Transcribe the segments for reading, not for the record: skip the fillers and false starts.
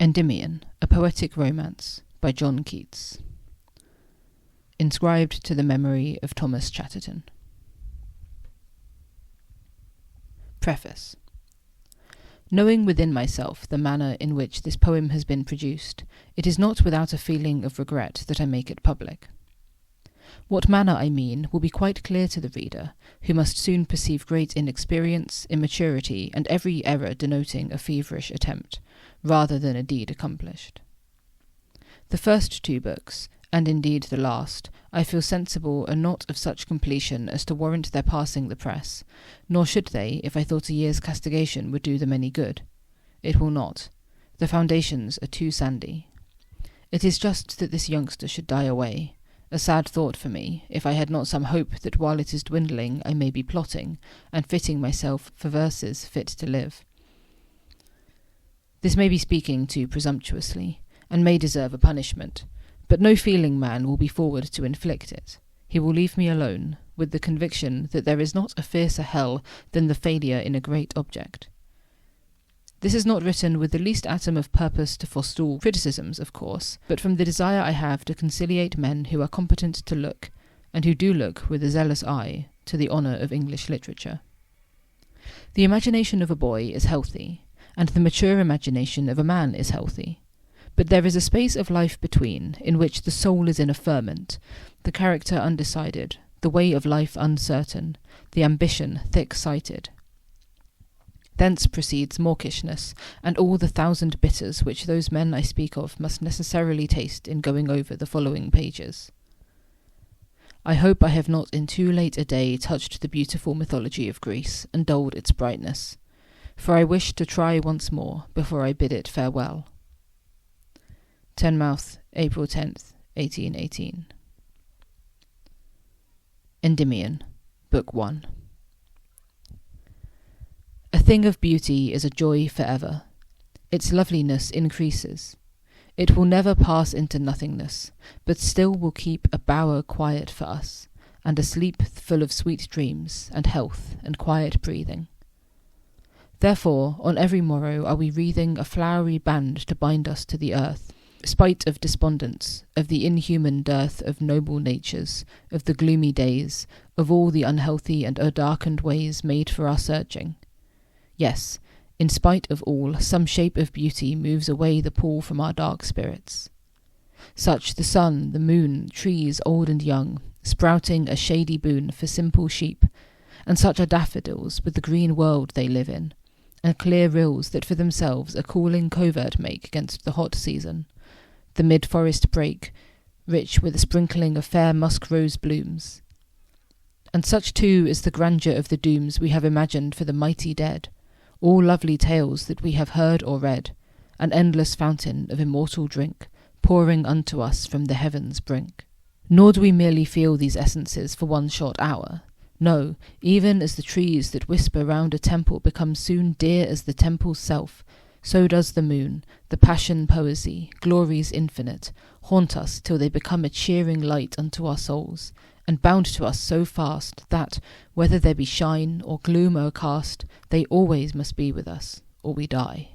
Endymion, a Poetic Romance by John Keats. Inscribed to the memory of Thomas Chatterton. Preface. Knowing within myself the manner in which this poem has been produced, it is not without a feeling of regret that I make it public. What manner I mean will be quite clear to the reader, who must soon perceive great inexperience, immaturity, and every error denoting a feverish attempt, rather than a deed accomplished. The first two books, and indeed the last, I feel sensible are not of such completion as to warrant their passing the press, nor should they, if I thought a year's castigation would do them any good. It will not. The foundations are too sandy. It is just that this youngster should die away, a sad thought for me, if I had not some hope that while it is dwindling I may be plotting, and fitting myself for verses fit to live. This may be speaking too presumptuously, and may deserve a punishment, but no feeling man will be forward to inflict it. He will leave me alone, with the conviction that there is not a fiercer hell than the failure in a great object. This is not written with the least atom of purpose to forestall criticisms, of course, but from the desire I have to conciliate men who are competent to look, and who do look with a zealous eye, to the honour of English literature. The imagination of a boy is healthy, and the mature imagination of a man is healthy. But there is a space of life between, in which the soul is in a ferment, the character undecided, the way of life uncertain, the ambition thick-sighted. Thence proceeds mawkishness, and all the thousand bitters which those men I speak of must necessarily taste in going over the following pages. I hope I have not in too late a day touched the beautiful mythology of Greece, and dulled its brightness, for I wish to try once more before I bid it farewell. Teignmouth, April 10th, 1818. Endymion, Book 1. A thing of beauty is a joy forever. Its loveliness increases. It will never pass into nothingness, but still will keep a bower quiet for us, and a sleep full of sweet dreams, and health, and quiet breathing. Therefore, on every morrow are we wreathing a flowery band to bind us to the earth, spite of despondence, of the inhuman dearth of noble natures, of the gloomy days, of all the unhealthy and darkened ways made for our searching. Yes, in spite of all, some shape of beauty moves away the pall from our dark spirits. Such the sun, the moon, trees old and young, sprouting a shady boon for simple sheep, and such are daffodils with the green world they live in, and clear rills that for themselves a cooling covert make against the hot season, the mid-forest brake, rich with a sprinkling of fair musk-rose blooms. And such too is the grandeur of the dooms we have imagined for the mighty dead, all lovely tales that we have heard or read, an endless fountain of immortal drink, pouring unto us from the heavens' brink. Nor do we merely feel these essences for one short hour. No, even as the trees that whisper round a temple become soon dear as the temple's self, so does the moon, the passion poesy, glories infinite, haunt us till they become a cheering light unto our souls, and bound to us so fast that, whether there be shine or gloom o'ercast, they always must be with us, or we die.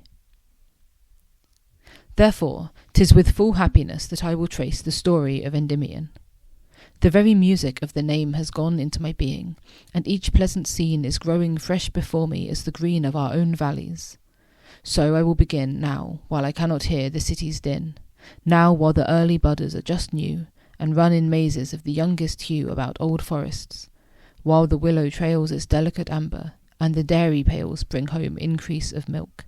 Therefore, 'tis with full happiness that I will trace the story of Endymion. The very music of the name has gone into my being, and each pleasant scene is growing fresh before me as the green of our own valleys. So I will begin now, while I cannot hear the city's din, now while the early budders are just new, and run in mazes of the youngest hue about old forests, while the willow trails its delicate amber, and the dairy pails bring home increase of milk.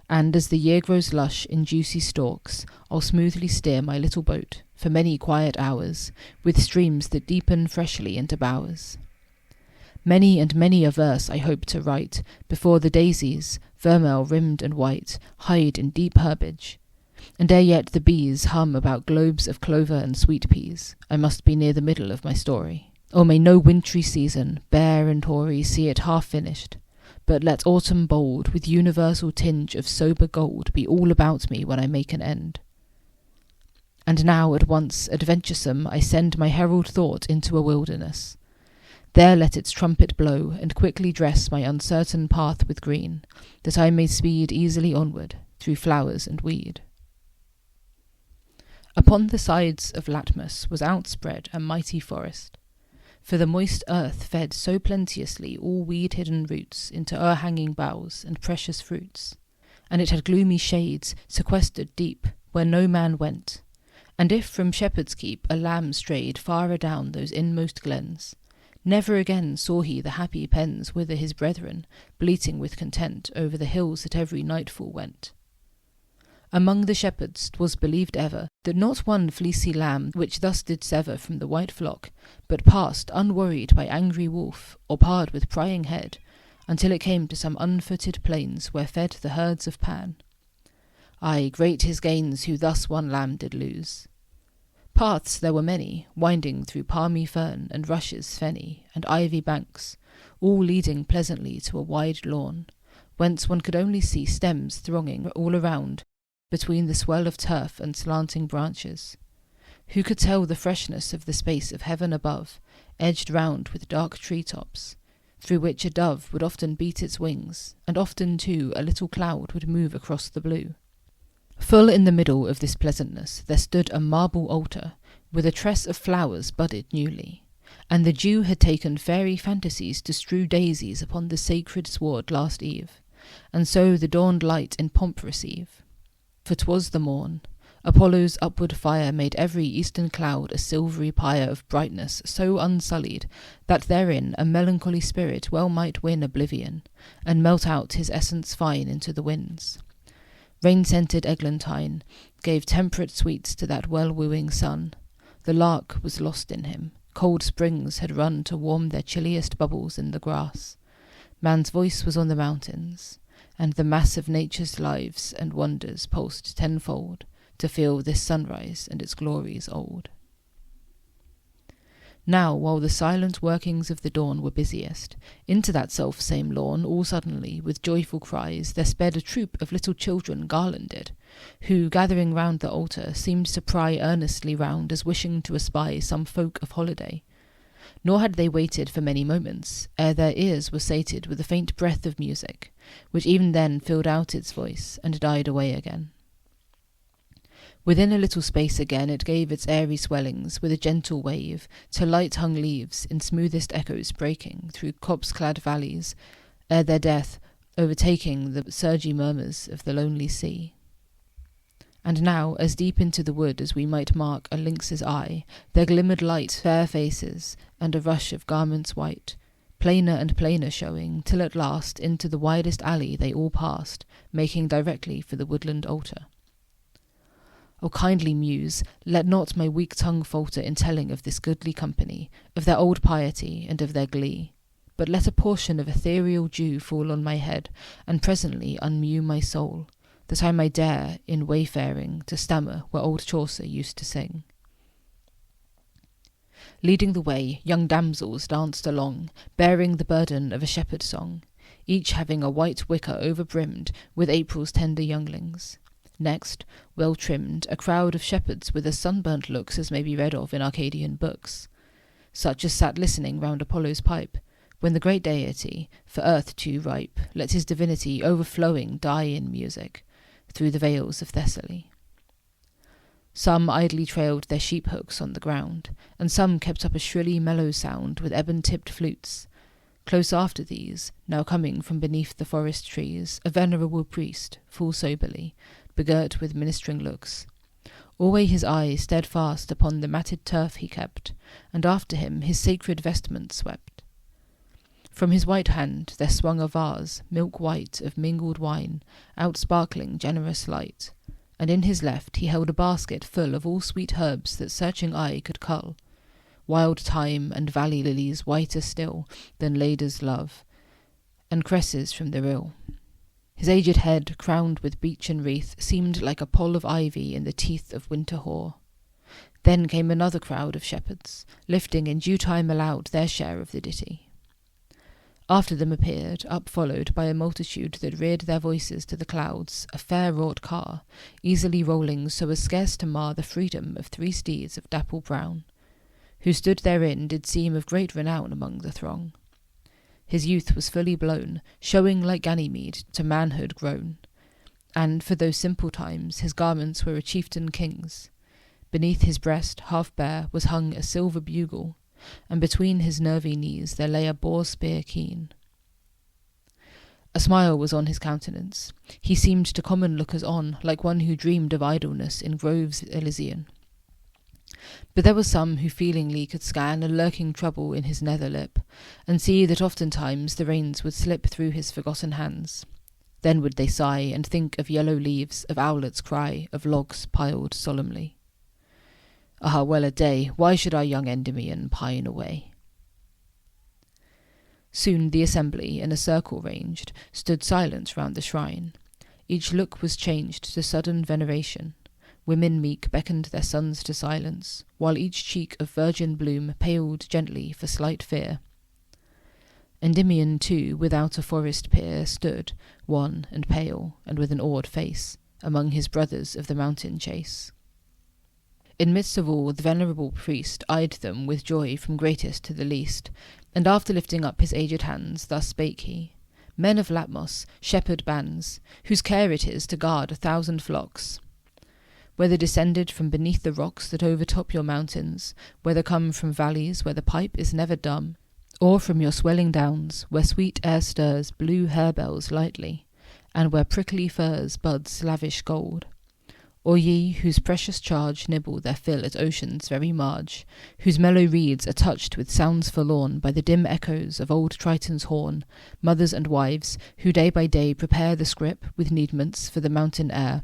And as the year grows lush in juicy stalks, I'll smoothly steer my little boat, for many quiet hours, with streams that deepen freshly into bowers. Many and many a verse I hope to write, before the daisies, vermeil-rimmed and white, hide in deep herbage. And ere yet the bees hum about globes of clover and sweet peas, I must be near the middle of my story. Oh, may no wintry season, bare and hoary, see it half finished, but let autumn bold, with universal tinge of sober gold, be all about me when I make an end. And now at once, adventuresome, I send my herald thought into a wilderness. There let its trumpet blow, and quickly dress my uncertain path with green, that I may speed easily onward, through flowers and weed. Upon the sides of Latmus was outspread a mighty forest, for the moist earth fed so plenteously all weed-hidden roots into o'erhanging boughs and precious fruits, and it had gloomy shades sequestered deep, where no man went, and if from shepherd's keep a lamb strayed far adown those inmost glens, never again saw he the happy pens whither his brethren, bleating with content, over the hills at every nightfall went. Among the shepherds 'twas believed ever that not one fleecy lamb which thus did sever from the white flock, but passed unworried by angry wolf, or parred with prying head, until it came to some unfooted plains where fed the herds of Pan. Ay, great his gains who thus one lamb did lose. Paths there were many, winding through palmy fern and rushes fenny, and ivy banks, all leading pleasantly to a wide lawn, whence one could only see stems thronging all around, between the swell of turf and slanting branches. Who could tell the freshness of the space of heaven above, edged round with dark tree-tops, through which a dove would often beat its wings, and often, too, a little cloud would move across the blue. Full in the middle of this pleasantness there stood a marble altar, with a tress of flowers budded newly, and the dew had taken fairy fantasies to strew daisies upon the sacred sward last eve, and so the dawned light in pomp receive. For 'twas the morn. Apollo's upward fire made every eastern cloud a silvery pyre of brightness so unsullied that therein a melancholy spirit well might win oblivion, and melt out his essence fine into the winds. Rain-scented eglantine gave temperate sweets to that well-wooing sun. The lark was lost in him. Cold springs had run to warm their chilliest bubbles in the grass. Man's voice was on the mountains, and the mass of nature's lives and wonders pulsed tenfold to feel this sunrise and its glories old. Now, while the silent workings of the dawn were busiest, into that self-same lawn, all suddenly, with joyful cries, there sped a troop of little children garlanded, who, gathering round the altar, seemed to pry earnestly round as wishing to espy some folk of holiday. Nor had they waited for many moments, ere their ears were sated with a faint breath of music, which even then filled out its voice, and died away again. Within a little space again it gave its airy swellings with a gentle wave, to light-hung leaves in smoothest echoes breaking through copse-clad valleys, ere their death overtaking the surgy murmurs of the lonely sea. And now, as deep into the wood as we might mark a lynx's eye, there glimmered light, fair faces, and a rush of garments white, plainer and plainer showing, till at last into the widest alley they all passed, making directly for the woodland altar. O kindly muse, let not my weak tongue falter in telling of this goodly company, of their old piety, and of their glee, but let a portion of ethereal dew fall on my head, and presently unmew my soul, that I may dare, in wayfaring, to stammer where old Chaucer used to sing. Leading the way, young damsels danced along, bearing the burden of a shepherd song, each having a white wicker overbrimmed with April's tender younglings. Next, well trimmed, a crowd of shepherds with as sunburnt looks as may be read of in Arcadian books, such as sat listening round Apollo's pipe, when the great deity, for earth too ripe, let his divinity overflowing die in music, through the vales of Thessaly. Some idly trailed their sheep-hooks on the ground, and some kept up a shrilly mellow sound with ebon-tipped flutes. Close after these, now coming from beneath the forest trees, a venerable priest, full soberly, begirt with ministering looks. Alway his eye steadfast upon the matted turf he kept, and after him his sacred vestments swept. From his white hand there swung a vase, milk-white, of mingled wine, out-sparkling generous light, and in his left he held a basket full of all sweet herbs that searching eye could cull, wild thyme and valley lilies whiter still than Leda's love, and cresses from the rill. His aged head, crowned with beechen wreath, seemed like a poll of ivy in the teeth of winter hoar. Then came another crowd of shepherds, lifting in due time aloud their share of the ditty. After them appeared, up followed by a multitude that reared their voices to the clouds, a fair-wrought car, easily rolling so as scarce to mar the freedom of 3 steeds of dapple brown, who stood therein did seem of great renown among the throng. His youth was fully blown, showing like Ganymede to manhood grown, and for those simple times his garments were a chieftain king's. Beneath his breast, half bare, was hung a silver bugle, and between his nervy knees there lay a boar spear keen. A smile was on his countenance. He seemed to common lookers on like one who dreamed of idleness in groves Elysian. But there were some who feelingly could scan a lurking trouble in his nether lip, and see that oftentimes the reins would slip through his forgotten hands. Then would they sigh and think of yellow leaves, of owlets' cry, of logs piled solemnly. Ah, well a day, why should our young Endymion pine away? Soon the assembly, in a circle ranged, stood silent round the shrine. Each look was changed to sudden veneration. Women meek beckoned their sons to silence, while each cheek of virgin bloom paled gently for slight fear. Endymion, too, without a forest peer, stood, wan and pale, and with an awed face, among his brothers of the mountain chase. In midst of all, the venerable priest eyed them with joy from greatest to the least, and after lifting up his aged hands, thus spake he, Men of Latmos, shepherd bands, whose care it is to guard 1,000 flocks, whether descended from beneath the rocks that overtop your mountains, whether come from valleys where the pipe is never dumb, or from your swelling downs, where sweet air stirs blue harebells lightly, and where prickly firs buds lavish gold, or ye whose precious charge nibble their fill at ocean's very marge, whose mellow reeds are touched with sounds forlorn by the dim echoes of old Triton's horn, mothers and wives, who day by day prepare the scrip with needments for the mountain air,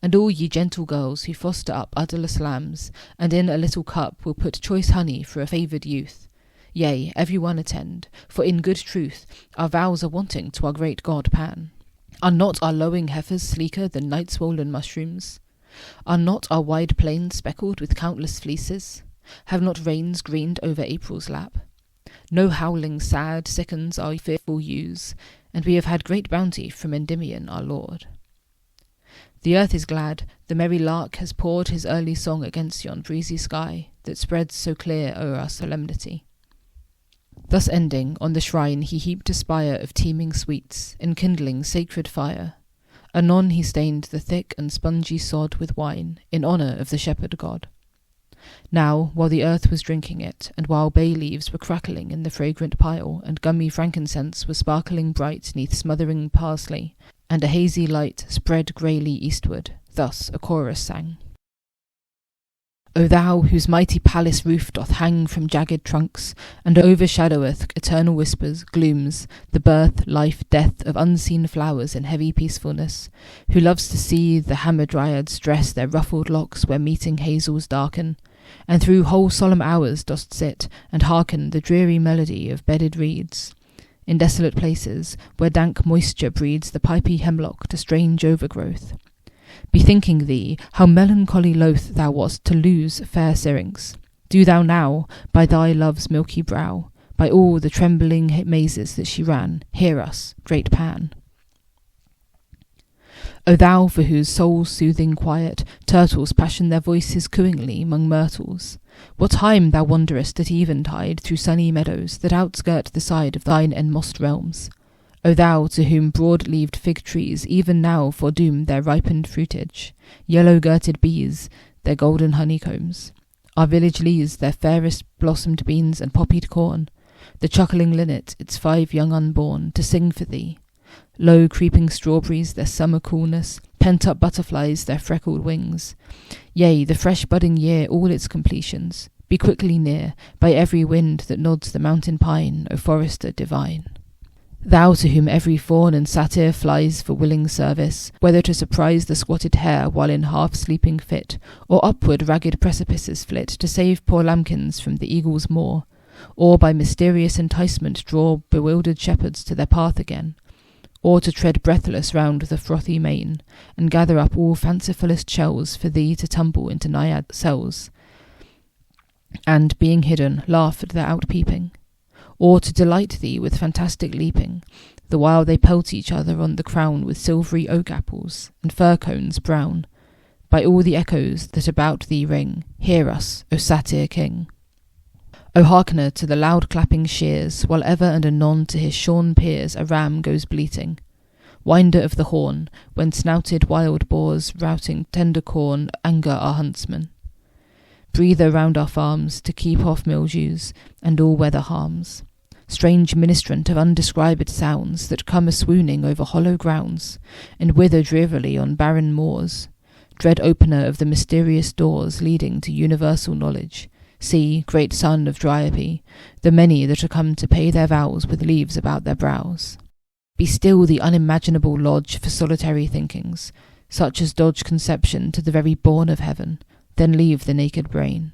and all ye gentle girls who foster up udderless lambs, and in a little cup will put choice honey for a favoured youth. Yea, every one attend, for in good truth our vows are wanting to our great god Pan. Are not our lowing heifers sleeker than night-swollen mushrooms? Are not our wide plains speckled with countless fleeces? Have not rains greened over April's lap? No howling sad sickens our fearful ewes, and we have had great bounty from Endymion our lord. The earth is glad, the merry lark has poured his early song against yon breezy sky that spreads so clear o'er our solemnity. Thus ending, on the shrine he heaped a spire of teeming sweets, enkindling sacred fire. Anon he stained the thick and spongy sod with wine, in honour of the shepherd god. Now, while the earth was drinking it, and while bay leaves were crackling in the fragrant pile, and gummy frankincense was sparkling bright neath smothering parsley, and a hazy light spread greyly eastward, thus a chorus sang. O thou, whose mighty palace roof doth hang from jagged trunks, and overshadoweth eternal whispers, glooms, the birth, life, death of unseen flowers in heavy peacefulness, who loves to see the hamadryads dress their ruffled locks where meeting hazels darken, and through whole solemn hours dost sit and hearken the dreary melody of bedded reeds, in desolate places where dank moisture breeds the pipy hemlock to strange overgrowth. Bethinking thee how melancholy loath thou wast to lose fair Syrinx, do thou now, by thy love's milky brow, by all the trembling mazes that she ran, hear us, great Pan. O thou for whose soul's soothing quiet turtles passion their voices cooingly 'mong myrtles, what time thou wanderest at eventide through sunny meadows that outskirt the side of thine enmossed realms, O thou to whom broad-leaved fig trees even now foredoom their ripened fruitage, yellow-girted bees their golden honeycombs, our village leas their fairest blossomed beans and poppied corn, the chuckling linnet its 5 young unborn to sing for thee, low creeping strawberries their summer coolness, pent-up butterflies their freckled wings, yea, the fresh budding year all its completions, be quickly near by every wind that nods the mountain pine, O forester divine. Thou to whom every fawn and satyr flies for willing service, whether to surprise the squatted hare while in half-sleeping fit, or upward ragged precipices flit to save poor lambkins from the eagle's maw, or by mysterious enticement draw bewildered shepherds to their path again, or to tread breathless round the frothy main, and gather up all fancifullest shells for thee to tumble into naiad cells, and, being hidden, laugh at their outpeeping, or to delight thee with fantastic leaping, the while they pelt each other on the crown with silvery oak apples and fir cones brown. By all the echoes that about thee ring, hear us, O satyr king. O hearkener to the loud clapping shears, while ever and anon to his shorn peers a ram goes bleating, winder of the horn, when snouted wild boars routing tender corn anger our huntsmen. Breather round our farms to keep off mildews and all weather harms. Strange ministrant of undescribed sounds that come a-swooning over hollow grounds, and wither drearily on barren moors. Dread opener of the mysterious doors leading to universal knowledge. See, great son of Dryope, the many that are come to pay their vows with leaves about their brows. Be still the unimaginable lodge for solitary thinkings, such as dodge conception to the very bourne of heaven, then leave the naked brain.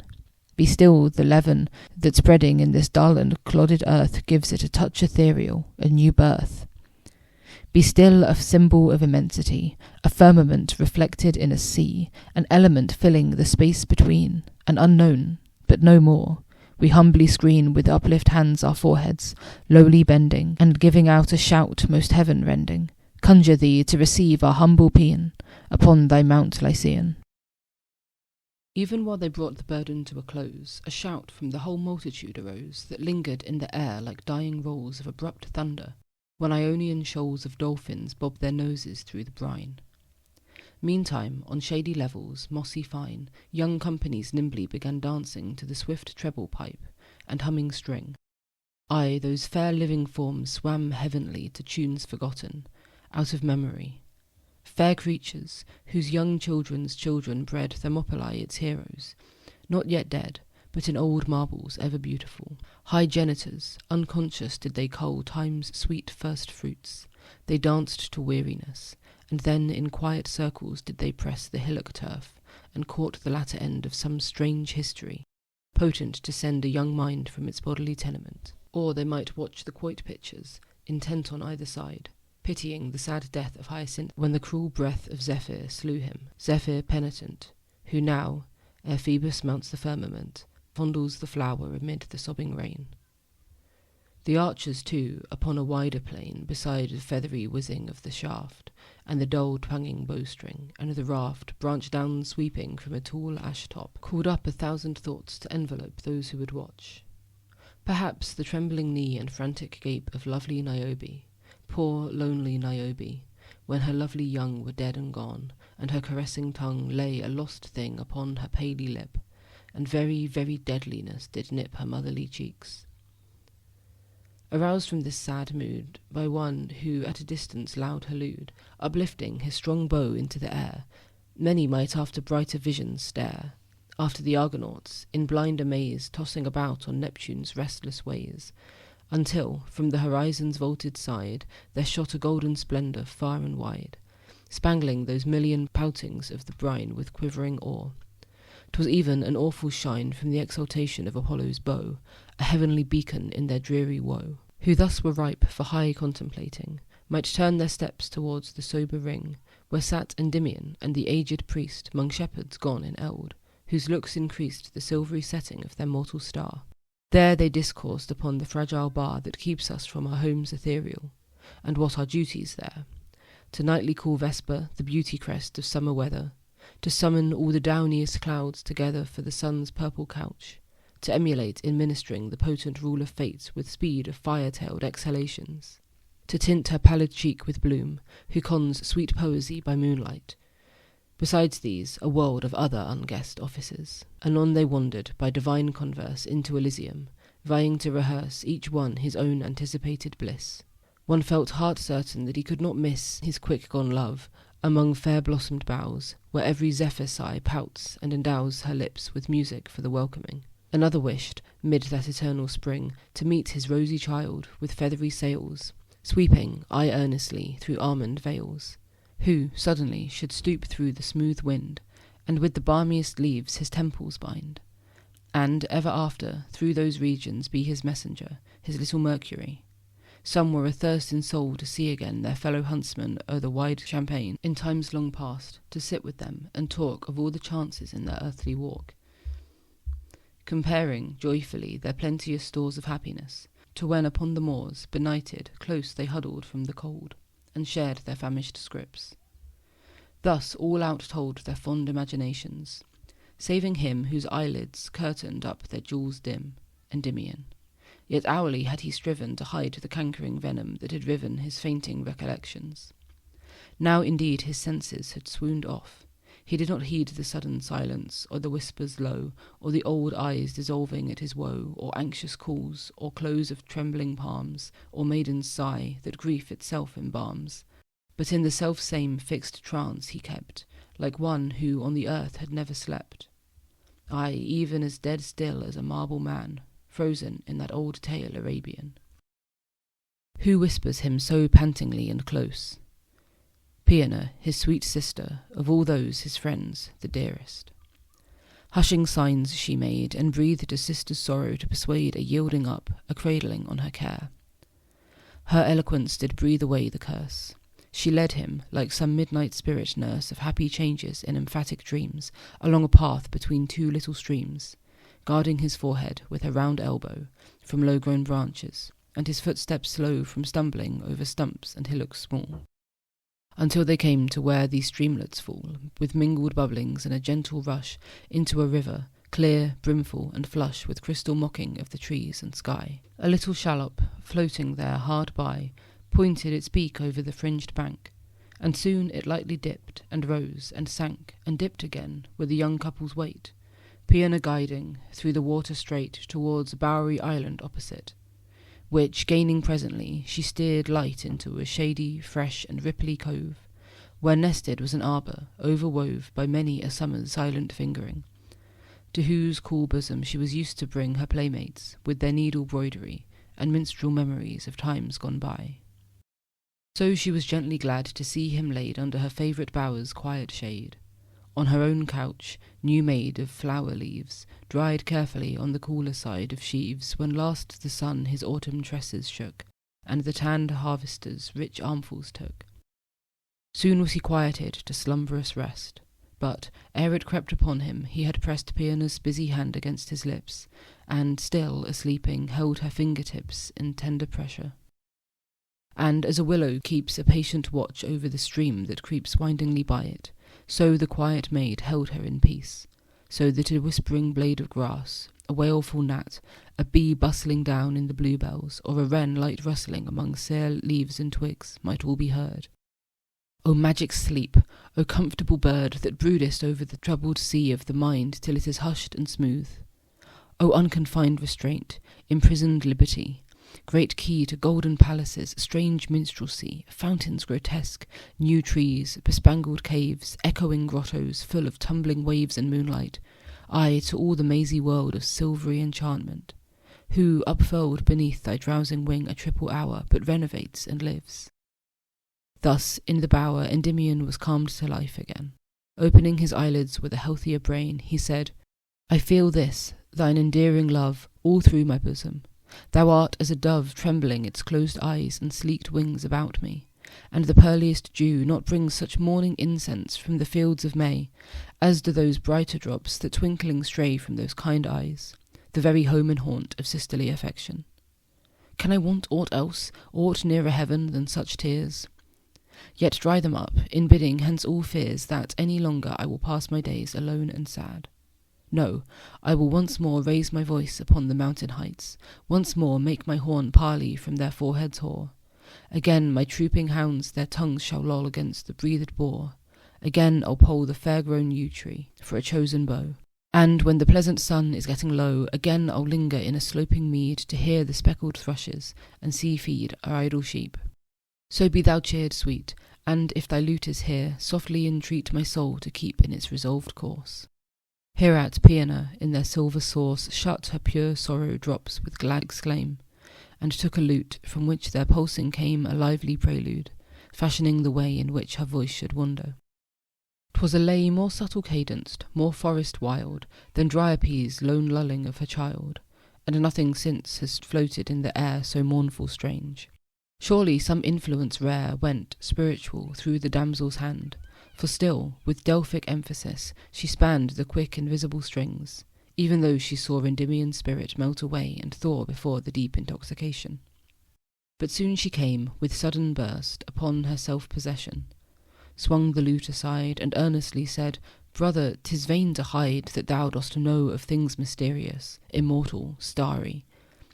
Be still the leaven that spreading in this dull and clodded earth gives it a touch ethereal, a new birth. Be still a symbol of immensity, a firmament reflected in a sea, an element filling the space between, an unknown, but no more. We humbly screen with uplift hands our foreheads, lowly bending, and giving out a shout most heaven-rending, conjure thee to receive our humble paean upon thy Mount Lycaean. Even while they brought the burden to a close, a shout from the whole multitude arose that lingered in the air like dying rolls of abrupt thunder, when Ionian shoals of dolphins bobbed their noses through the brine. Meantime, on shady levels, mossy fine, young companies nimbly began dancing to the swift treble pipe and humming string. Aye, those fair living forms swam heavenly to tunes forgotten, out of memory. Fair creatures, whose young children's children bred Thermopylae its heroes, not yet dead, but in old marbles ever beautiful. High genitors, unconscious did they cull time's sweet first fruits. They danced to weariness, and then in quiet circles did they press the hillock turf, and caught the latter end of some strange history, potent to send a young mind from its bodily tenement. Or they might watch the quoit pitchers, intent on either side, pitying the sad death of Hyacinth when the cruel breath of Zephyr slew him, Zephyr penitent, who now, ere Phoebus mounts the firmament, fondles the flower amid the sobbing rain. The archers, too, upon a wider plain, beside the feathery whizzing of the shaft, and the dull twanging bowstring, and the raft, branched down sweeping from a tall ash-top, called up 1,000 thoughts to envelope those who would watch. Perhaps the trembling knee and frantic gape of lovely Niobe, poor lonely Niobe, when her lovely young were dead and gone, and her caressing tongue lay a lost thing upon her paly lip, and very, very deadliness did nip her motherly cheeks. Aroused from this sad mood by one who at a distance loud hallooed, uplifting his strong bow into the air, many might after brighter visions stare, after the Argonauts, in blind amaze, tossing about on Neptune's restless ways, until, from the horizon's vaulted side, there shot a golden splendour far and wide, spangling those million poutings of the brine with quivering awe. 'Twas even an awful shine from the exaltation of Apollo's bow, a heavenly beacon in their dreary woe. Who thus were ripe for high contemplating, might turn their steps towards the sober ring, where sat Endymion and the aged priest 'mong shepherds gone in eld, whose looks increased the silvery setting of their mortal star. There they discoursed upon the fragile bar that keeps us from our homes ethereal, and what our duties there. To nightly call Vesper, the beauty crest of summer weather, to summon all the downiest clouds together for the sun's purple couch, to emulate in ministering the potent rule of fate with speed of fire-tailed exhalations, to tint her pallid cheek with bloom, who cons sweet poesy by moonlight. Besides these, a world of other unguessed offices. Anon they wandered by divine converse into Elysium, vying to rehearse each one his own anticipated bliss. One felt heart-certain that he could not miss his quick-gone love among fair-blossomed boughs, where every zephyr sigh pouts and endows her lips with music for the welcoming. Another wished, mid that eternal spring, to meet his rosy child with feathery sails, sweeping, eye earnestly, through almond vales, who, suddenly, should stoop through the smooth wind, and with the balmiest leaves his temples bind, and, ever after, through those regions be his messenger, his little Mercury. Some were athirst in soul to see again their fellow huntsmen o'er the wide champaign in times long past, to sit with them and talk of all the chances in their earthly walk, comparing joyfully their plenteous stores of happiness, to when upon the moors, benighted, close they huddled from the cold, and shared their famished scrips. Thus all out told their fond imaginations, saving him whose eyelids curtained up their jewels dim, Endymion. Yet hourly had he striven to hide the cankering venom that had riven his fainting recollections. Now indeed his senses had swooned off. He did not heed the sudden silence, or the whispers low, or the old eyes dissolving at his woe, or anxious calls, or close of trembling palms, or maiden's sigh that grief itself embalms. But in the self-same fixed trance he kept, like one who on the earth had never slept. Ay, even as dead still as a marble man, frozen in that old tale Arabian. Who whispers him so pantingly and close? Piana, his sweet sister, of all those his friends, the dearest. Hushing signs she made, and breathed a sister's sorrow to persuade a yielding up, a cradling on her care. Her eloquence did breathe away the curse. She led him, like some midnight spirit nurse of happy changes in emphatic dreams, along a path between two little streams, guarding his forehead with her round elbow from low-grown branches, and his footsteps slow from stumbling over stumps and hillocks small, until they came to where these streamlets fall, with mingled bubblings and a gentle rush, into a river, clear, brimful, and flush with crystal mocking of the trees and sky. A little shallop, floating there hard by, pointed its beak over the fringed bank, and soon it lightly dipped, and rose, and sank, and dipped again, with the young couple's weight, Piana guiding, through the water straight, towards a bowery island opposite, which, gaining presently, she steered light into a shady, fresh, and ripply cove, where nested was an arbour, overwove by many a summer's silent fingering, to whose cool bosom she was used to bring her playmates, with their needle broidery, and minstrel memories of times gone by. So she was gently glad to see him laid under her favourite bower's quiet shade, on her own couch, new made of flower leaves, dried carefully on the cooler side of sheaves, when last the sun his autumn tresses shook, and the tanned harvesters rich armfuls took. Soon was he quieted to slumberous rest, but, ere it crept upon him, he had pressed Piana's busy hand against his lips, and, still a-sleeping, held her finger-tips in tender pressure. And as a willow keeps a patient watch over the stream that creeps windingly by it, so the quiet maid held her in peace, so that a whispering blade of grass, a wailful gnat, a bee bustling down in the bluebells, or a wren light rustling among sere leaves and twigs might all be heard. O magic sleep, O comfortable bird that broodest over the troubled sea of the mind till it is hushed and smooth! O unconfined restraint, imprisoned liberty, great key to golden palaces, strange minstrelsy, fountains grotesque, new trees, bespangled caves, echoing grottos full of tumbling waves and moonlight, aye, to all the mazy world of silvery enchantment, who, upfurled beneath thy drowsing wing a triple hour, but renovates and lives. Thus, in the bower, Endymion was calmed to life again. Opening his eyelids with a healthier brain, he said, I feel this, thine endearing love, all through my bosom. Thou art as a dove trembling its closed eyes and sleeked wings about me, and the pearliest dew not brings such morning incense from the fields of May, as do those brighter drops that twinkling stray from those kind eyes, the very home and haunt of sisterly affection. Can I want aught else, aught nearer heaven than such tears? Yet dry them up, in bidding hence all fears that any longer I will pass my days alone and sad. No, I will once more raise my voice upon the mountain heights, once more make my horn parley from their foreheads hoar. Again my trooping hounds their tongues shall loll against the breathed boar. Again I'll pole the fair-grown yew tree for a chosen bow. And when the pleasant sun is getting low, again I'll linger in a sloping mead to hear the speckled thrushes and see feed our idle sheep. So be thou cheered, sweet, and if thy lute is here, softly entreat my soul to keep in its resolved course. Hereat Piana, in their silver source, shut her pure sorrow drops with glad exclaim, and took a lute, from which there pulsing came a lively prelude, fashioning the way in which her voice should wander. 'Twas a lay more subtle cadenced, more forest wild, than Dryope's lone lulling of her child, and nothing since has floated in the air so mournful strange. Surely some influence rare went, spiritual, through the damsel's hand, for still, with Delphic emphasis, she spanned the quick invisible strings, even though she saw Endymion's spirit melt away and thaw before the deep intoxication. But soon she came, with sudden burst, upon her self-possession, swung the lute aside, and earnestly said, Brother, 'tis vain to hide that thou dost know of things mysterious, immortal, starry.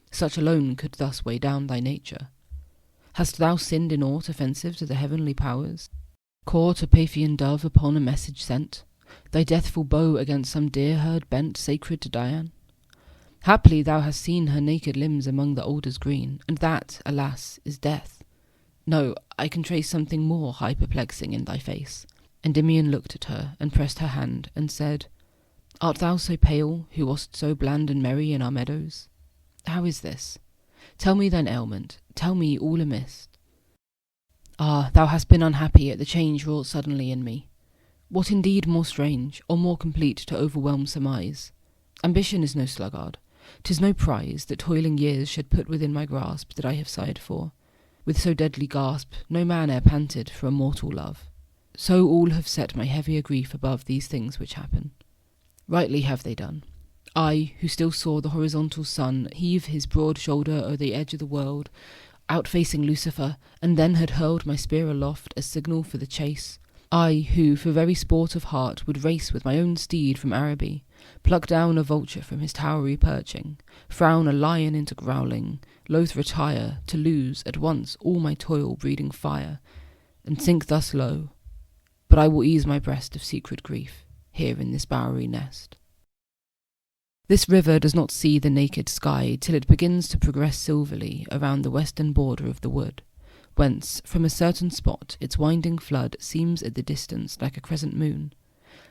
Such alone could thus weigh down thy nature. Hast thou sinned in aught offensive to the heavenly powers? Caught a Paphian dove upon a message sent, thy deathful bow against some deer herd bent, sacred to Dian? Haply thou hast seen her naked limbs among the alders green, and that, alas, is death. No, I can trace something more high perplexing in thy face. Endymion looked at her, and pressed her hand, and said, Art thou so pale, who wast so bland and merry in our meadows? How is this? Tell me thine ailment, tell me all amiss. Ah, thou hast been unhappy at the change wrought suddenly in me. What indeed more strange, or more complete to overwhelm surmise? Ambition is no sluggard. 'Tis no prize that toiling years should put within my grasp that I have sighed for. With so deadly gasp no man e'er panted for a mortal love. So all have set my heavier grief above these things which happen. Rightly have they done. I, who still saw the horizontal sun heave his broad shoulder o'er the edge of the world, outfacing Lucifer, and then had hurled my spear aloft as signal for the chase. I, who, for very sport of heart, would race with my own steed from Araby, pluck down a vulture from his towery perching, frown a lion into growling, loath retire, to lose at once all my toil-breeding fire, and sink thus low. But I will ease my breast of secret grief, here in this bowery nest. This river does not see the naked sky till it begins to progress silverly around the western border of the wood, whence, from a certain spot, its winding flood seems at the distance like a crescent moon.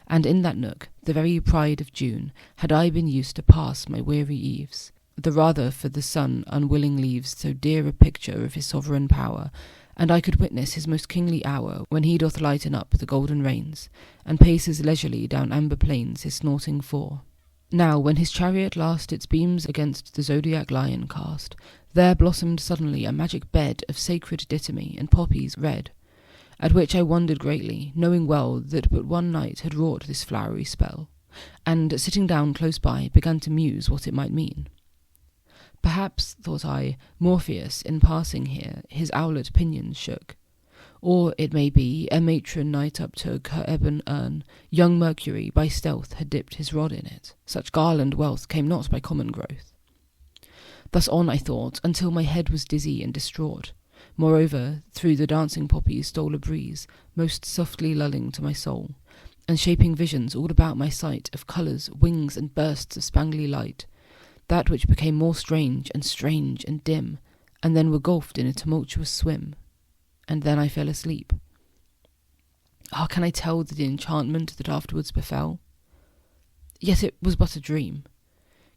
And in that nook, the very pride of June, had I been used to pass my weary eves, the rather for the sun unwilling leaves so dear a picture of his sovereign power, and I could witness his most kingly hour when he doth lighten up the golden reins, and paces leisurely down amber plains his snorting four. Now, when his chariot last its beams against the zodiac lion cast, there blossomed suddenly a magic bed of sacred dittamy and poppies red, at which I wondered greatly, knowing well that but one night had wrought this flowery spell, and, sitting down close by, began to muse what it might mean. Perhaps, thought I, Morpheus, in passing here, his owlet pinions shook. Or, it may be, a matron night uptook her ebon urn, young Mercury by stealth had dipped his rod in it. Such garland wealth came not by common growth. Thus on I thought, until my head was dizzy and distraught. Moreover, through the dancing poppies stole a breeze, most softly lulling to my soul, and shaping visions all about my sight of colours, wings, and bursts of spangly light, that which became more strange and dim, and then were gulfed in a tumultuous swim. And then I fell asleep. Ah, can I tell the enchantment that afterwards befell? Yet it was but a dream.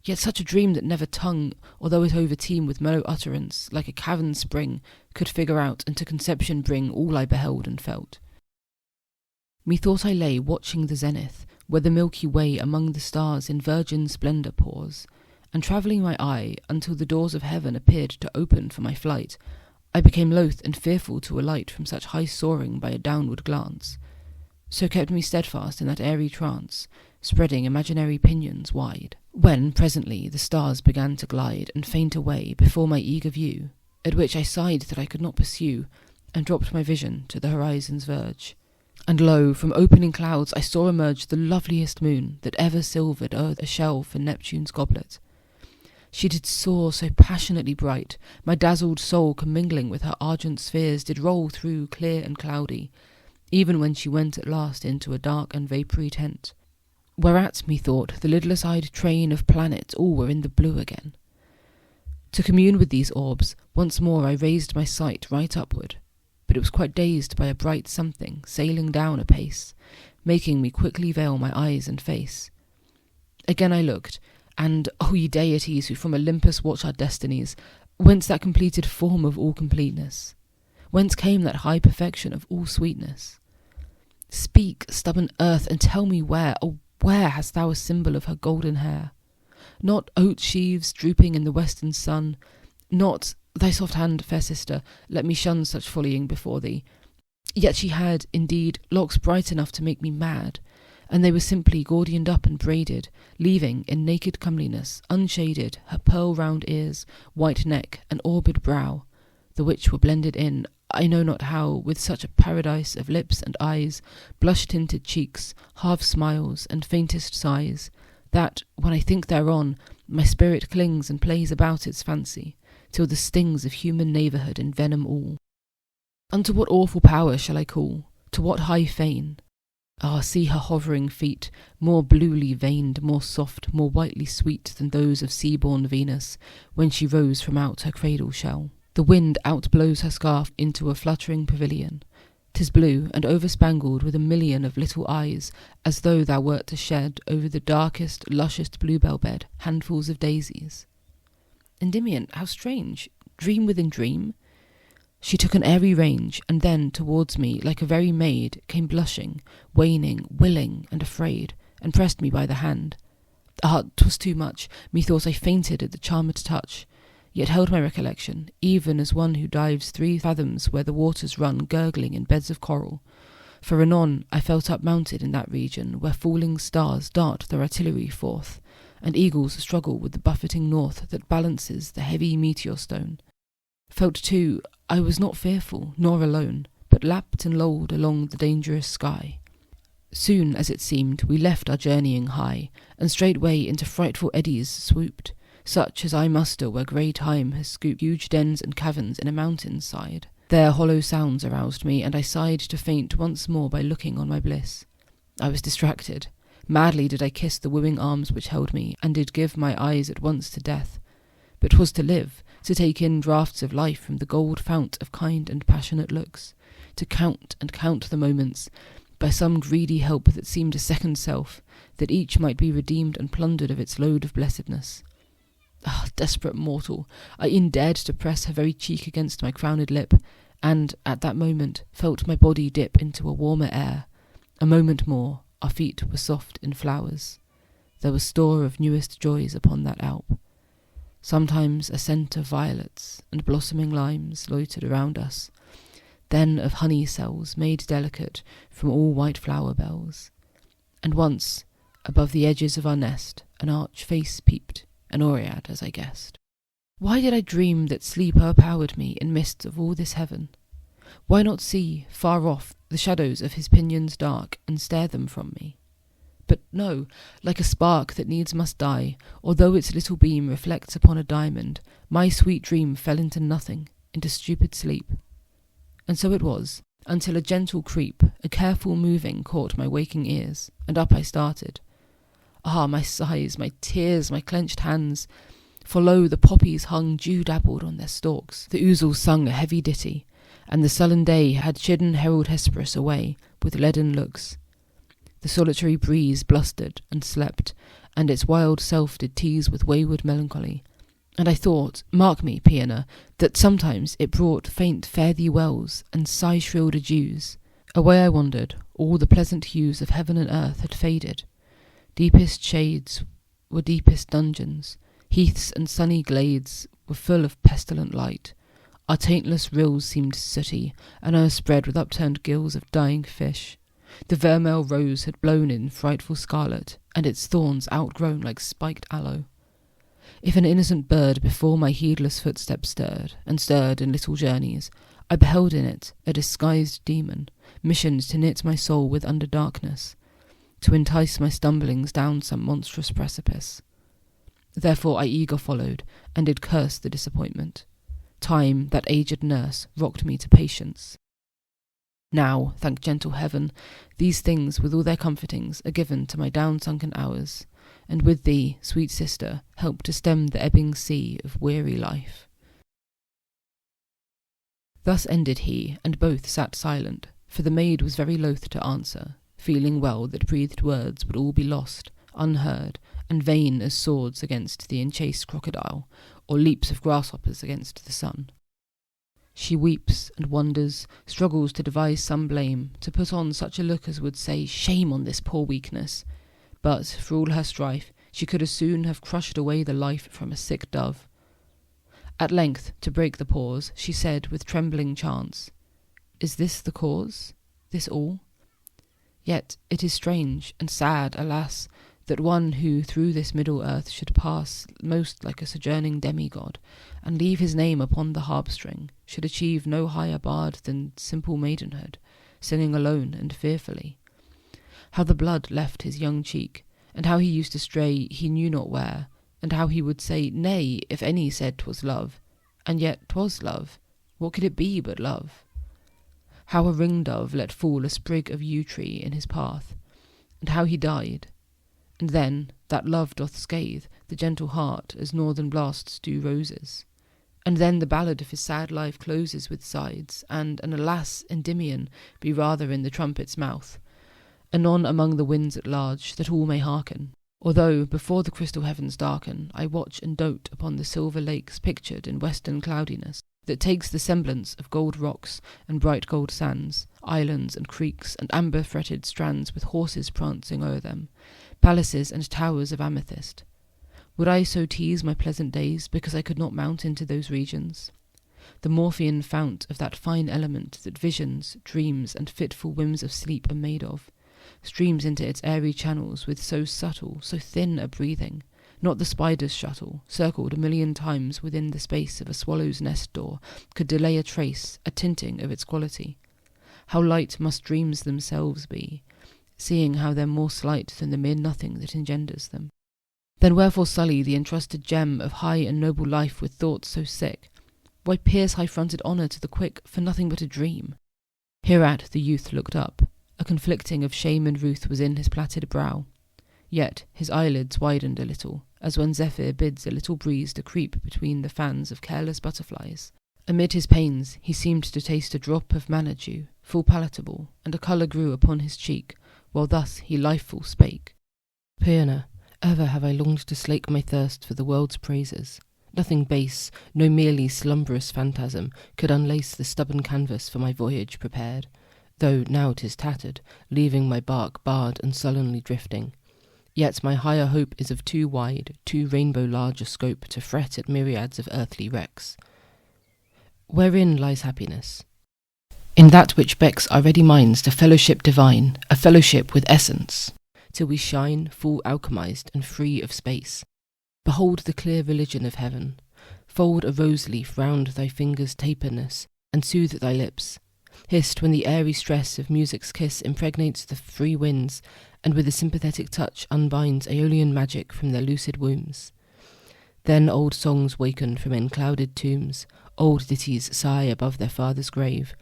Yet such a dream that never tongue, although it overteem with mellow utterance, like a cavern spring, could figure out and to conception bring all I beheld and felt. Methought I lay watching the zenith, where the Milky Way among the stars in virgin splendour pours, and travelling my eye until the doors of heaven appeared to open for my flight, I became loath and fearful to alight from such high soaring by a downward glance, so kept me steadfast in that airy trance, spreading imaginary pinions wide, when presently the stars began to glide and faint away before my eager view, at which I sighed that I could not pursue, and dropped my vision to the horizon's verge. And lo, from opening clouds I saw emerge the loveliest moon that ever silvered o'er a shell for Neptune's goblet. She did soar so passionately bright, my dazzled soul commingling with her argent spheres did roll through clear and cloudy, even when she went at last into a dark and vapoury tent, whereat, methought, the lidless-eyed train of planets all were in the blue again. To commune with these orbs, once more I raised my sight right upward, but it was quite dazed by a bright something sailing down apace, making me quickly veil my eyes and face. Again I looked, and, O ye deities who from Olympus watch our destinies, whence that completed form of all completeness? Whence came that high perfection of all sweetness? Speak, stubborn earth, and tell me where, oh, where hast thou a symbol of her golden hair? Not oat sheaves drooping in the western sun, not thy soft hand, fair sister, let me shun such follying before thee. Yet she had, indeed, locks bright enough to make me mad, and they were simply gaudioned up and braided, leaving, in naked comeliness, unshaded, her pearl-round ears, white neck, and orbed brow, the which were blended in, I know not how, with such a paradise of lips and eyes, blush-tinted cheeks, half-smiles, and faintest sighs, that, when I think thereon, my spirit clings and plays about its fancy, till the stings of human neighbourhood envenom all. Unto what awful power shall I call? To what high fane? Ah, see her hovering feet, more bluely veined, more soft, more whitely sweet than those of sea-born Venus, when she rose from out her cradle shell. The wind outblows her scarf into a fluttering pavilion. 'Tis blue, and overspangled with a million of little eyes, as though thou wert to shed over the darkest, lushest bluebell bed handfuls of daisies. Endymion, how strange! Dream within dream? She took an airy range, and then towards me, like a very maid, came blushing, waning, willing, and afraid, and pressed me by the hand. Ah, 'twas too much. Methought I fainted at the charmed touch, yet held my recollection, even as one who dives 3 fathoms where the waters run gurgling in beds of coral. For anon I felt up-mounted in that region where falling stars dart their artillery forth, and eagles struggle with the buffeting north that balances the heavy meteor stone. Felt, too, I was not fearful, nor alone, but lapped and lulled along the dangerous sky. Soon, as it seemed, we left our journeying high, and straightway into frightful eddies swooped, such as I muster where grey time has scooped huge dens and caverns in a mountain's side. There hollow sounds aroused me, and I sighed to faint once more by looking on my bliss. I was distracted. Madly did I kiss the wooing arms which held me, and did give my eyes at once to death. But 'twas to live, to take in draughts of life from the gold fount of kind and passionate looks, to count and count the moments, by some greedy help that seemed a second self, that each might be redeemed and plundered of its load of blessedness. Ah, desperate mortal! I e'en dared to press her very cheek against my crowned lip, and, at that moment, felt my body dip into a warmer air. A moment more, our feet were soft in flowers. There was store of newest joys upon that alp. Sometimes a scent of violets and blossoming limes loitered around us, then of honey cells made delicate from all white flower bells. And once, above the edges of our nest, an arch face peeped, an Oread, as I guessed. Why did I dream that sleep o'erpowered me in midst of all this heaven? Why not see, far off, the shadows of his pinions dark, and stare them from me? But no, like a spark that needs must die, although its little beam reflects upon a diamond, my sweet dream fell into nothing, into stupid sleep. And so it was, until a gentle creep, a careful moving caught my waking ears, and up I started. Ah, my sighs, my tears, my clenched hands! For lo, the poppies hung dew-dabbled on their stalks, the ousels sung a heavy ditty, and the sullen day had chidden herald Hesperus away with leaden looks. The solitary breeze blustered and slept, and its wild self did tease with wayward melancholy. And I thought, mark me, Pianer, that sometimes it brought faint fare-thee-wells and sigh-shrilled adieus. Away I wandered, all the pleasant hues of heaven and earth had faded. Deepest shades were deepest dungeons, heaths and sunny glades were full of pestilent light. Our taintless rills seemed sooty, and o'erspread with upturned gills of dying fish. The vermeil rose had blown in frightful scarlet, and its thorns outgrown like spiked aloe. If an innocent bird before my heedless footsteps stirred, and stirred in little journeys, I beheld in it a disguised demon, missioned to knit my soul with under darkness, to entice my stumblings down some monstrous precipice. Therefore I eager followed, and did curse the disappointment. Time, that aged nurse, rocked me to patience. Now, thank gentle heaven, these things with all their comfortings are given to my down-sunken hours, and with thee, sweet sister, help to stem the ebbing sea of weary life. Thus ended he, and both sat silent, for the maid was very loath to answer, feeling well that breathed words would all be lost, unheard, and vain as swords against the enchased crocodile, or leaps of grasshoppers against the sun. She weeps and wonders, struggles to devise some blame, to put on such a look as would say, shame on this poor weakness. But, for all her strife, she could as soon have crushed away the life from a sick dove. At length, to break the pause, she said with trembling chance, "Is this the cause? This all? Yet it is strange and sad, alas, that one who through this middle earth should pass most like a sojourning demigod, and leave his name upon the harp-string, should achieve no higher bard than simple maidenhood, singing alone and fearfully. How the blood left his young cheek, and how he used to stray he knew not where, and how he would say nay if any said 'twas love, and yet 'twas love. What could it be but love? how a ring-dove let fall a sprig of yew tree in his path, and how he died, and then that love doth scathe the gentle heart as northern blasts do roses. And then the ballad of his sad life closes with sides, and an alas, Endymion be rather in the trumpet's mouth, anon among the winds at large, that all may hearken. Although, before the crystal heavens darken, I watch and dote upon the silver lakes pictured in western cloudiness, that takes the semblance of gold rocks and bright gold sands, islands and creeks, and amber-fretted strands with horses prancing o'er them, palaces and towers of amethyst. Would I so tease my pleasant days because I could not mount into those regions? The Morphean fount of that fine element that visions, dreams, and fitful whims of sleep are made of, streams into its airy channels with so subtle, so thin a breathing, not the spider's shuttle, circled 1,000,000 times within the space of a swallow's nest door, could delay a trace, a tinting of its quality. How light must dreams themselves be, seeing how they're more slight than the mere nothing that engenders them. Then wherefore sully the entrusted gem of high and noble life with thoughts so sick? Why pierce high-fronted honour to the quick for nothing but a dream? Hereat the youth looked up. A conflicting of shame and ruth was in his plaited brow. Yet his eyelids widened a little, as when Zephyr bids a little breeze to creep between the fans of careless butterflies. Amid his pains he seemed to taste a drop of manna dew, full palatable, and a colour grew upon his cheek, while thus he lifeful spake. Paeana, ever have I longed to slake my thirst for the world's praises. Nothing base, no merely slumberous phantasm, could unlace the stubborn canvas for my voyage prepared, though now 'tis tattered, leaving my bark barred and sullenly drifting. Yet my higher hope is of too wide, too rainbow large a scope to fret at myriads of earthly wrecks. Wherein lies happiness? In that which becks our ready minds to fellowship divine, a fellowship with essence, till we shine, full alchemized and free of space. Behold the clear religion of heaven. Fold a rose-leaf round thy fingers' taperness, and soothe thy lips. Hissed when the airy stress of music's kiss impregnates the free winds, and with a sympathetic touch unbinds Aeolian magic from their lucid wombs. Then old songs waken from enclouded tombs, old ditties sigh above their father's grave,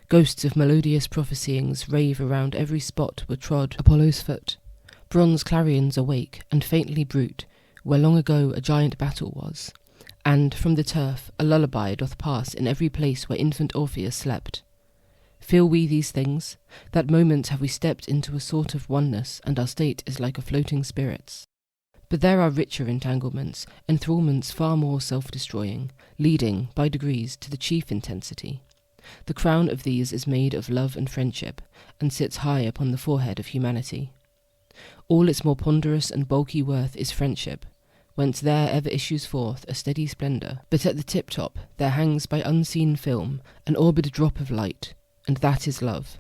ghosts of melodious prophesyings rave around every spot where trod Apollo's foot. Bronze clarions awake, and faintly bruit, where long ago a giant battle was, and from the turf a lullaby doth pass in every place where infant Orpheus slept. Feel we these things? That moment have we stepped into a sort of oneness, and our state is like a floating spirit's. But there are richer entanglements, enthrallments far more self-destroying, leading, by degrees, to the chief intensity. The crown of these is made of love and friendship, and sits high upon the forehead of humanity. All its more ponderous and bulky worth is friendship, whence there ever issues forth a steady splendour, but at the tip-top there hangs by unseen film an orbed drop of light, and that is love.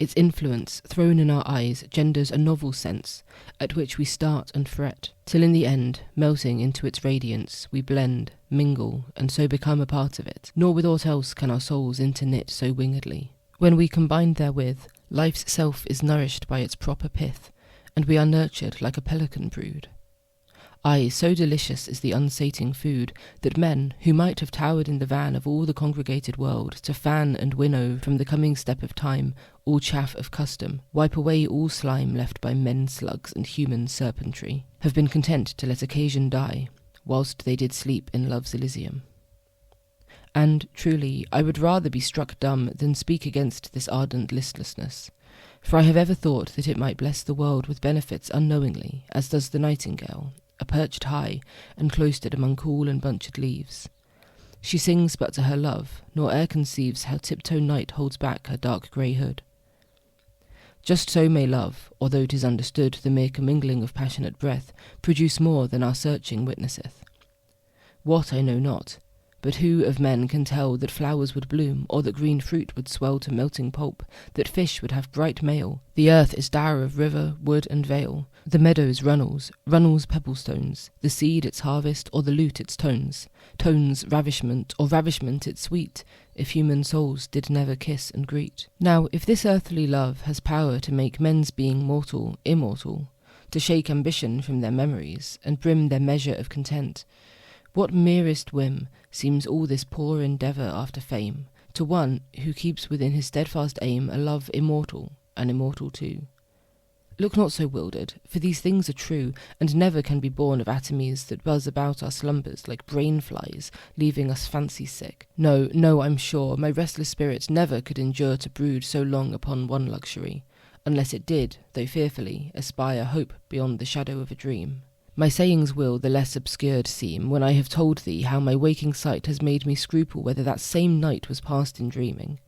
Its influence, thrown in our eyes, genders a novel sense, at which we start and fret, till in the end, melting into its radiance, we blend, mingle, and so become a part of it, nor with aught else can our souls interknit so wingedly. When we combine therewith, life's self is nourished by its proper pith, and we are nurtured like a pelican brood. Aye, so delicious is the unsating food, that men, who might have towered in the van of all the congregated world, to fan and winnow from the coming step of time all chaff of custom, wipe away all slime left by men-slugs and human serpentry, have been content to let occasion die, whilst they did sleep in love's Elysium. And, truly, I would rather be struck dumb than speak against this ardent listlessness, for I have ever thought that it might bless the world with benefits unknowingly, as does the nightingale, perched high and cloistered among cool and bunched leaves. She sings but to her love, nor e'er conceives how tiptoe night holds back her dark grey hood. Just so may love, although 'tis understood the mere commingling of passionate breath, produce more than our searching witnesseth. What I know not, but who of men can tell that flowers would bloom, or that green fruit would swell to melting pulp, that fish would have bright mail, the earth is dower of river, wood, and vale, the meadows runnels, runnels pebblestones, the seed its harvest, or the lute its tones, tones ravishment, or ravishment its sweet, if human souls did never kiss and greet. Now, if this earthly love has power to make men's being mortal, immortal, to shake ambition from their memories, and brim their measure of content, what merest whim seems all this poor endeavour after fame, to one who keeps within his steadfast aim a love immortal, and immortal too. Look not so wildered, for these things are true, and never can be born of atomies that buzz about our slumbers like brain flies, leaving us fancy sick. No, no, I'm sure, my restless spirit never could endure to brood so long upon one luxury, unless it did, though fearfully, aspire hope beyond the shadow of a dream. My sayings will the less obscured seem when I have told thee how my waking sight has made me scruple whether that same night was passed in dreaming.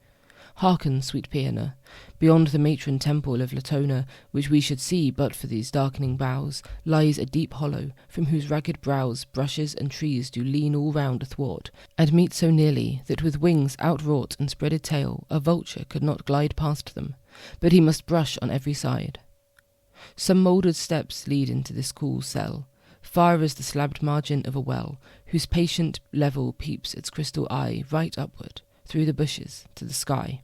Hearken, sweet Paeana, beyond the matron temple of Latona, which we should see but for these darkening boughs, lies a deep hollow, from whose ragged brows brushes and trees do lean all round athwart, and meet so nearly that with wings outwrought and spreaded tail a vulture could not glide past them, but he must brush on every side. Some mouldered steps lead into this cool cell, far as the slabbed margin of a well, whose patient level peeps its crystal eye right upward, through the bushes, to the sky.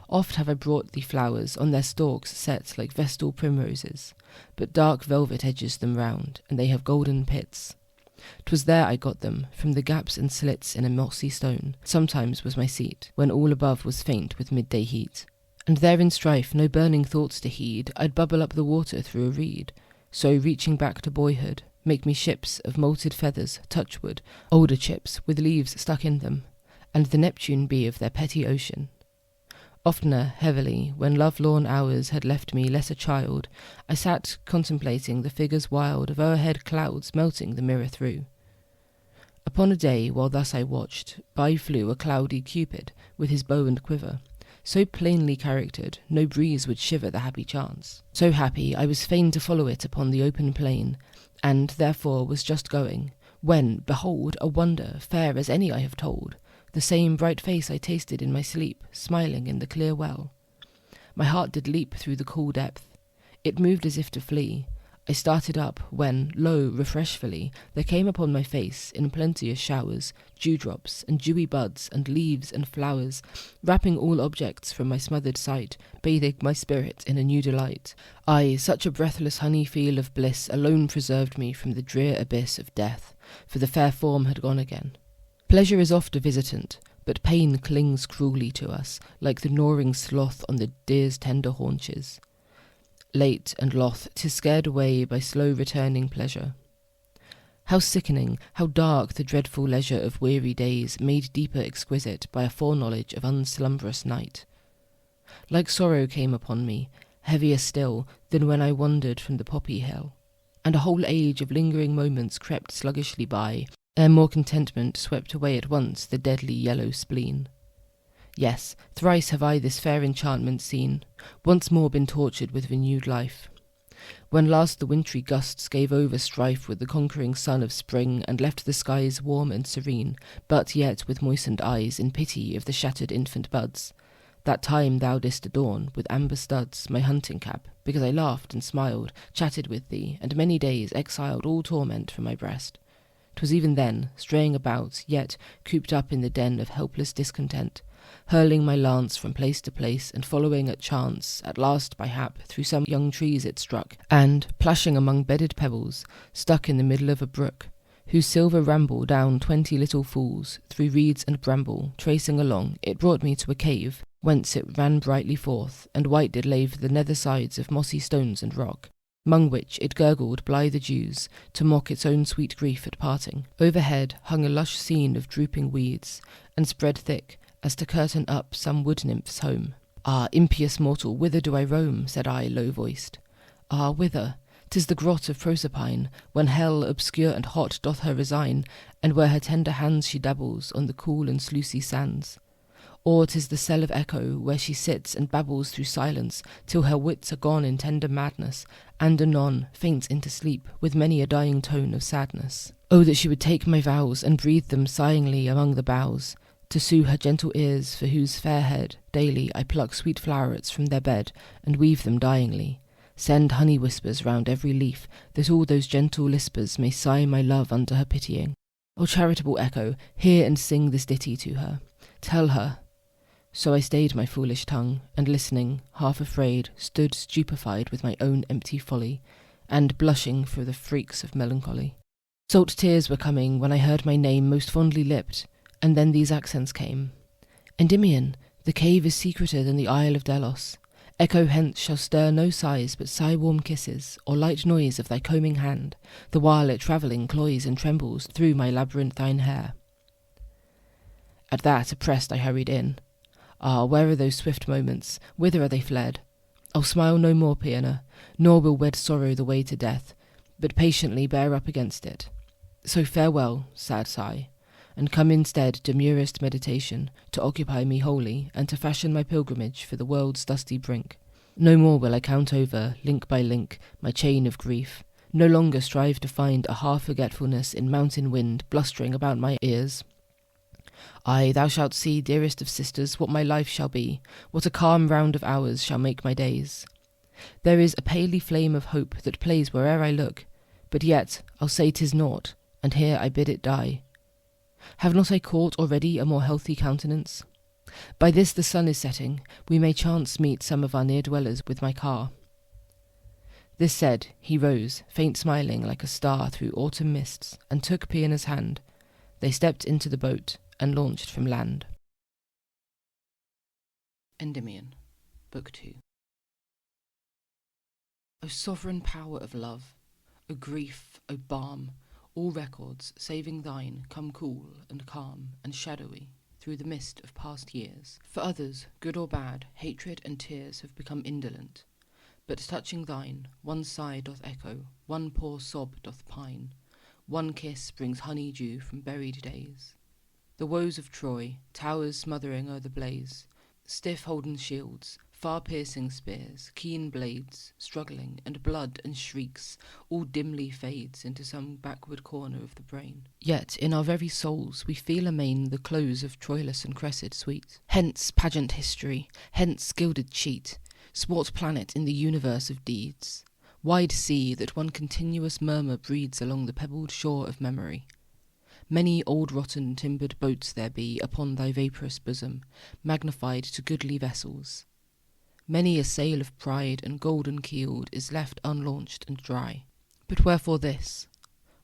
Oft have I brought thee flowers on their stalks set like vestal primroses, but dark velvet edges them round, and they have golden pits. 'Twas there I got them, from the gaps and slits in a mossy stone, sometimes was my seat, when all above was faint with midday heat. And there in strife, no burning thoughts to heed, I'd bubble up the water through a reed, so reaching back to boyhood, make me ships of molted feathers, touchwood, older chips with leaves stuck in them, and the Neptune be of their petty ocean. Oftener, heavily, when love-lorn hours had left me less a child, I sat contemplating the figures wild of o'erhead clouds melting the mirror through. Upon a day, while thus I watched, by flew a cloudy Cupid, with his bow and quiver, so plainly charactered, no breeze would shiver the happy chance. So happy, I was fain to follow it upon the open plain, and therefore was just going, when, behold, a wonder, fair as any I have told, the same bright face I tasted in my sleep, smiling in the clear well. My heart did leap through the cool depth. It moved as if to flee. I started up, when, lo, refreshfully, there came upon my face, in plenteous showers, dewdrops, and dewy buds, and leaves, and flowers, wrapping all objects from my smothered sight, bathing my spirit in a new delight. Aye, such a breathless honey feel of bliss alone preserved me from the drear abyss of death, for the fair form had gone again. Pleasure is oft a visitant, but pain clings cruelly to us, like the gnawing sloth on the deer's tender haunches. Late and loth, 'tis scared away by slow returning pleasure. How sickening, how dark the dreadful leisure of weary days, made deeper exquisite by a foreknowledge of unslumberous night. Like sorrow came upon me, heavier still than when I wandered from the poppy hill, and a whole age of lingering moments crept sluggishly by, ere more contentment swept away at once the deadly yellow spleen. Yes, thrice have I this fair enchantment seen, once more been tortured with renewed life. When last the wintry gusts gave over strife with the conquering sun of spring, and left the skies warm and serene, but yet with moistened eyes in pity of the shattered infant buds, that time thou didst adorn with amber studs my hunting cap, because I laughed and smiled, chatted with thee, and many days exiled all torment from my breast. 'Twas even then, straying about, yet cooped up in the den of helpless discontent, hurling my lance from place to place, and following at chance, at last by hap, through some young trees it struck, and, plashing among bedded pebbles, stuck in the middle of a brook, whose silver ramble down 20 little falls, through reeds and bramble, tracing along, it brought me to a cave, whence it ran brightly forth, and white did lave the nether sides of mossy stones and rock, 'mong which it gurgled blithe dews, to mock its own sweet grief at parting. Overhead hung a lush scene of drooping weeds, and spread thick, as to curtain up some wood-nymph's home. "Ah, impious mortal, whither do I roam?" said I, low-voiced. "Ah, whither? 'Tis the grot of Proserpine, when hell obscure and hot doth her resign, and where her tender hands she dabbles on the cool and sluicy sands. Or 'tis the cell of Echo, where she sits and babbles through silence, till her wits are gone in tender madness, and anon faints into sleep, with many a dying tone of sadness. Oh, that she would take my vows, and breathe them sighingly among the boughs, to soothe her gentle ears, for whose fair head daily I pluck sweet flowerets from their bed, and weave them dyingly. Send honey whispers round every leaf, that all those gentle lispers may sigh my love under her pitying. O charitable Echo, hear and sing this ditty to her. Tell her." So I stayed my foolish tongue, and listening, half afraid, stood stupefied with my own empty folly, and blushing for the freaks of melancholy. Salt tears were coming when I heard my name most fondly lipped, and then these accents came. Endymion, the cave is secreter than the isle of Delos. Echo hence shall stir no sighs but sigh-warm kisses, or light noise of thy combing hand, the while it travelling cloys and trembles through my labyrinthine hair. At that, oppressed, I hurried in. Ah, where are those swift moments? Whither are they fled? I'll smile no more, Pianer, nor will wed sorrow the way to death, but patiently bear up against it. So farewell, sad sigh, and come instead demurest meditation, to occupy me wholly, and to fashion my pilgrimage for the world's dusty brink. No more will I count over, link by link, my chain of grief, no longer strive to find a half-forgetfulness in mountain wind blustering about my ears. Ay, thou shalt see, dearest of sisters, what my life shall be, what a calm round of hours shall make my days. There is a paly flame of hope that plays where'er I look, but yet I'll say 'tis naught, and here I bid it die. Have not I caught already a more healthy countenance? By this the sun is setting, we may chance meet some of our near-dwellers with my car. This said, he rose, faint smiling like a star through autumn mists, and took Pianer's hand. They stepped into the boat, and launched from land. Endymion, Book 2. O sovereign power of love, O grief, O balm, all records, saving thine, come cool and calm and shadowy through the mist of past years. For others, good or bad, hatred and tears have become indolent. But touching thine, one sigh doth echo, one poor sob doth pine, one kiss brings honey dew from buried days. The woes of Troy, towers smothering o'er the blaze, stiff holden shields, far-piercing spears, keen blades, struggling, and blood and shrieks, all dimly fades into some backward corner of the brain. Yet in our very souls we feel amain the close of Troilus and Cressid sweet. Hence pageant history, hence gilded cheat, swart planet in the universe of deeds, wide sea that one continuous murmur breeds along the pebbled shore of memory. Many old rotten timbered boats there be upon thy vaporous bosom, magnified to goodly vessels. Many a sail of pride and golden keeled is left unlaunched and dry. But wherefore this?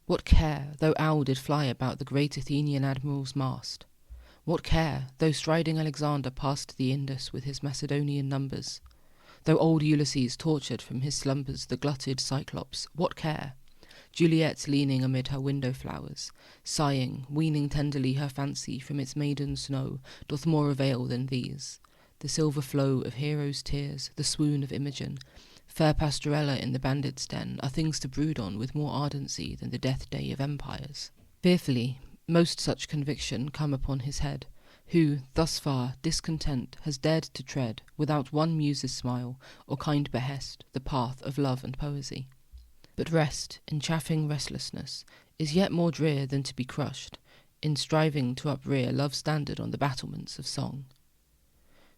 What care, though owl did fly about the great Athenian admiral's mast? What care, though striding Alexander passed the Indus with his Macedonian numbers? Though old Ulysses tortured from his slumbers the glutted Cyclops, what care? Juliet leaning amid her window flowers, sighing, weaning tenderly her fancy from its maiden snow, doth more avail than these. The silver flow of heroes' tears, the swoon of Imogen, fair Pastorella in the bandit's den, are things to brood on with more ardency than the death day of empires. Fearfully, most such conviction come upon his head, who, thus far, discontent, has dared to tread, without one muse's smile, or kind behest, the path of love and poesy. But rest, in chaffing restlessness, is yet more drear than to be crushed, in striving to uprear love's standard on the battlements of song.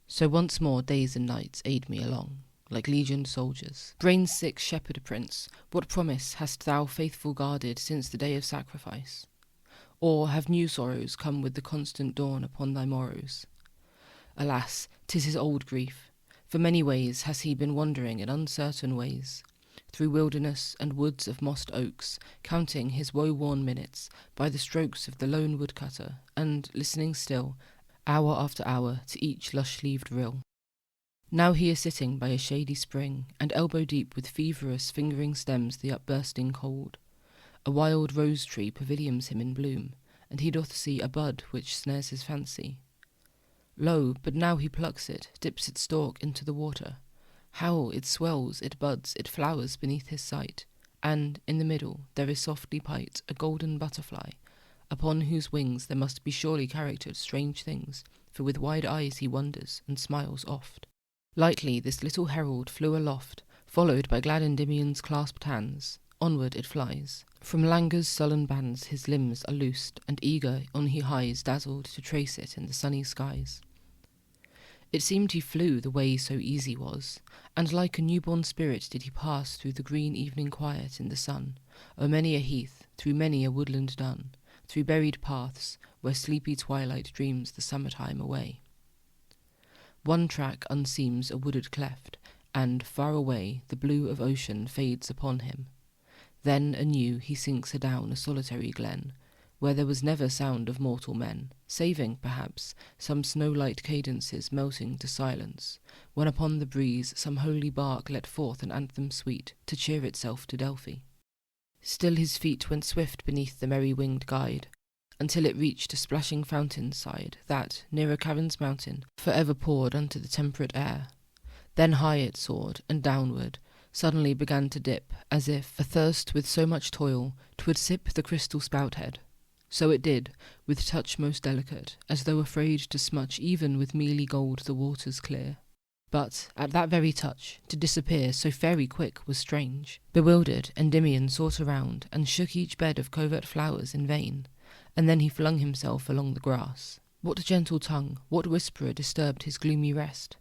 So once more days and nights aid me along, like legioned soldiers. Brain-sick shepherd prince, what promise hast thou faithful guarded since the day of sacrifice? Or have new sorrows come with the constant dawn upon thy morrows? Alas, 'tis his old grief. For many ways has he been wandering in uncertain ways, through wilderness and woods of mossed oaks, counting his woe-worn minutes by the strokes of the lone woodcutter, and listening still, hour after hour, to each lush-leaved rill. Now he is sitting by a shady spring, and elbow-deep with feverous fingering stems the upbursting cold. A wild rose-tree pavilions him in bloom, and he doth see a bud which snares his fancy. Lo, but now he plucks it, dips its stalk into the water. How it swells, it buds, it flowers beneath his sight, and, in the middle, there is softly pight a golden butterfly, upon whose wings there must be surely charactered strange things, for with wide eyes he wonders, and smiles oft. Lightly this little herald flew aloft, followed by glad Endymion's clasped hands. Onward it flies. From languor's sullen bands his limbs are loosed, and eager on he hies, dazzled to trace it in the sunny skies. It seemed he flew, the way so easy was, and like a newborn spirit did he pass through the green evening quiet in the sun, o'er many a heath, through many a woodland dun, through buried paths, where sleepy twilight dreams the summertime away. One track unseams a wooded cleft, and, far away, the blue of ocean fades upon him. Then anew he sinks adown a solitary glen, where there was never sound of mortal men, saving, perhaps, some snow-light cadences melting to silence, when upon the breeze some holy bark let forth an anthem sweet to cheer itself to Delphi. Still his feet went swift beneath the merry-winged guide, until it reached a splashing fountain's side that, near a cavern's mountain, forever poured unto the temperate air. Then high it soared, and downward, suddenly began to dip, as if, athirst with so much toil, 'twould sip the crystal spout-head. So it did, with touch most delicate, as though afraid to smutch even with mealy gold the waters clear. But, at that very touch, to disappear so fairy quick was strange. Bewildered, Endymion sought around, and shook each bed of covert flowers in vain, and then he flung himself along the grass. What gentle tongue, what whisperer disturbed his gloomy rest?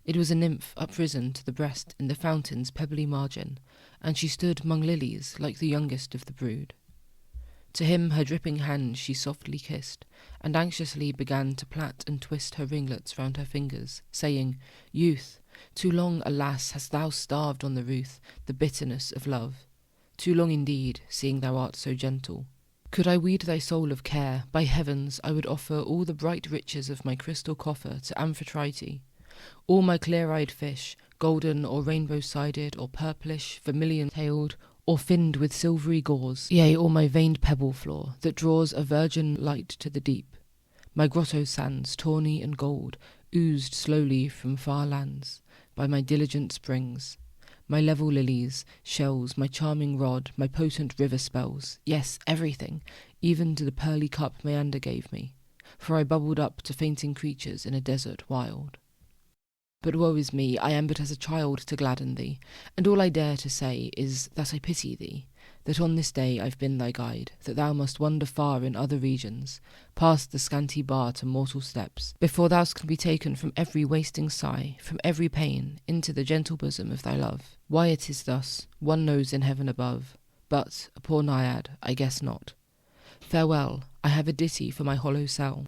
It was a nymph uprisen to the breast in the fountain's pebbly margin, and she stood 'mong lilies like the youngest of the brood. To him her dripping hand she softly kissed, and anxiously began to plait and twist her ringlets round her fingers, saying, "Youth, too long, alas, hast thou starved on the ruth the bitterness of love. Too long indeed, seeing thou art so gentle. Could I weed thy soul of care, by heavens I would offer all the bright riches of my crystal coffer to Amphitrite, all my clear-eyed fish, golden or rainbow-sided or purplish, vermilion-tailed, or finned with silvery gauze, yea, all my veined pebble floor, that draws a virgin light to the deep. My grotto sands, tawny and gold, oozed slowly from far lands, by my diligent springs. My level lilies, shells, my charming rod, my potent river spells, yes, everything, even to the pearly cup Meander gave me, for I bubbled up to fainting creatures in a desert wild. But woe is me, I am but as a child to gladden thee, and all I dare to say is that I pity thee, that on this day I've been thy guide, that thou must wander far in other regions, past the scanty bar to mortal steps, before thou can be taken from every wasting sigh, from every pain, into the gentle bosom of thy love. Why it is thus, one knows in heaven above, but, a poor naiad, I guess not. Farewell, I have a ditty for my hollow cell."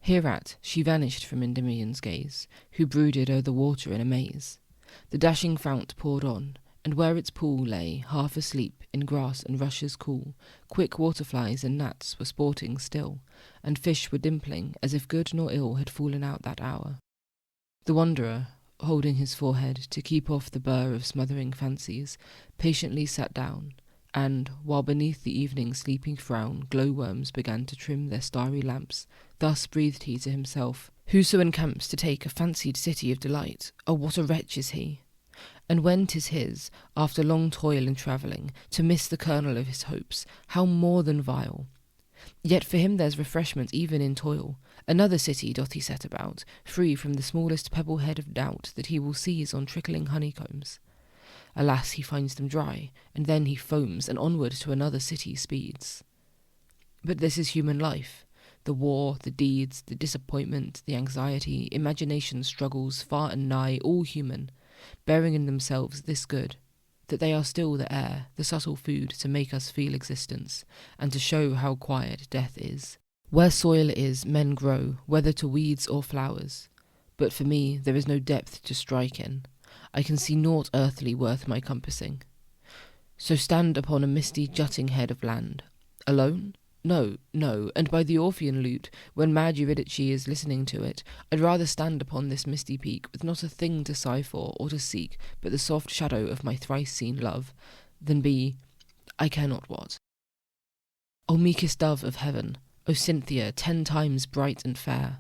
Hereat she vanished from Endymion's gaze, who brooded o'er the water in amaze. The dashing fount poured on, and where its pool lay, half asleep, in grass and rushes cool, quick waterflies and gnats were sporting still, and fish were dimpling, as if good nor ill had fallen out that hour. The wanderer, holding his forehead to keep off the burr of smothering fancies, patiently sat down, and, while beneath the evening's sleeping frown glow-worms began to trim their starry lamps, thus breathed he to himself, "Whoso encamps to take a fancied city of delight, oh, what a wretch is he! And when 'tis his, after long toil and travelling, to miss the kernel of his hopes, how more than vile! Yet for him there's refreshment even in toil. Another city doth he set about, free from the smallest pebble-head of doubt that he will seize on trickling honeycombs. Alas, he finds them dry, and then he foams, and onward to another city speeds. But this is human life. The war, the deeds, the disappointment, the anxiety, imagination struggles far and nigh, all human, bearing in themselves this good, that they are still the air, the subtle food to make us feel existence, and to show how quiet death is. Where soil is, men grow, whether to weeds or flowers. But for me there is no depth to strike in. I can see naught earthly worth my compassing. So stand upon a misty jutting head of land. Alone? No, no, and by the Orphean lute, when mad Eurydice is listening to it, I'd rather stand upon this misty peak, with not a thing to sigh for or to seek but the soft shadow of my thrice-seen love, than be, I care not what. O meekest dove of heaven, O Cynthia, 10 times bright and fair,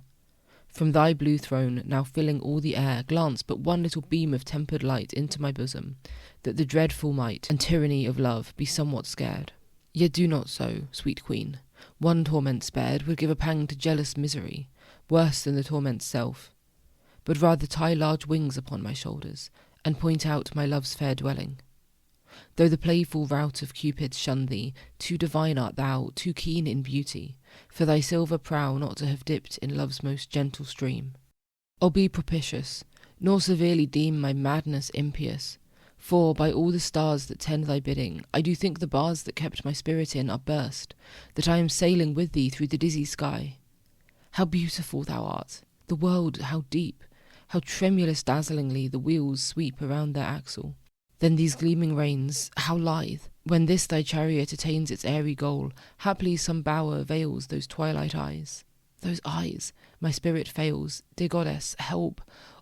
from thy blue throne, now filling all the air, glance but one little beam of tempered light into my bosom, that the dreadful might and tyranny of love be somewhat scared. Yet do not so, sweet queen. One torment spared would give a pang to jealous misery, worse than the torment's self. But rather tie large wings upon my shoulders, and point out my love's fair dwelling. Though the playful rout of Cupid shun thee, too divine art thou, too keen in beauty, for thy silver prow not to have dipped in love's most gentle stream. O be propitious, nor severely deem my madness impious, for, by all the stars that tend thy bidding, I do think the bars that kept my spirit in are burst, that I am sailing with thee through the dizzy sky. How beautiful thou art! The world, how deep! How tremulous dazzlingly the wheels sweep around their axle! Then these gleaming reins, how lithe! When this thy chariot attains its airy goal, haply some bower veils those twilight eyes. Those eyes, my spirit fails, dear goddess, help,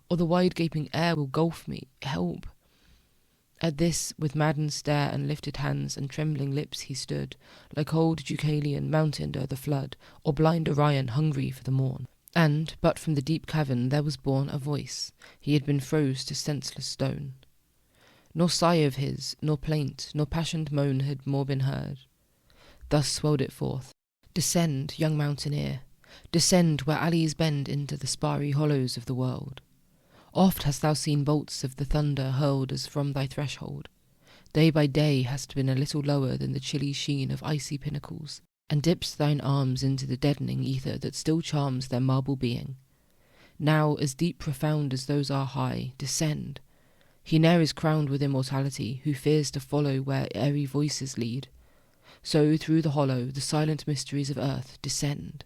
or the wide gaping air will gulf me, help. At this, with maddened stare and lifted hands and trembling lips he stood, like old Deucalion mountained o'er the flood, or blind Orion hungry for the morn. And, but from the deep cavern there was born a voice, he had been froze to senseless stone. Nor sigh of his, nor plaint, nor passioned moan had more been heard. Thus swelled it forth, "Descend, young mountaineer, descend where alleys bend into the sparry hollows of the world. Oft hast thou seen bolts of the thunder hurled as from thy threshold. Day by day hast been a little lower than the chilly sheen of icy pinnacles, and dipped thine arms into the deadening ether that still charms their marble being. Now, as deep profound as those are high, descend. He ne'er is crowned with immortality who fears to follow where airy voices lead. So through the hollow, the silent mysteries of earth, descend."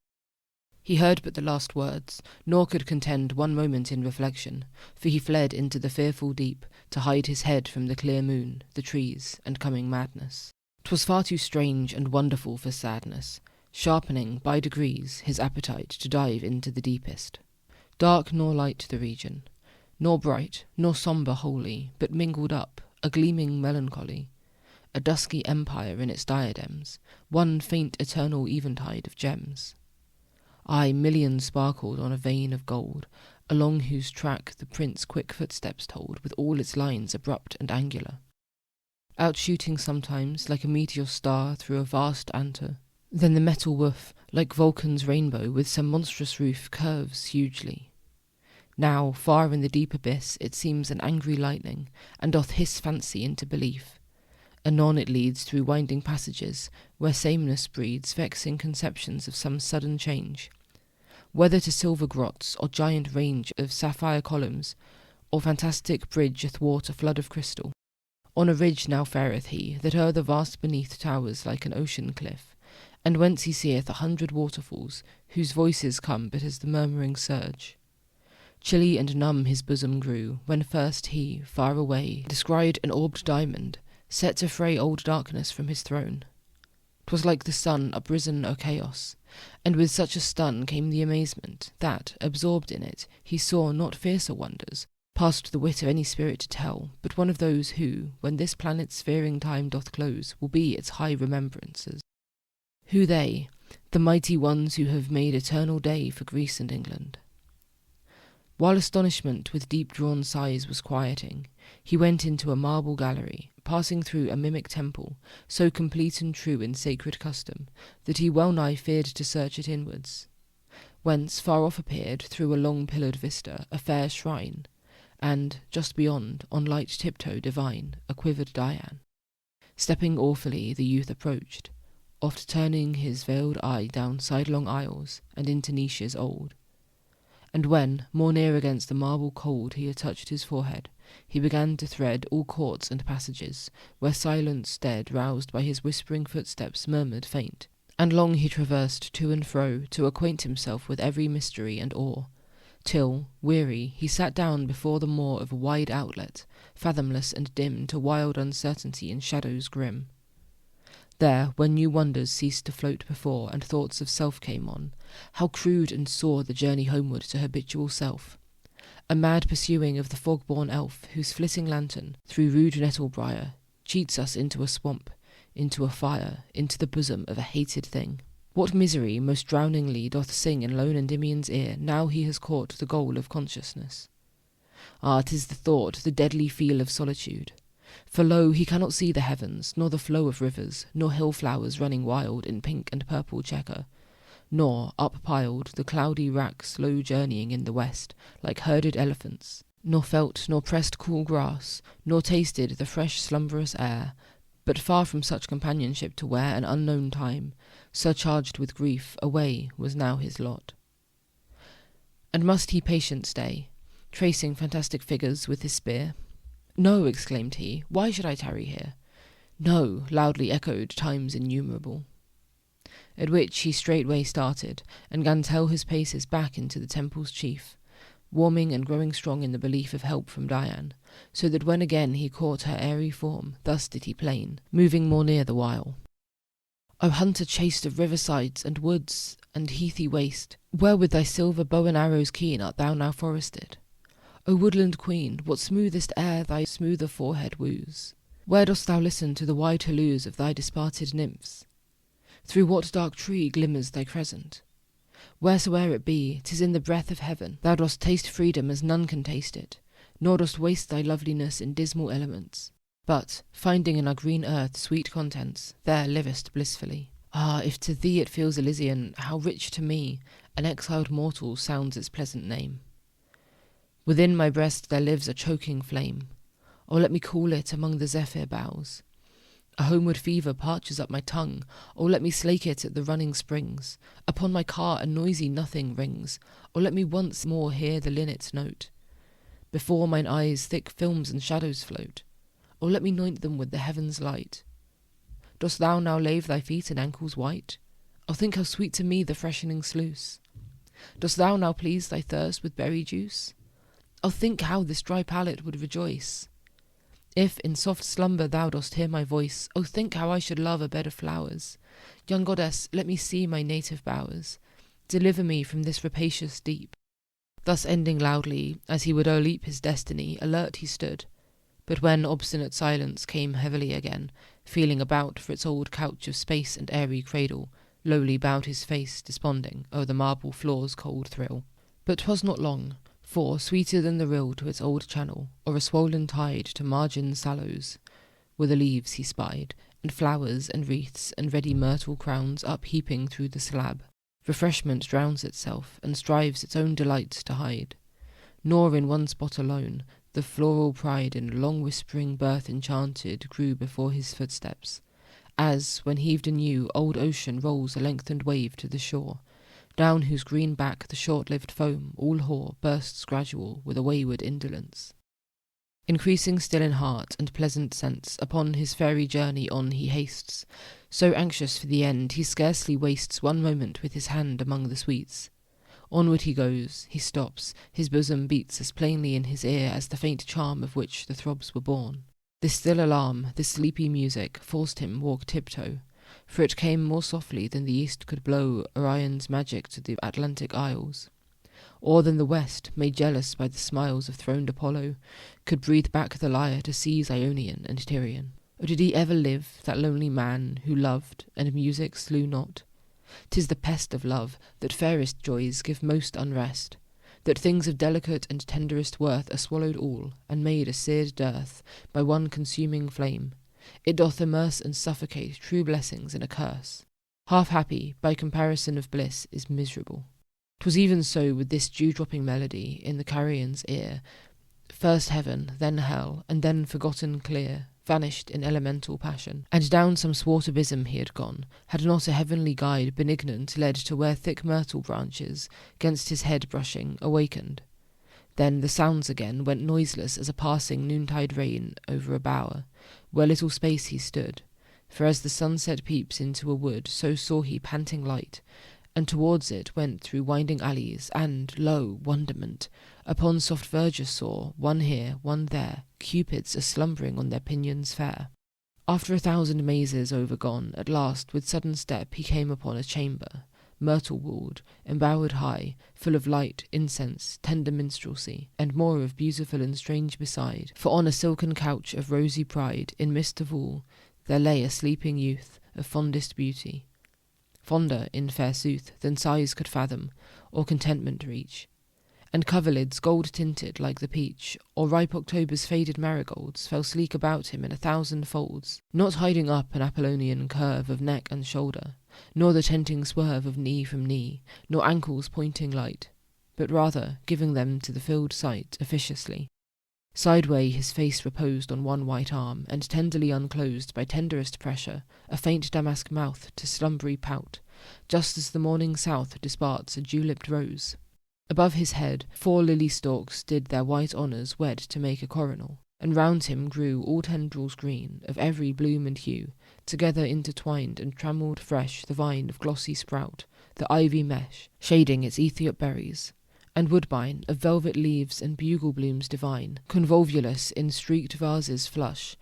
He heard but the last words, nor could contend one moment in reflection, for he fled into the fearful deep to hide his head from the clear moon, the trees, and coming madness. 'Twas far too strange and wonderful for sadness, sharpening by degrees his appetite to dive into the deepest. Dark nor light the region, nor bright, nor sombre wholly, but mingled up, a gleaming melancholy, a dusky empire in its diadems, one faint eternal eventide of gems. Aye, millions sparkled on a vein of gold, along whose track the prince's quick footsteps told, with all its lines abrupt and angular. Outshooting sometimes, like a meteor star through a vast anther, then the metal woof, like Vulcan's rainbow with some monstrous roof, curves hugely. Now, far in the deep abyss, it seems an angry lightning, and doth hiss fancy into belief. Anon it leads through winding passages, where sameness breeds vexing conceptions of some sudden change, whether to silver grots, or giant range of sapphire columns, or fantastic bridge athwart a flood of crystal. On a ridge now fareth he, that o'er the vast beneath towers like an ocean cliff, and whence he seeth 100 waterfalls, whose voices come but as the murmuring surge. Chilly and numb his bosom grew, when first he, far away, descried an orbed diamond, set to fray old darkness from his throne. 'Twas like the sun uprisen o' chaos, and with such a stun came the amazement, that, absorbed in it, he saw not fiercer wonders, past the wit of any spirit to tell, but one of those who, when this planet's fearing time doth close, will be its high remembrances. Who they? The mighty ones who have made eternal day for Greece and England. While astonishment with deep-drawn sighs was quieting, he went into a marble gallery, passing through a mimic temple, so complete and true in sacred custom, that he well-nigh feared to search it inwards, whence far off appeared, through a long pillared vista, a fair shrine, and, just beyond, on light tiptoe divine, a quivered Dian. Stepping awfully, the youth approached, oft turning his veiled eye down sidelong aisles, and into niches old. And when, more near against the marble cold, he had touched his forehead, he began to thread all courts and passages, where silence dead, roused by his whispering footsteps, murmured faint, and long he traversed to and fro, to acquaint himself with every mystery and awe, till, weary, he sat down before the maw of a wide outlet, fathomless and dim to wild uncertainty and shadows grim. There, when new wonders ceased to float before, and thoughts of self came on, how crude and sore the journey homeward to habitual self, a mad pursuing of the fog-born elf, whose flitting lantern, through rude nettle-briar, cheats us into a swamp, into a fire, into the bosom of a hated thing. What misery most drowningly doth sing in lone Endymion's ear, now he has caught the goal of consciousness? Ah, 'tis the thought, the deadly feel of solitude. For lo, he cannot see the heavens, nor the flow of rivers, nor hill-flowers running wild in pink and purple chequer, nor, up-piled, the cloudy rack slow journeying in the west, like herded elephants, nor felt nor pressed cool grass, nor tasted the fresh slumberous air, but far from such companionship to where an unknown time, surcharged with grief, away was now his lot. And must he patient stay, tracing fantastic figures with his spear? "No," exclaimed he, "why should I tarry here?" "No," loudly echoed times innumerable. At which he straightway started, and gan tell his paces back into the temple's chief, warming and growing strong in the belief of help from Dian, so that when again he caught her airy form, thus did he plain, moving more near the while. O hunter chaste of riversides and woods and heathy waste, where with thy silver bow and arrows keen art thou now forested? O woodland queen, what smoothest air thy smoother forehead woos? Where dost thou listen to the wide halloos of thy disparted nymphs? Through what dark tree glimmers thy crescent? Wheresoe'er it be, 'tis in the breath of heaven. Thou dost taste freedom as none can taste it, nor dost waste thy loveliness in dismal elements. But, finding in our green earth sweet contents, there livest blissfully. Ah, if to thee it feels Elysian, how rich to me, an exiled mortal, sounds its pleasant name. Within my breast there lives a choking flame. Oh, let me cool it among the zephyr boughs. A homeward fever parches up my tongue. Oh, let me slake it at the running springs. Upon my car a noisy nothing rings. Oh, let me once more hear the linnet's note. Before mine eyes thick films and shadows float. Oh, let me anoint them with the heaven's light. Dost thou now lave thy feet and ankles white? Oh, think how sweet to me the freshening sluice. Dost thou now please thy thirst with berry juice? Oh, think how this dry palate would rejoice. If in soft slumber thou dost hear my voice, oh, think how I should love a bed of flowers. Young goddess, let me see my native bowers. Deliver me from this rapacious deep. Thus ending loudly, as he would o'erleap his destiny, alert he stood. But when obstinate silence came heavily again, feeling about for its old couch of space and airy cradle, lowly bowed his face, desponding, o'er the marble floor's cold thrill. But 'twas not long, for, sweeter than the rill to its old channel, or a swollen tide to margin sallows, were the leaves he spied, and flowers and wreaths and ready myrtle crowns upheaping through the slab. Refreshment drowns itself, and strives its own delights to hide. Nor in one spot alone, the floral pride in long whispering birth enchanted grew before his footsteps, as, when heaved anew, old ocean rolls a lengthened wave to the shore, down whose green back the short-lived foam, all hoar, bursts gradual with a wayward indolence. Increasing still in heart and pleasant sense, upon his fairy journey on he hastes, so anxious for the end he scarcely wastes one moment with his hand among the sweets. Onward he goes, he stops, his bosom beats as plainly in his ear as the faint charm of which the throbs were born. This still alarm, this sleepy music, forced him walk tiptoe, for it came more softly than the east could blow Orion's magic to the Atlantic isles, or than the west, made jealous by the smiles of throned Apollo, could breathe back the lyre to seas Ionian and Tyrian. Or did he ever live, that lonely man, who loved, and music slew not? 'Tis the pest of love, that fairest joys give most unrest, that things of delicate and tenderest worth are swallowed all, and made a seared dearth, by one consuming flame. It doth immerse and suffocate true blessings in a curse. Half happy, by comparison of bliss, is miserable. 'Twas even so with this dew-dropping melody in the carrion's ear. First heaven, then hell, and then forgotten clear, vanished in elemental passion, and down some swart abysm he had gone, had not a heavenly guide benignant led to where thick myrtle branches, 'gainst his head brushing, awakened. Then the sounds again went noiseless as a passing noontide rain over a bower, where little space he stood, for as the sunset peeps into a wood, so saw he panting light, and towards it went through winding alleys, and, lo, wonderment! Upon soft verdure saw, one here, one there, cupids a-slumbering on their pinions fair. After 1,000 mazes overgone, at last with sudden step he came upon a chamber, myrtle-walled, embowered high, full of light, incense, tender minstrelsy, and more of beautiful and strange beside, for on a silken couch of rosy pride, in midst of all, there lay a sleeping youth of fondest beauty, fonder, in fair sooth, than sighs could fathom, or contentment reach, and coverlids gold-tinted like the peach, or ripe October's faded marigolds, fell sleek about him in 1,000 folds, not hiding up an Apollonian curve of neck and shoulder, nor the tenting swerve of knee from knee, nor ankles pointing light, but rather giving them to the filled sight officiously. Sideway his face reposed on one white arm, and tenderly unclosed by tenderest pressure, a faint damask mouth to slumbery pout, just as the morning south disparts a dew-lipped rose. Above his head 4 lily-stalks did their white honours wed to make a coronal, and round him grew all tendrils green, of every bloom and hue, together intertwined and trammelled fresh the vine of glossy sprout, the ivy mesh, shading its Ethiop berries, and woodbine of velvet leaves and bugle blooms divine, convolvulus in streaked vases flush,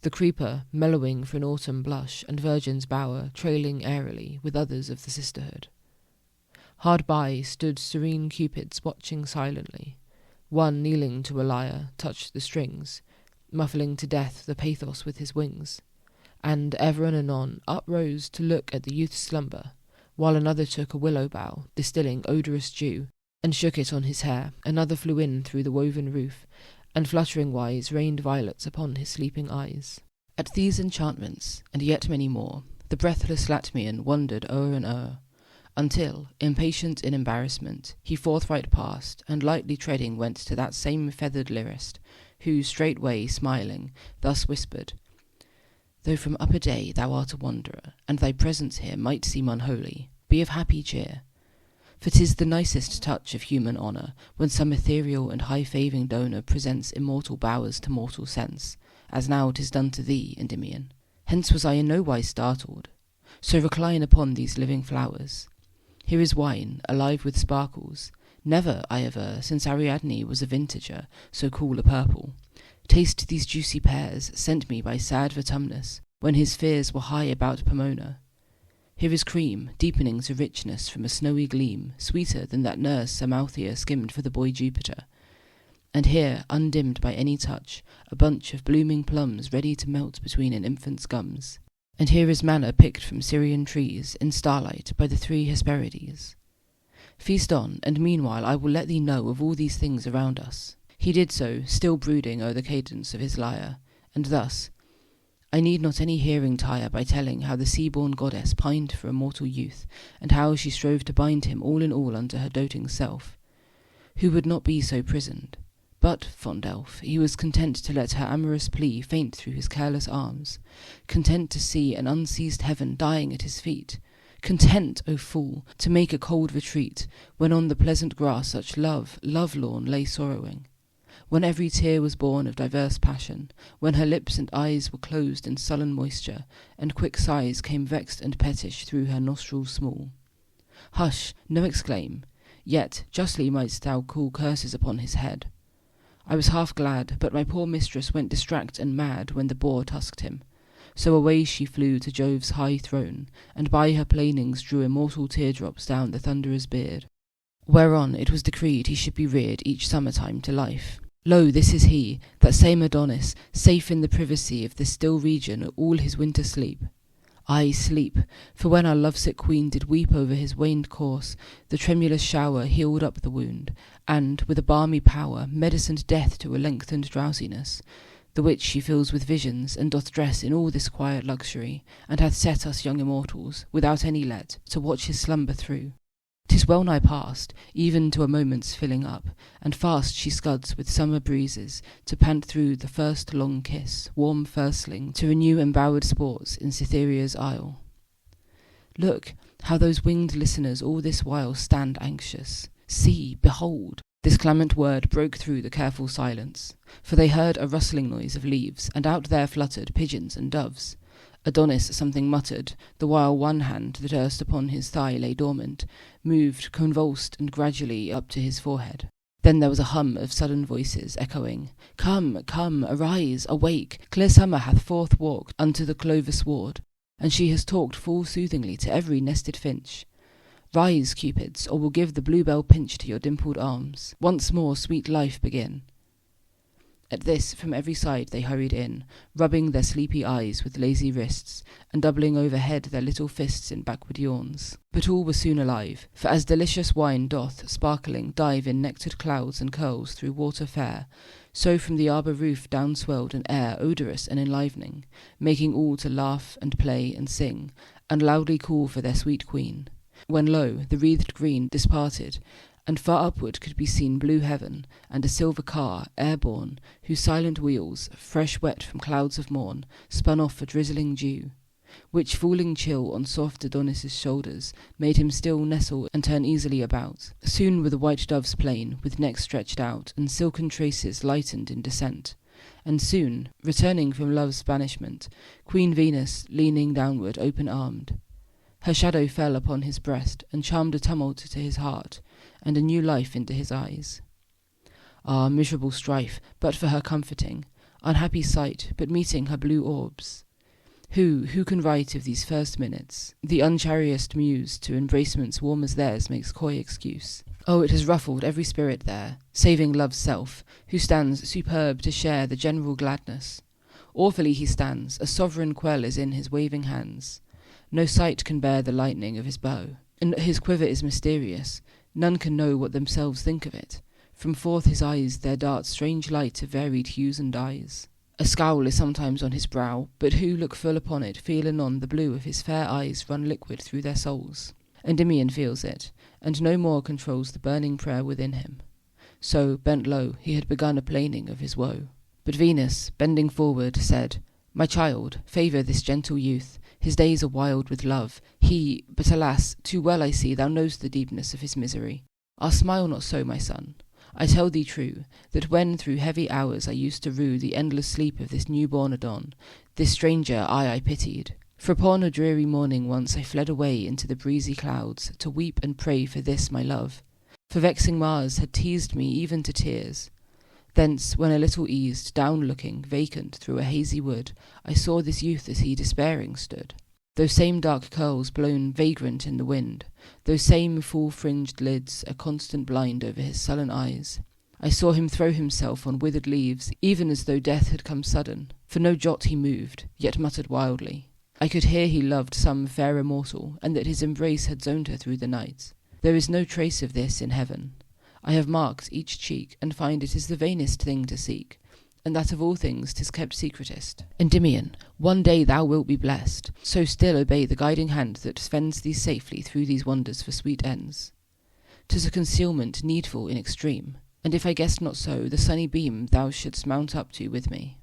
the creeper mellowing for an autumn blush, and virgin's bower trailing airily with others of the sisterhood. Hard by stood serene cupids watching silently. One, kneeling to a lyre, touched the strings, muffling to death the pathos with his wings, and ever and anon uprose to look at the youth's slumber, while another took a willow bough, distilling odorous dew, and shook it on his hair. Another flew in through the woven roof, and fluttering wise rained violets upon his sleeping eyes. At these enchantments, and yet many more, the breathless Latmian wandered o'er and o'er, until, impatient in embarrassment, he forthright passed, and lightly treading went to that same feathered lyrist, who, straightway smiling, thus whispered, "Though from upper day thou art a wanderer, and thy presence here might seem unholy, be of happy cheer. For 'tis the nicest touch of human honour, when some ethereal and high-faving donor presents immortal bowers to mortal sense, as now 'tis done to thee, Endymion. Hence was I in no wise startled. So recline upon these living flowers. Here is wine, alive with sparkles. Never, I aver, since Ariadne was a vintager, so cool a purple. Taste these juicy pears, sent me by sad Vertumnus, when his fears were high about Pomona. Here is cream, deepening to richness from a snowy gleam, sweeter than that nurse Amalthea skimmed for the boy Jupiter. And here, undimmed by any touch, a bunch of blooming plums ready to melt between an infant's gums. And here is manna picked from Syrian trees, in starlight, by the 3 Hesperides. Feast on, and meanwhile I will let thee know of all these things around us." He did so, still brooding o'er the cadence of his lyre, and thus, "I need not any hearing tire by telling how the sea-born goddess pined for a mortal youth, and how she strove to bind him all in all unto her doting self. Who would not be so prisoned? But, fond elf, he was content to let her amorous plea faint through his careless arms, content to see an unseized heaven dying at his feet, content, O fool, to make a cold retreat, when on the pleasant grass such love-lorn lay sorrowing, when every tear was born of diverse passion, when her lips and eyes were closed in sullen moisture, and quick sighs came vexed and pettish through her nostrils small. Hush, no exclaim, yet justly mightst thou call curses upon his head. I was half glad, but my poor mistress went distract and mad when the boar tusked him. So away she flew to Jove's high throne, and by her plainings drew immortal teardrops down the thunderer's beard. Whereon it was decreed he should be reared each summer-time to life. Lo, this is he, that same Adonis, safe in the privacy of this still region all his winter sleep. Ay, sleep, for when our lovesick queen did weep over his waned course, the tremulous shower healed up the wound, and, with a balmy power, medicined death to a lengthened drowsiness, the which she fills with visions, and doth dress in all this quiet luxury, and hath set us young immortals, without any let, to watch his slumber through. 'Tis well nigh past, even to a moment's filling up, and fast she scuds with summer breezes, to pant through the first long kiss, warm firstling, to renew embowered sports in Cytherea's isle. Look, how those winged listeners all this while stand anxious. See, behold! This clamant word broke through the careful silence, for they heard a rustling noise of leaves, and out there fluttered pigeons and doves. Adonis something muttered, the while one hand that erst upon his thigh lay dormant, moved, convulsed, and gradually up to his forehead. Then there was a hum of sudden voices, echoing, "Come, come, arise, awake, clear summer hath forth walked unto the clover sward, and she has talked full soothingly to every nested finch. Rise, cupids, or we'll give the bluebell pinch to your dimpled arms. Once more sweet life begin." At this, from every side they hurried in, rubbing their sleepy eyes with lazy wrists, and doubling overhead their little fists in backward yawns. But all were soon alive, for as delicious wine doth, sparkling, dive in nectared clouds and curls through water fair, so from the arbour roof down swelled an air odorous and enlivening, making all to laugh and play and sing, and loudly call for their sweet queen. When lo, the wreathed green disparted, and far upward could be seen blue heaven, and a silver car, airborne, whose silent wheels, fresh wet from clouds of morn, spun off a drizzling dew, which, falling chill on soft Adonis's shoulders, made him still nestle and turn easily about. Soon were the white doves plain, with necks stretched out, and silken traces lightened in descent. And soon, returning from love's banishment, Queen Venus, leaning downward open-armed. Her shadow fell upon his breast, and charmed a tumult to his heart, and a new life into his eyes. Ah, miserable strife, but for her comforting, unhappy sight, but meeting her blue orbs. Who can write of these first minutes? The unchariest muse to embracements warm as theirs makes coy excuse. Oh, it has ruffled every spirit there, saving love's self, who stands superb to share the general gladness. Awfully he stands, a sovereign quell is in his waving hands. No sight can bear the lightning of his bow, and his quiver is mysterious. None can know what themselves think of it. From forth his eyes there darts strange light of varied hues and dyes. A scowl is sometimes on his brow, but who look full upon it feel anon the blue of his fair eyes run liquid through their souls. Endymion feels it, and no more controls the burning prayer within him. So, bent low, he had begun a plaining of his woe. But Venus, bending forward, said, "My child, favour this gentle youth. His days are wild with love. But alas, too well I see thou know'st the deepness of his misery. Ah, smile not so, my son. I tell thee true, that when through heavy hours I used to rue the endless sleep of this new-born Adon, this stranger I pitied. For upon a dreary morning once I fled away into the breezy clouds, to weep and pray for this my love. For vexing Mars had teased me even to tears. Thence, when a little eased, down looking, vacant, through a hazy wood, I saw this youth as he despairing stood. Those same dark curls blown vagrant in the wind, those same full-fringed lids, a constant blind over his sullen eyes. I saw him throw himself on withered leaves, even as though death had come sudden, for no jot he moved, yet muttered wildly. I could hear he loved some fairer mortal, and that his embrace had zoned her through the night. There is no trace of this in heaven. I have marked each cheek, and find it is the vainest thing to seek, and that of all things 'tis kept secretest. Endymion, one day thou wilt be blessed, so still obey the guiding hand that fends thee safely through these wonders for sweet ends. 'Tis a concealment needful in extreme, and if I guessed not so, the sunny beam thou shouldst mount up to with me.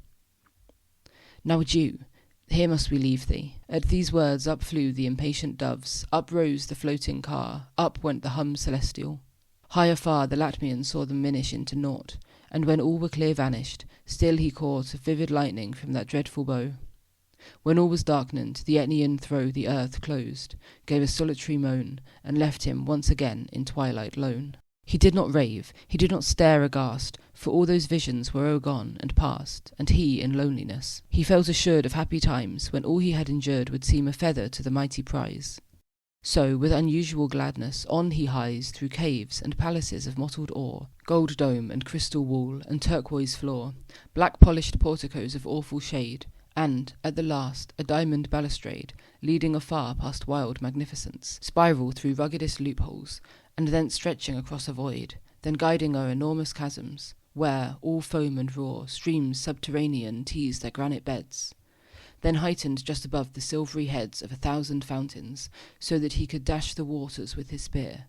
Now adieu, here must we leave thee. At these words up flew the impatient doves, up rose the floating car, up went the hum celestial. High afar the Latmian saw them minish into naught, and when all were clear vanished, still he caught a vivid lightning from that dreadful bow. When all was darkened, the Endymion throw the earth closed, gave a solitary moan, and left him once again in twilight lone. He did not rave, he did not stare aghast, for all those visions were o'ergone and past, and he in loneliness. He felt assured of happy times, when all he had endured would seem a feather to the mighty prize. So, with unusual gladness, on he hies through caves and palaces of mottled ore, gold dome and crystal wall and turquoise floor, black polished porticos of awful shade, and, at the last, a diamond balustrade, leading afar past wild magnificence, spiral through ruggedest loopholes, and thence stretching across a void, then guiding o'er enormous chasms, where, all foam and roar, streams subterranean tease their granite beds. Then heightened just above the silvery heads of 1,000 fountains, so that he could dash the waters with his spear.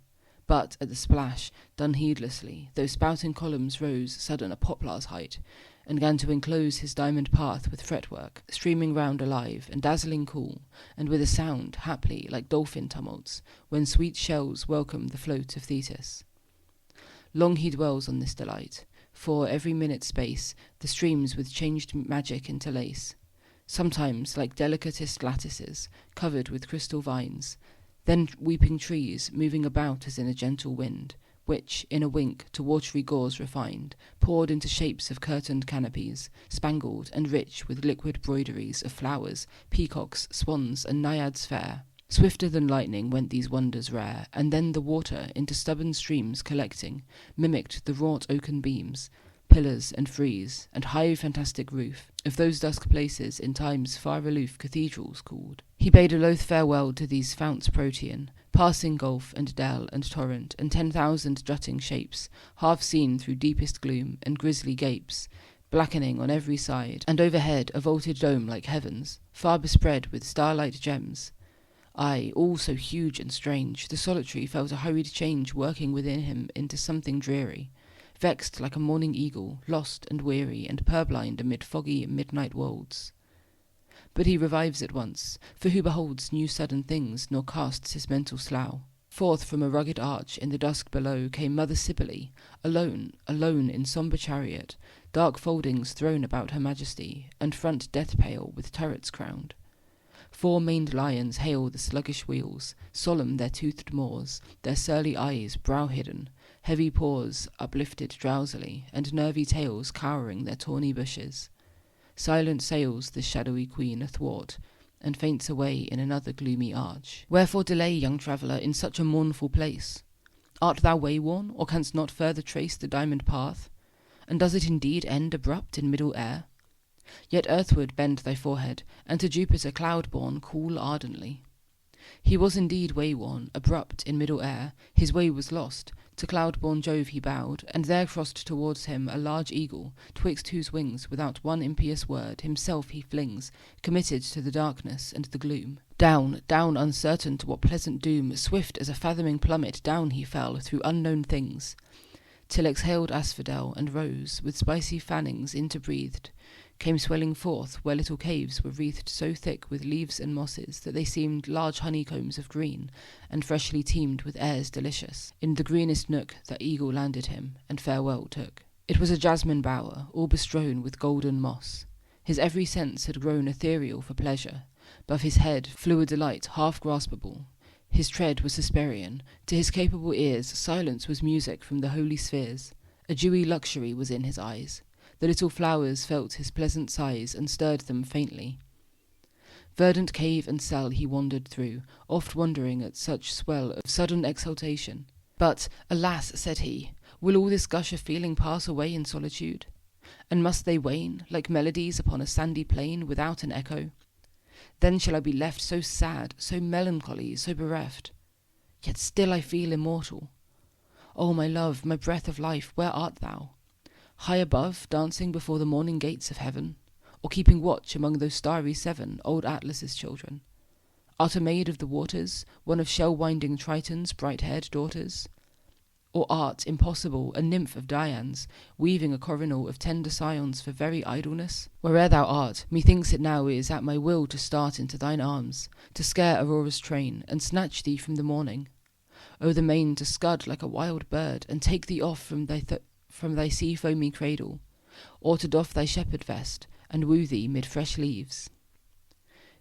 But at the splash, done heedlessly, those spouting columns rose sudden a poplar's height, and gan to enclose his diamond path with fretwork, streaming round alive, and dazzling cool, and with a sound, haply, like dolphin tumults, when sweet shells welcome the float of thesis. Long he dwells on this delight, for every minute space the streams with changed magic interlace, sometimes like delicatest lattices, covered with crystal vines, then weeping trees, moving about as in a gentle wind, which, in a wink, to watery gauze refined, poured into shapes of curtained canopies, spangled and rich with liquid broideries of flowers, peacocks, swans, and naiads fair. Swifter than lightning went these wonders rare, and then the water, into stubborn streams collecting, mimicked the wrought oaken beams, pillars and frieze, and high fantastic roof, of those dusk places in times far aloof cathedrals called. He bade a loath farewell to these founts Protean, passing gulf and dell and torrent, and 10,000 jutting shapes, half seen through deepest gloom and grisly gapes, blackening on every side, and overhead a vaulted dome like heavens, far bespread with starlight gems. Aye, all so huge and strange, the solitary felt a hurried change working within him into something dreary, vexed like a morning eagle, lost and weary and purblind amid foggy midnight wolds. But he revives at once, for who beholds new sudden things, nor casts his mental slough? Forth from a rugged arch in the dusk below came Mother Cybele, alone in sombre chariot, dark foldings thrown about her majesty, and front death-pale with turrets crowned. 4 maned lions hail the sluggish wheels, solemn their toothed maws, their surly eyes brow hidden, heavy paws uplifted drowsily, and nervy tails cowering their tawny bushes. Silent sails the shadowy queen athwart, and faints away in another gloomy arch. Wherefore delay, young traveller, in such a mournful place? Art thou wayworn, or canst not further trace the diamond path? And does it indeed end abrupt in middle air? Yet earthward bend thy forehead, and to Jupiter cloud-born call ardently. He was indeed wayworn, abrupt in middle air, his way was lost. To cloud-born Jove he bowed, and there crossed towards him a large eagle, twixt whose wings, without one impious word, himself he flings, committed to the darkness and the gloom. Down, down, uncertain to what pleasant doom, swift as a fathoming plummet, down he fell through unknown things, till exhaled asphodel and rose, with spicy fannings interbreathed, came swelling forth where little caves were wreathed so thick with leaves and mosses that they seemed large honeycombs of green, and freshly teemed with airs delicious. In the greenest nook that eagle landed him, and farewell took. It was a jasmine bower, all bestrown with golden moss. His every sense had grown ethereal for pleasure. Above his head flew a delight half graspable. His tread was Hesperian. To his capable ears silence was music from the holy spheres. A dewy luxury was in his eyes. The little flowers felt his pleasant sighs, and stirred them faintly. Verdant cave and cell he wandered through, oft wondering at such swell of sudden exultation. But, alas, said he, will all this gush of feeling pass away in solitude? And must they wane, like melodies upon a sandy plain, without an echo? Then shall I be left so sad, so melancholy, so bereft. Yet still I feel immortal. O my love, my breath of life, where art thou? High above, dancing before the morning gates of heaven, or keeping watch among those starry 7, old Atlas's children? Art a maid of the waters, one of shell-winding Triton's bright-haired daughters? Or art, impossible, a nymph of Dian's, weaving a coronal of tender scions for very idleness? Where'er thou art, methinks it now is at my will to start into thine arms, to scare Aurora's train, and snatch thee from the morning. O the main to scud like a wild bird, and take thee off from thy sea-foamy cradle, or to doff thy shepherd vest, and woo thee mid fresh leaves.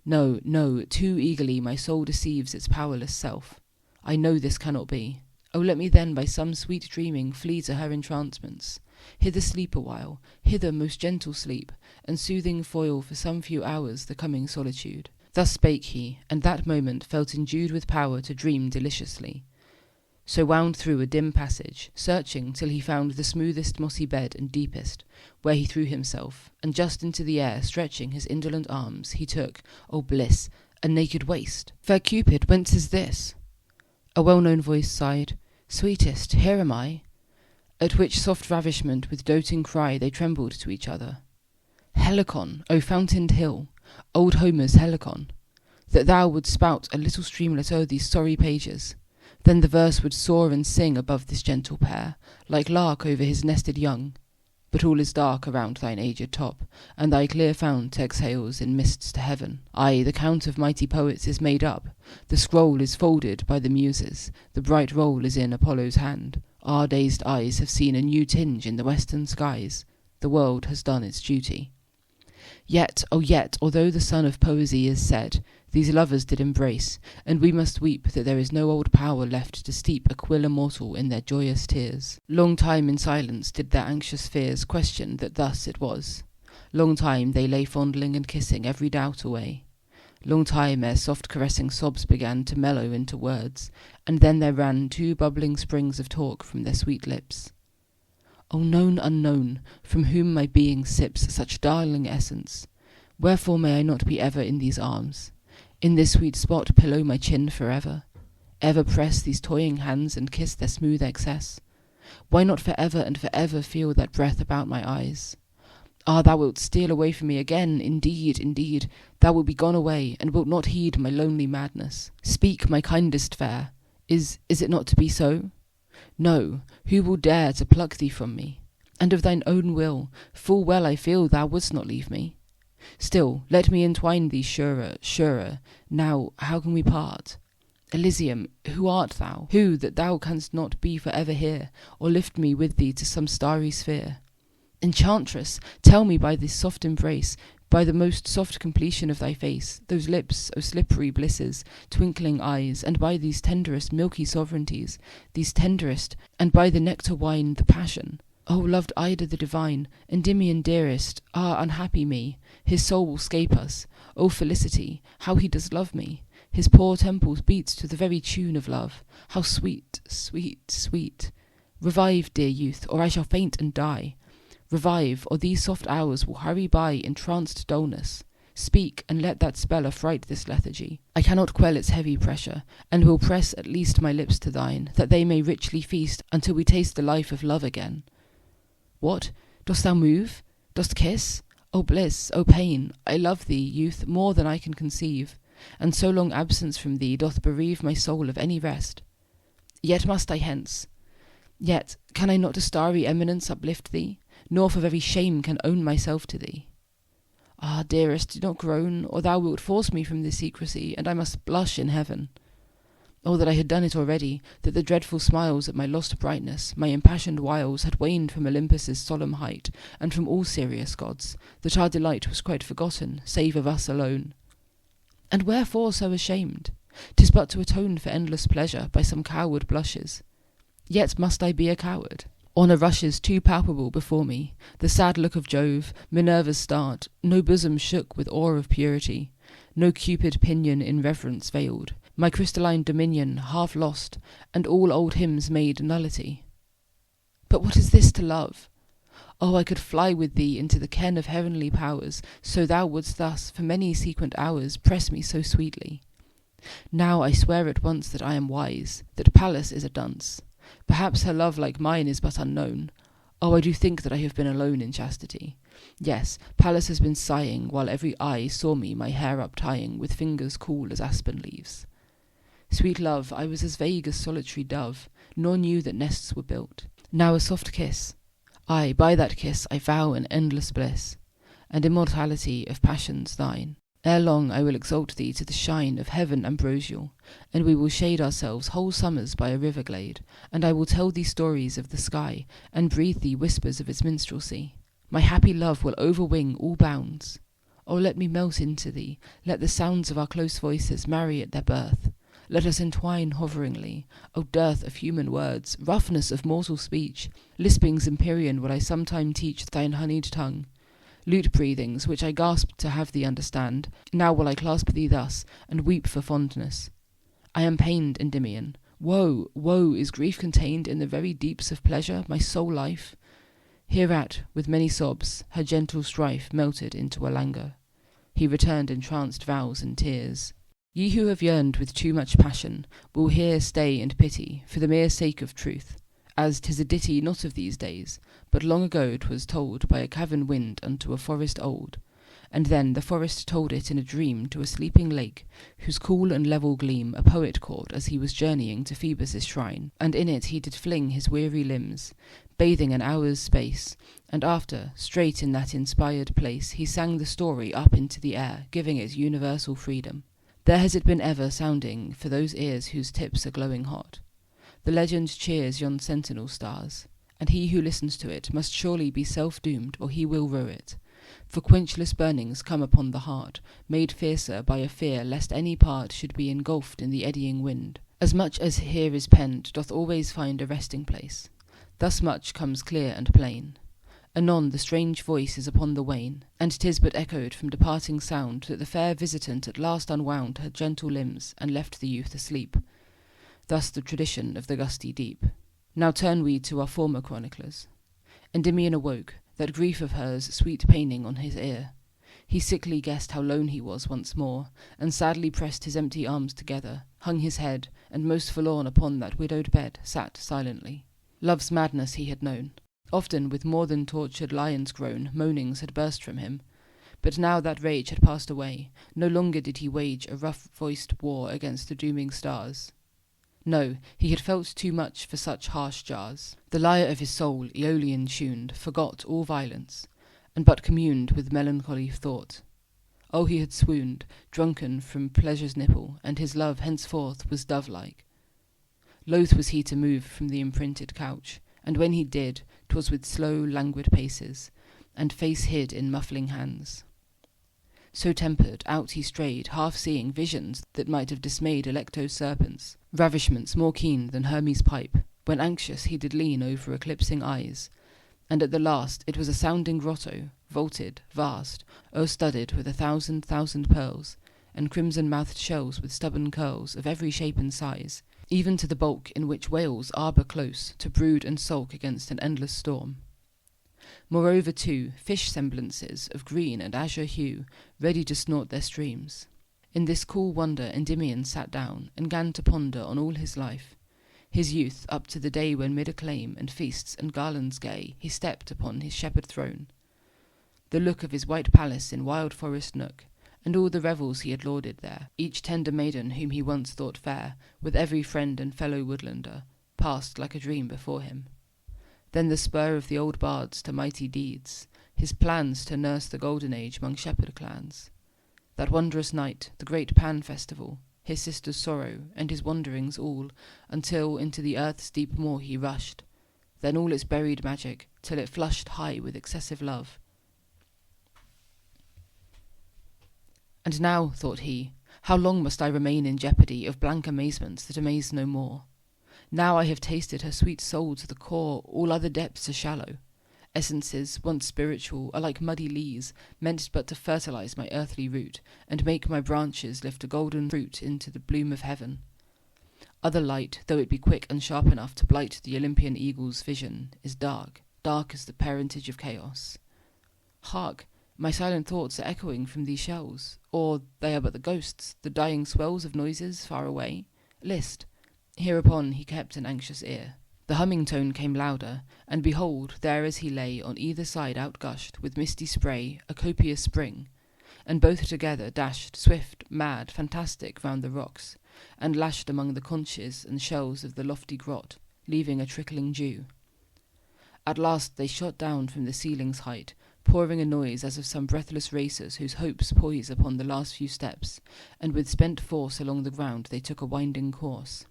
No, no, too eagerly my soul deceives its powerless self. I know this cannot be. O let me then by some sweet dreaming flee to her enchantments. Hither sleep awhile, hither most gentle sleep, and soothing foil for some few hours the coming solitude. Thus spake he, and that moment felt endued with power to dream deliciously. So wound through a dim passage, searching till he found the smoothest mossy bed and deepest, where he threw himself, and just into the air, stretching his indolent arms, he took, O bliss, a naked waist. Fair Cupid, whence is this? A well-known voice sighed, Sweetest, here am I. At which soft ravishment with doting cry they trembled to each other. Helicon, O fountained hill, old Homer's Helicon, that thou wouldst spout a little streamlet o'er these sorry pages. Then the verse would soar and sing above this gentle pair, like lark over his nested young. But all is dark around thine aged top, and thy clear fount exhales in mists to heaven. Aye, the count of mighty poets is made up, the scroll is folded by the muses, the bright roll is in Apollo's hand. Our dazed eyes have seen a new tinge in the western skies. The world has done its duty. Yet, although the sun of poesy is set, these lovers did embrace, and we must weep that there is no old power left to steep a quill immortal in their joyous tears. Long time in silence did their anxious fears question that thus it was. Long time they lay fondling and kissing every doubt away. Long time ere soft caressing sobs began to mellow into words, and then there ran 2 bubbling springs of talk from their sweet lips. O known unknown, from whom my being sips such darling essence, wherefore may I not be ever in these arms? In this sweet spot pillow my chin forever, ever press these toying hands and kiss their smooth excess? Why not forever and forever feel that breath about my eyes? Ah, thou wilt steal away from me again, indeed, indeed, thou wilt be gone away, and wilt not heed my lonely madness. Speak, my kindest fair, is it not to be so? No, who will dare to pluck thee from me? And of thine own will, full well I feel thou wouldst not leave me. Still, let me entwine thee surer. Now, how can we part? Elysium, who art thou? Who, that thou canst not be for ever here, or lift me with thee to some starry sphere? Enchantress, tell me by this soft embrace, By the most soft completion of thy face, those lips, O slippery blisses, twinkling eyes, and by these tenderest milky sovereignties, these tenderest, and by the nectar wine, the passion. O loved Ida the divine, Endymion dearest, ah, unhappy me, his soul will scape us. O felicity, how he does love me! His poor temples beat to the very tune of love. How sweet, sweet, sweet! Revive, dear youth, or I shall faint and die. Revive, or these soft hours will hurry by in tranced dullness. Speak, and let that spell affright this lethargy. I cannot quell its heavy pressure, and will press at least my lips to thine, that they may richly feast until we taste the life of love again. What? Dost thou move? Dost kiss? O bliss, O pain, I love thee, youth, more than I can conceive, and so long absence from thee doth bereave my soul of any rest. Yet must I hence. Yet can I not to starry eminence uplift thee, nor for very shame can own myself to thee. Ah, dearest, do not groan, or thou wilt force me from this secrecy, and I must blush in heaven. Oh, that I had done it already, that the dreadful smiles at my lost brightness, my impassioned wiles, had waned from Olympus's solemn height, and from all serious gods, that our delight was quite forgotten, save of us alone. And wherefore so ashamed? 'Tis but to atone for endless pleasure by some coward blushes. Yet must I be a coward? Honour rushes too palpable before me, the sad look of Jove, Minerva's start, no bosom shook with awe of purity, no Cupid pinion in reverence veiled, my crystalline dominion half lost, and all old hymns made nullity. But what is this to love? Oh, I could fly with thee into the ken of heavenly powers, so thou wouldst thus, for many sequent hours, press me so sweetly. Now I swear at once that I am wise, that Pallas is a dunce. Perhaps her love like mine is but unknown. Oh, I do think that I have been alone in chastity. Yes, Pallas has been sighing, while every eye saw me my hair uptying, with fingers cool as aspen leaves. Sweet love, I was as vague as solitary dove, nor knew that nests were built. Now a soft kiss. Ay, by that kiss I vow an endless bliss, and immortality of passions thine. Ere long I will exalt thee to the shine of heaven ambrosial, and we will shade ourselves whole summers by a river glade, and I will tell thee stories of the sky, and breathe thee whispers of its minstrelsy. My happy love will overwing all bounds. Oh, let me melt into thee, let the sounds of our close voices marry at their birth. Let us entwine hoveringly. O dearth of human words, roughness of mortal speech, lispings empyrean will I sometime teach thine honeyed tongue. Lute breathings, which I gasped to have thee understand, now will I clasp thee thus, and weep for fondness. I am pained, Endymion. Woe, woe, is grief contained in the very deeps of pleasure, my sole life? Hereat, with many sobs, her gentle strife melted into a languor. He returned entranced vows and tears. Ye who have yearned with too much passion will here stay and pity, for the mere sake of truth, as 'tis a ditty not of these days, but long ago 'twas told by a cavern wind unto a forest old, and then the forest told it in a dream to a sleeping lake, whose cool and level gleam a poet caught as he was journeying to Phoebus' shrine, and in it he did fling his weary limbs, bathing an hour's space, and after, straight in that inspired place, he sang the story up into the air, giving it universal freedom. There has it been ever sounding for those ears whose tips are glowing hot. The legend cheers yon sentinel stars, and he who listens to it must surely be self-doomed, or he will rue it. For quenchless burnings come upon the heart, made fiercer by a fear lest any part should be engulfed in the eddying wind. As much as here is penned doth always find a resting place. Thus much comes clear and plain. Anon the strange voice is upon the wane, and 'tis but echoed from departing sound that the fair visitant at last unwound her gentle limbs and left the youth asleep. Thus the tradition of the gusty deep. Now turn we to our former chroniclers. Endymion awoke, that grief of hers sweet paining on his ear. He sickly guessed how lone he was once more, and sadly pressed his empty arms together, hung his head, and most forlorn upon that widowed bed sat silently. Love's madness he had known. Often with more than tortured lion's groan moanings had burst from him, but now that rage had passed away. No longer did he wage a rough-voiced war against the dooming stars. No, he had felt too much for such harsh jars. The lyre of his soul, Aeolian tuned, forgot all violence, and but communed with melancholy thought. Oh, he had swooned, drunken from pleasure's nipple, and his love henceforth was dove-like. Loath was he to move from the imprinted couch, and when he did, 'twas with slow, languid paces, and face hid in muffling hands. So tempered, out he strayed, half seeing visions that might have dismayed Alecto's serpents, ravishments more keen than Hermes' pipe, when anxious he did lean over eclipsing eyes. And at the last it was a sounding grotto, vaulted, vast, o'er-studded with 1,000 pearls, and crimson-mouthed shells with stubborn curls of every shape and size, even to the bulk in which whales arbour close to brood and sulk against an endless storm. Moreover, too, fish semblances of green and azure hue, ready to snort their streams. In this cool wonder Endymion sat down, and 'gan to ponder on all his life, his youth, up to the day when mid acclaim and feasts and garlands gay he stepped upon his shepherd throne, the look of his white palace in wild forest nook, and all the revels he had lauded there, each tender maiden whom he once thought fair, with every friend and fellow woodlander, passed like a dream before him. Then the spur of the old bards to mighty deeds, his plans to nurse the golden age 'mong shepherd clans. That wondrous night, the great Pan festival, his sister's sorrow, and his wanderings all, until into the earth's deep maw he rushed, then all its buried magic, till it flushed high with excessive love. And now, thought he, how long must I remain in jeopardy of blank amazements that amaze no more? Now I have tasted her sweet soul to the core, all other depths are shallow. Essences, once spiritual, are like muddy lees, meant but to fertilize my earthly root, and make my branches lift a golden fruit into the bloom of heaven. Other light, though it be quick and sharp enough to blight the Olympian eagle's vision, is dark, dark as the parentage of chaos. Hark! My silent thoughts are echoing from these shells, or they are but the ghosts, the dying swells of noises far away. List! Hereupon he kept an anxious ear. The humming tone came louder, and behold, there as he lay, on either side outgushed, with misty spray, a copious spring, and both together dashed, swift, mad, fantastic, round the rocks, and lashed among the conches and shells of the lofty grot, leaving a trickling dew. At last they shot down from the ceiling's height, pouring a noise as of some breathless racers whose hopes poise upon the last few steps, and with spent force along the ground they took a winding course.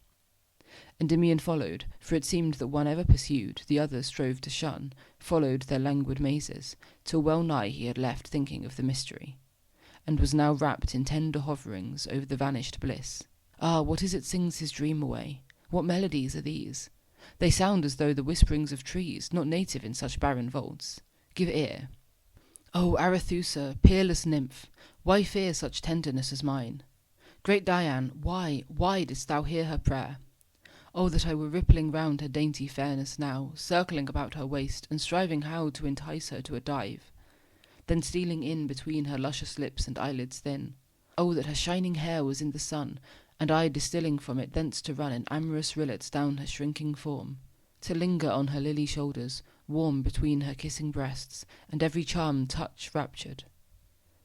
Endymion followed, for it seemed that one ever pursued, the other strove to shun, followed their languid mazes, till well nigh he had left thinking of the mystery, and was now wrapped in tender hoverings over the vanished bliss. Ah, what is it sings his dream away? What melodies are these? They sound as though the whisperings of trees, not native in such barren vaults. Give ear. O Arethusa, peerless nymph, why fear such tenderness as mine? Great Dian, why didst thou hear her prayer? Oh, that I were rippling round her dainty fairness now, circling about her waist, and striving how to entice her to a dive, then stealing in between her luscious lips and eyelids thin. Oh, that her shining hair was in the sun, and I distilling from it thence to run in amorous rillets down her shrinking form, to linger on her lily shoulders, warm between her kissing breasts, and every charmed touch raptured.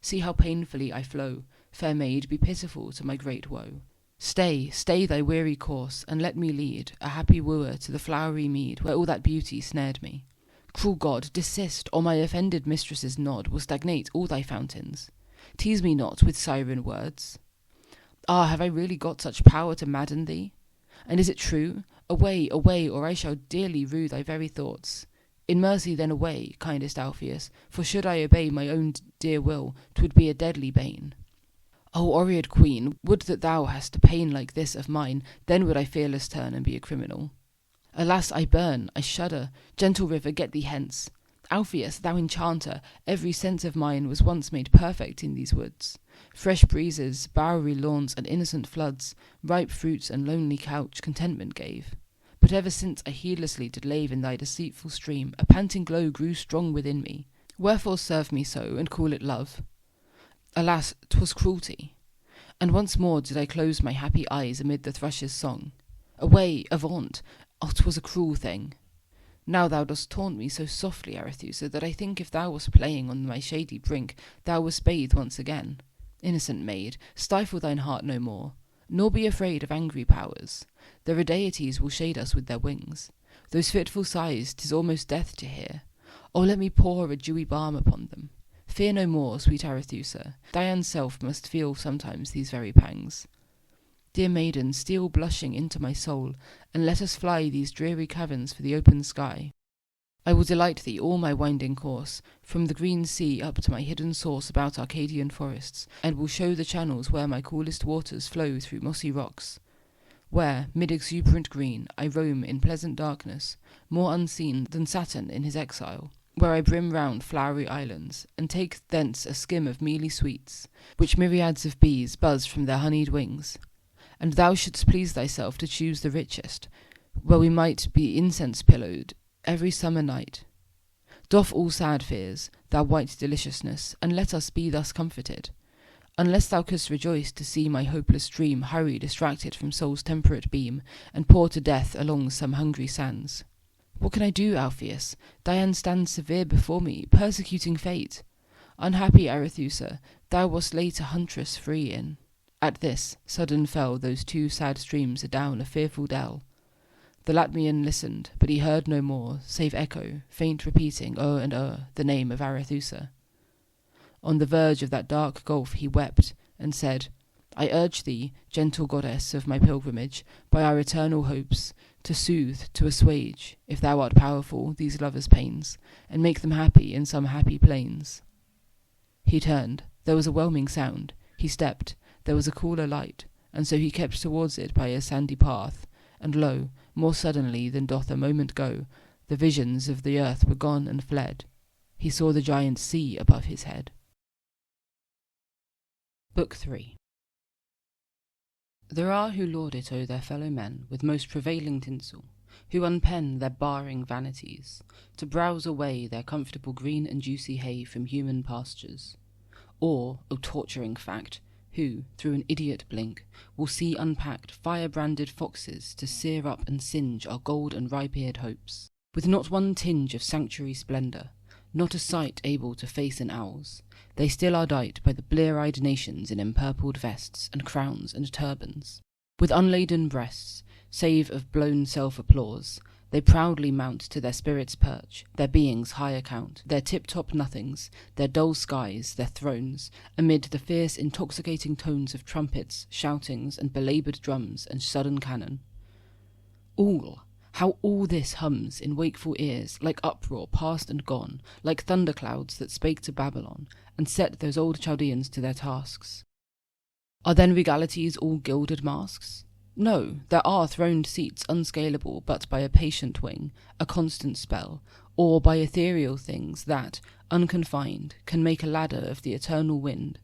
See how painfully I flow, fair maid, be pitiful to my great woe. Stay thy weary course, and let me lead a happy wooer to the flowery mead where all that beauty snared me. Cruel God, desist, or my offended mistress's nod will stagnate all thy fountains. Tease me not with siren words. Ah, have I really got such power to madden thee? And is it true? Away, or I shall dearly rue thy very thoughts. In mercy then away, kindest Alpheus, for should I obey my own dear will, 'twould be a deadly bane. O Oread queen, would that thou hadst a pain like this of mine, then would I fearless turn and be a criminal. Alas, I burn, I shudder, gentle river, get thee hence. Alpheus, thou enchanter, every sense of mine was once made perfect in these woods. Fresh breezes, bowery lawns, and innocent floods, ripe fruits and lonely couch contentment gave. But ever since I heedlessly did lave in thy deceitful stream, a panting glow grew strong within me. Wherefore serve me so, and call it love? Alas, 'twas cruelty. And once more did I close my happy eyes amid the thrush's song. Away, avaunt! Oh, 'twas a cruel thing. Now thou dost taunt me so softly, Arethusa, that I think if thou wast playing on my shady brink, thou wast bathed once again. Innocent maid, stifle thine heart no more, nor be afraid of angry powers. The deities will shade us with their wings. Those fitful sighs 'tis almost death to hear. Oh, let me pour a dewy balm upon them. Fear no more, sweet Arethusa. Dian's self must feel sometimes these very pangs. Dear maiden, steal blushing into my soul, and let us fly these dreary caverns for the open sky. I will delight thee all my winding course, from the green sea up to my hidden source about Arcadian forests, and will show the channels where my coolest waters flow through mossy rocks, where, mid exuberant green, I roam in pleasant darkness, more unseen than Saturn in his exile, where I brim round flowery islands, and take thence a skim of mealy sweets, which myriads of bees buzz from their honeyed wings. And thou shouldst please thyself to choose the richest, where we might be incense pillowed every summer night. Doff all sad fears, thou white deliciousness, and let us be thus comforted. Unless thou couldst rejoice to see my hopeless dream hurry distracted from soul's temperate beam, and pour to death along some hungry sands. What can I do, Alpheus? Dian stands severe before me, persecuting fate. Unhappy Arethusa, thou wast late a huntress free in. At this, sudden fell those two sad streams adown a fearful dell. The Latmian listened, but he heard no more, save echo, faint repeating o'er and o'er the name of Arethusa. On the verge of that dark gulf he wept, and said, I urge thee, gentle goddess of my pilgrimage, by our eternal hopes, to soothe, to assuage, if thou art powerful, these lovers' pains, and make them happy in some happy plains. He turned, there was a whelming sound, he stepped, there was a cooler light, and so he kept towards it by a sandy path, and lo, more suddenly than doth a moment go, the visions of the earth were gone and fled. He saw the giant sea above his head. Book 3. There are who laud it o'er their fellow men with most prevailing tinsel, who unpen their barring vanities, to browse away their comfortable green and juicy hay from human pastures. Or, O torturing fact, who, through an idiot blink, will see unpacked fire-branded foxes to sear up and singe our gold and ripe-eared hopes, with not one tinge of sanctuary splendour, not a sight able to face an owl's. They still are dight by the blear-eyed nations in empurpled vests and crowns and turbans. With unladen breasts, save of blown self-applause, they proudly mount to their spirit's perch, their being's high account, their tip-top nothings, their dull skies, their thrones, amid the fierce intoxicating tones of trumpets, shoutings, and belaboured drums and sudden cannon. How all this hums in wakeful ears, like uproar past and gone, like thunderclouds that spake to Babylon, and set those old Chaldeans to their tasks. Are then regalities all gilded masks? No, there are throned seats unscalable but by a patient wing, a constant spell, or by ethereal things that, unconfined, can make a ladder of the eternal wind,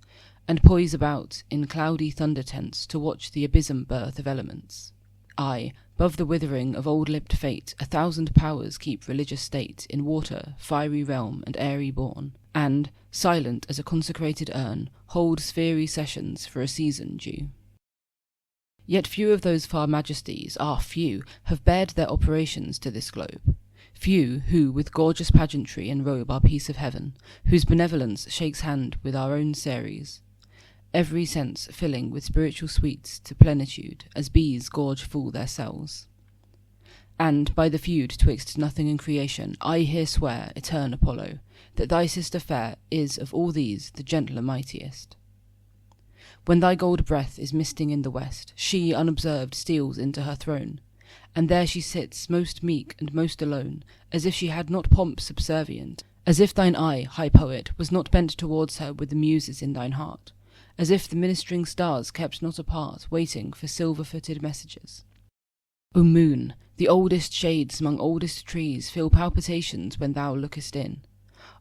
and poise about in cloudy thunder tents to watch the abysm birth of elements. Aye, 'bove the withering of old-lipped fate 1,000 powers keep religious state in water, fiery realm, and airy bourne, and, silent as a consecrated urn, hold sphery sessions for a season due. Yet few of those far majesties, few, have bared their operations to this globe. Few who, with gorgeous pageantry enrobe our piece of heaven, whose benevolence shakes hand with our own Ceres, every sense filling with spiritual sweets to plenitude, as bees gorge full their cells. And, by the feud twixt nothing and creation, I here swear, etern Apollo, that thy sister fair is of all these the gentler mightiest. When thy gold breath is misting in the west, she unobserved steals into her throne, and there she sits most meek and most alone, as if she had not pomp subservient, as if thine eye, high poet, was not bent towards her with the muses in thine heart, as if the ministering stars kept not apart, waiting for silver-footed messages. O moon, the oldest shades among oldest trees feel palpitations when thou lookest in.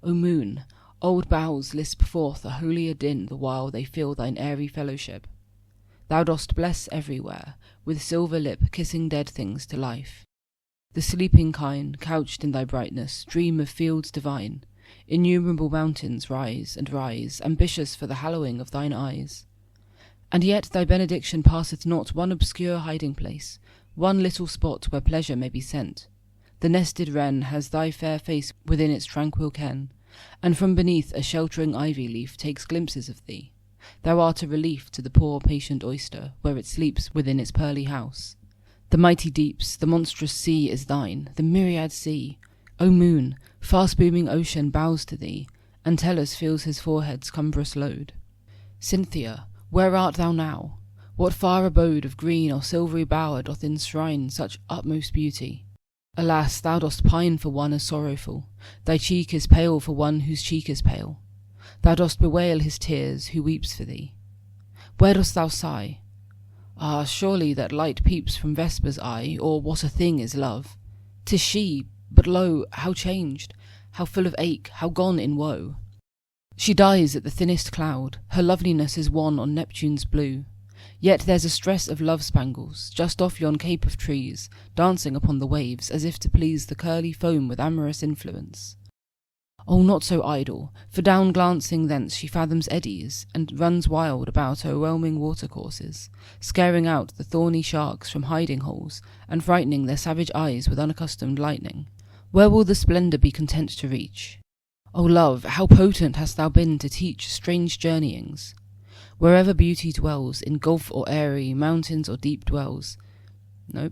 O moon, old boughs lisp forth a holier din the while they feel thine airy fellowship. Thou dost bless everywhere, with silver lip kissing dead things to life. The sleeping kine, couched in thy brightness, dream of fields divine. Innumerable mountains rise and rise, ambitious for the hallowing of thine eyes. And yet thy benediction passeth not one obscure hiding-place, one little spot where pleasure may be sent. The nested wren has thy fair face within its tranquil ken, and from beneath a sheltering ivy leaf takes glimpses of thee. Thou art a relief to the poor patient oyster, where it sleeps within its pearly house. The mighty deeps, the monstrous sea is thine, the myriad sea. O moon, fast-booming ocean bows to thee, and Tellus feels his forehead's cumbrous load. Cynthia, where art thou now? What far abode of green or silvery bower doth enshrine such utmost beauty? Alas, thou dost pine for one as sorrowful, thy cheek is pale for one whose cheek is pale. Thou dost bewail his tears who weeps for thee. Where dost thou sigh? Ah, surely that light peeps from Vesper's eye, or what a thing is love? 'Tis she, but lo, how changed, how full of ache, how gone in woe! She dies at the thinnest cloud, her loveliness is wan on Neptune's blue. Yet there's a stress of love-spangles, just off yon cape of trees, dancing upon the waves, as if to please the curly foam with amorous influence. Oh, not so idle, for down glancing thence she fathoms eddies, and runs wild about o'erwhelming watercourses, scaring out the thorny sharks from hiding-holes, and frightening their savage eyes with unaccustomed lightning. Where will the splendour be content to reach? O love, how potent hast thou been to teach strange journeyings! Wherever beauty dwells, in gulf or airy, mountains or deep dells, in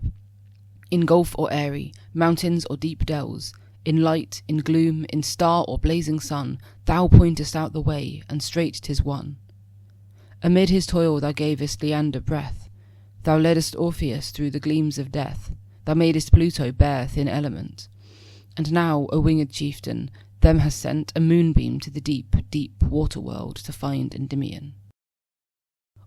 dells, in light, in gloom, in star or blazing sun, thou pointest out the way, and straight 'tis won. Amid his toil thou gavest Leander breath, thou leddest Orpheus through the gleams of death, thou madest Pluto bear thin element. And now, O winged chieftain, them has sent a moonbeam to the deep, deep water world to find Endymion.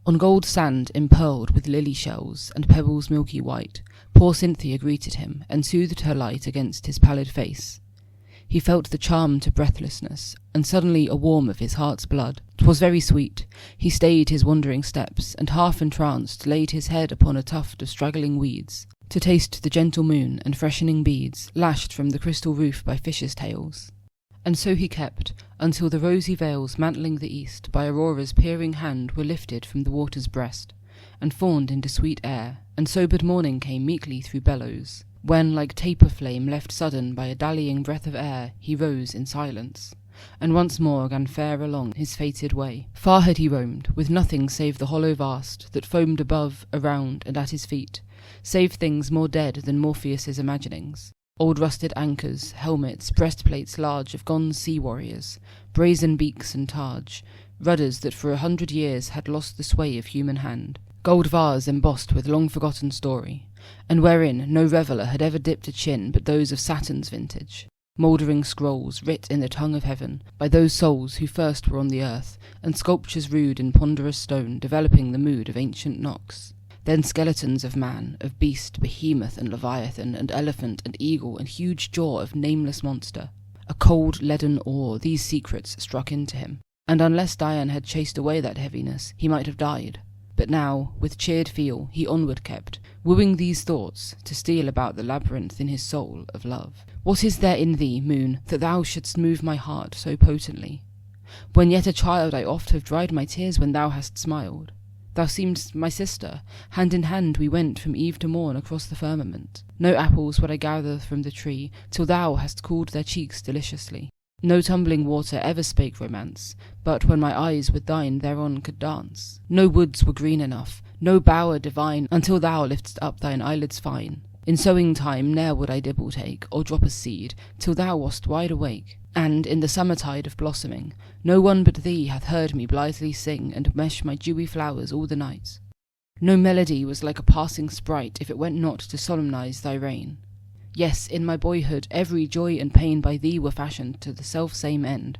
On gold sand impearled with lily shells and pebbles milky white, poor Cynthia greeted him, and soothed her light against his pallid face. He felt the charm to breathlessness, and suddenly a warm of his heart's blood. 'Twas very sweet. He stayed his wandering steps, and half entranced laid his head upon a tuft of straggling weeds, to taste the gentle moon and freshening beads, lashed from the crystal roof by fishes' tails. And so he kept, until the rosy veils mantling the east by Aurora's peering hand were lifted from the water's breast, and fawned into sweet air, and sobered morning came meekly through bellows, when, like taper flame left sudden by a dallying breath of air, he rose in silence, and once more gan fare along his fated way. Far had he roamed, with nothing save the hollow vast that foamed above, around, and at his feet, save things more dead than Morpheus's imaginings. Old rusted anchors, helmets, breastplates large of gone sea-warriors, brazen beaks and targe, rudders that for 100 years had lost the sway of human hand, gold vase embossed with long-forgotten story, and wherein no reveller had ever dipped a chin but those of Saturn's vintage, mouldering scrolls writ in the tongue of heaven by those souls who first were on the earth, and sculptures rude in ponderous stone developing the mood of ancient Nox. Then skeletons of man, of beast, behemoth and leviathan, and elephant and eagle, and huge jaw of nameless monster. A cold leaden awe these secrets struck into him, and unless Dian had chased away that heaviness, he might have died. But now, with cheered feel, he onward kept, wooing these thoughts to steal about the labyrinth in his soul of love. What is there in thee, moon, that thou shouldst move my heart so potently? When yet a child I oft have dried my tears when thou hast smiled. Thou seemedst my sister, hand in hand we went from eve to morn across the firmament. No apples would I gather from the tree, till thou hast cooled their cheeks deliciously. No tumbling water ever spake romance, but when my eyes with thine thereon could dance. No woods were green enough, no bower divine, until thou lift'st up thine eyelids fine. In sowing time ne'er would I dibble take, or drop a seed, till thou wast wide awake. And in the summer-tide of blossoming, no one but thee hath heard me blithely sing and mesh my dewy flowers all the night. No melody was like a passing sprite if it went not to solemnize thy reign. Yes, in my boyhood every joy and pain by thee were fashioned to the self-same end,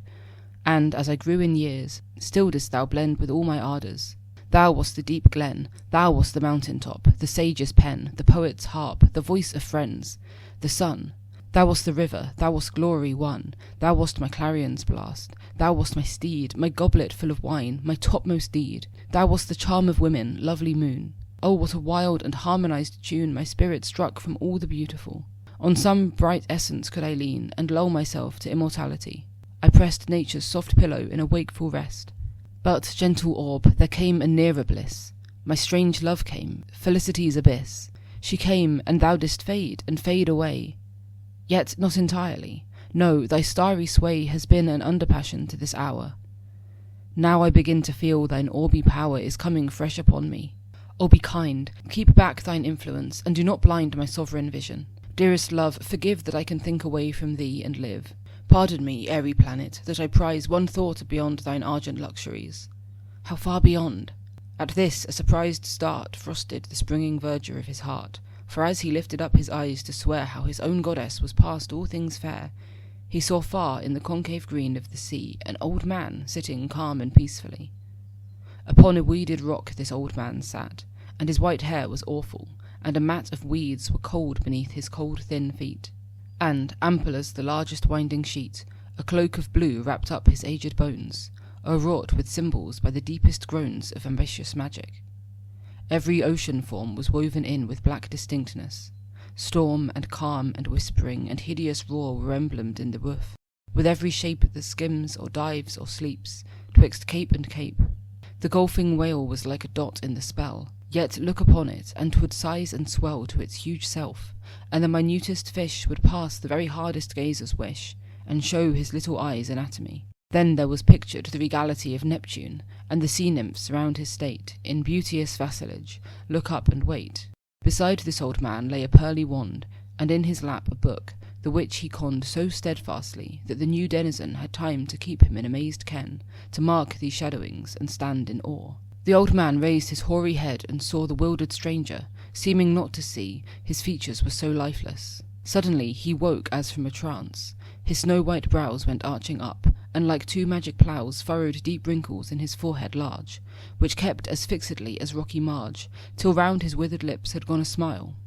and as I grew in years, still didst thou blend with all my ardours. Thou wast the deep glen, thou wast the mountain-top, the sage's pen, the poet's harp, the voice of friends, the sun. Thou wast the river, thou wast glory won, thou wast my clarion's blast, thou wast my steed, my goblet full of wine, my topmost deed, thou wast the charm of women, lovely moon. Oh, what a wild and harmonized tune my spirit struck from all the beautiful. On some bright essence could I lean, and lull myself to immortality. I pressed nature's soft pillow in a wakeful rest. But, gentle orb, there came a nearer bliss. My strange love came, felicity's abyss. She came, and thou didst fade, and fade away. Yet not entirely. No, thy starry sway has been an underpassion to this hour. Now I begin to feel thine orby power is coming fresh upon me. Oh, be kind, keep back thine influence, and do not blind my sovereign vision. Dearest love, forgive that I can think away from thee and live. Pardon me, airy planet, that I prize one thought beyond thine argent luxuries. How far beyond? At this a surprised start frosted the springing verdure of his heart, for as he lifted up his eyes to swear how his own goddess was past all things fair, he saw far in the concave green of the sea an old man sitting calm and peacefully. Upon a weeded rock this old man sat, and his white hair was awful, and a mat of weeds were cold beneath his cold thin feet, and, ample as the largest winding sheet, a cloak of blue wrapped up his aged bones, o'erwrought with symbols by the deepest groans of ambitious magic. Every ocean form was woven in with black distinctness. Storm and calm and whispering and hideous roar were emblemed in the woof, with every shape that skims or dives or sleeps, twixt cape and cape. The golfing whale was like a dot in the spell, yet look upon it, and 'twould size and swell to its huge self, and the minutest fish would pass the very hardest gazer's wish, and show his little eyes' anatomy. Then there was pictured the regality of Neptune, and the sea-nymphs round his state, in beauteous vassalage, look up and wait. Beside this old man lay a pearly wand, and in his lap a book, the which he conned so steadfastly that the new denizen had time to keep him in amazed ken, to mark these shadowings and stand in awe. The old man raised his hoary head and saw the wildered stranger, seeming not to see, his features were so lifeless. Suddenly he woke as from a trance. His snow-white brows went arching up, and like two magic ploughs furrowed deep wrinkles in his forehead large, which kept as fixedly as rocky marge, till round his withered lips had gone a smile.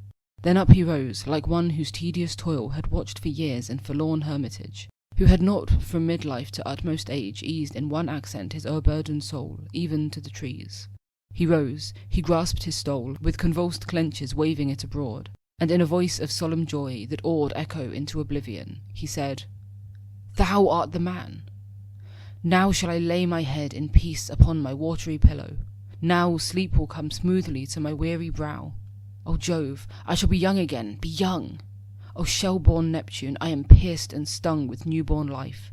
Then up he rose, like one whose tedious toil had watched for years in forlorn hermitage, who had not from midlife to utmost age eased in one accent his o'erburdened soul, even to the trees. He rose, he grasped his stole, with convulsed clenches waving it abroad, and in a voice of solemn joy that awed echo into oblivion, he said, "Thou art the man! Now shall I lay my head in peace upon my watery pillow. Now sleep will come smoothly to my weary brow. O Jove, I shall be young again, be young! O shell-born Neptune, I am pierced and stung with new-born life.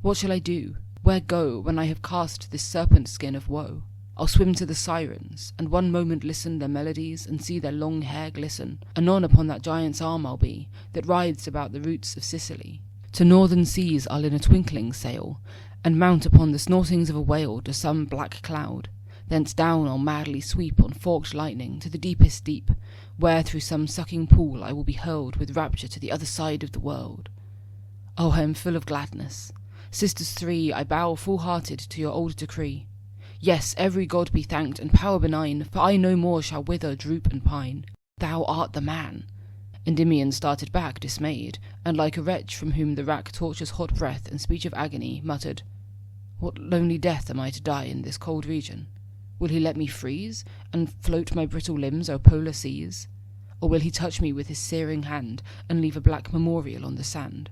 What shall I do? Where go, when I have cast this serpent skin of woe? I'll swim to the sirens, and one moment listen their melodies, and see their long hair glisten. Anon upon that giant's arm I'll be, that rides about the roots of Sicily. To northern seas I'll in a twinkling sail, and mount upon the snortings of a whale to some black cloud. Thence down I'll madly sweep on forked lightning to the deepest deep, where through some sucking pool I will be hurled with rapture to the other side of the world. Oh, I am full of gladness. Sisters three, I bow full-hearted to your old decree. Yes, every god be thanked and power benign, for I no more shall wither, droop, and pine. Thou art the man." Endymion started back dismayed, and like a wretch from whom the rack tortures hot breath and speech of agony, muttered, "What lonely death am I to die in this cold region? Will he let me freeze, and float my brittle limbs o'er polar seas? Or will he touch me with his searing hand, and leave a black memorial on the sand?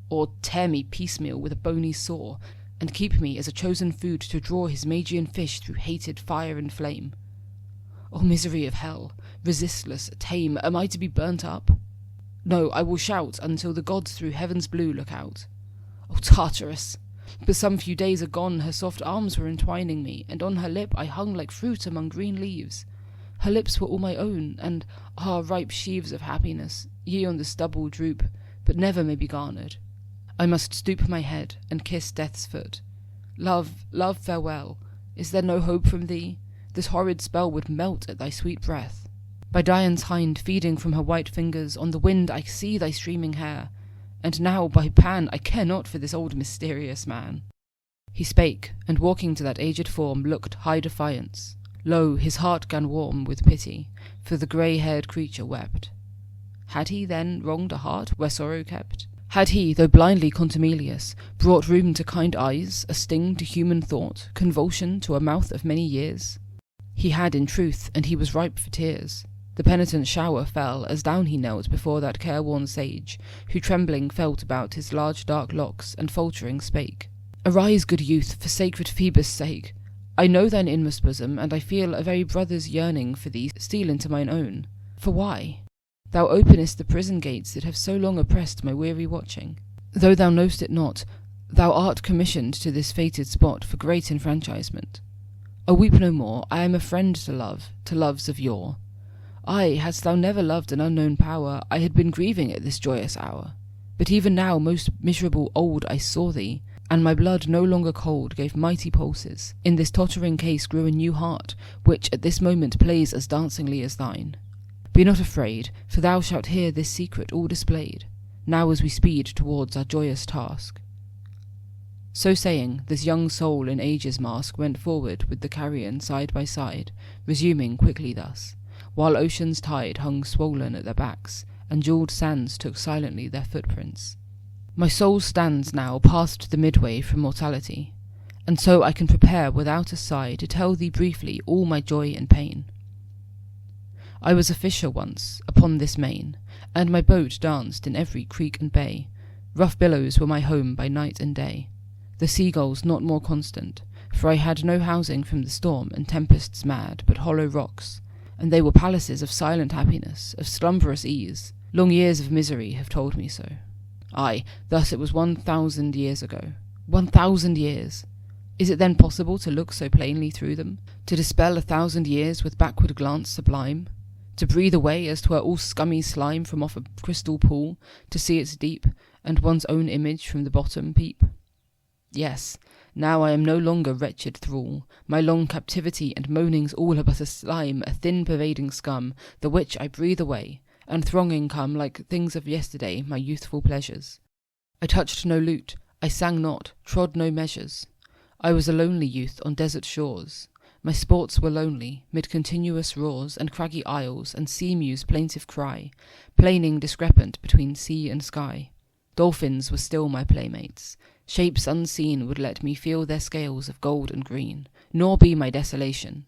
Or tear me piecemeal with a bony saw, and keep me as a chosen food to draw his Magian fish through hated fire and flame? O misery of hell, resistless, tame, am I to be burnt up? No, I will shout until the gods through heaven's blue look out. O Tartarus! But some few days agone her soft arms were entwining me, and on her lip I hung like fruit among green leaves. Her lips were all my own, and, ripe sheaves of happiness, ye on the stubble droop, but never may be garnered. I must stoop my head, and kiss death's foot. Love, love, farewell. Is there no hope from thee? This horrid spell would melt at thy sweet breath. By Dian's hind feeding from her white fingers, on the wind I see thy streaming hair, and now, by Pan, I care not for this old mysterious man." He spake, and walking to that aged form, looked high defiance. Lo, his heart gan warm with pity, for the grey-haired creature wept. Had he, then, wronged a heart where sorrow kept? Had he, though blindly contumelious, brought room to kind eyes, a sting to human thought, convulsion to a mouth of many years? He had, in truth, and he was ripe for tears. The penitent shower fell, as down he knelt before that careworn sage, who trembling felt about his large dark locks, and faltering spake, "Arise, good youth, for sacred Phoebus' sake. I know thine inmost bosom, and I feel a very brother's yearning for thee steal into mine own. For why? Thou openest the prison gates that have so long oppressed my weary watching. Though thou know'st it not, thou art commissioned to this fated spot for great enfranchisement. O weep no more, I am a friend to love, to loves of yore. Ay, hadst thou never loved an unknown power, I had been grieving at this joyous hour. But even now, most miserable old, I saw thee, and my blood no longer cold gave mighty pulses. In this tottering case grew a new heart, which at this moment plays as dancingly as thine. Be not afraid, for thou shalt hear this secret all displayed, now as we speed towards our joyous task. So saying, this young soul in age's mask went forward with the carrion side by side, resuming quickly thus, while ocean's tide hung swollen at their backs, and jewelled sands took silently their footprints. My soul stands now past the midway from mortality, and so I can prepare without a sigh to tell thee briefly all my joy and pain. I was a fisher once upon this main, and my boat danced in every creek and bay. Rough billows were my home by night and day, the seagulls not more constant, for I had no housing from the storm and tempests mad, but hollow rocks, and they were palaces of silent happiness, of slumberous ease. Long years of misery have told me so. Ay, thus it was 1,000 years ago. 1,000 years! Is it then possible to look so plainly through them, to dispel 1,000 years with backward glance sublime? To breathe away as 'twere all scummy slime from off a crystal pool, to see its deep, and one's own image from the bottom peep? Yes, now I am no longer wretched thrall, my long captivity and moanings all are but a slime, a thin pervading scum, the which I breathe away, and thronging come like things of yesterday my youthful pleasures. I touched no lute, I sang not, trod no measures. I was a lonely youth on desert shores. My sports were lonely, mid continuous roars, and craggy isles, and sea-mew's plaintive cry, plaining discrepant between sea and sky. Dolphins were still my playmates. Shapes unseen would let me feel their scales of gold and green, nor be my desolation.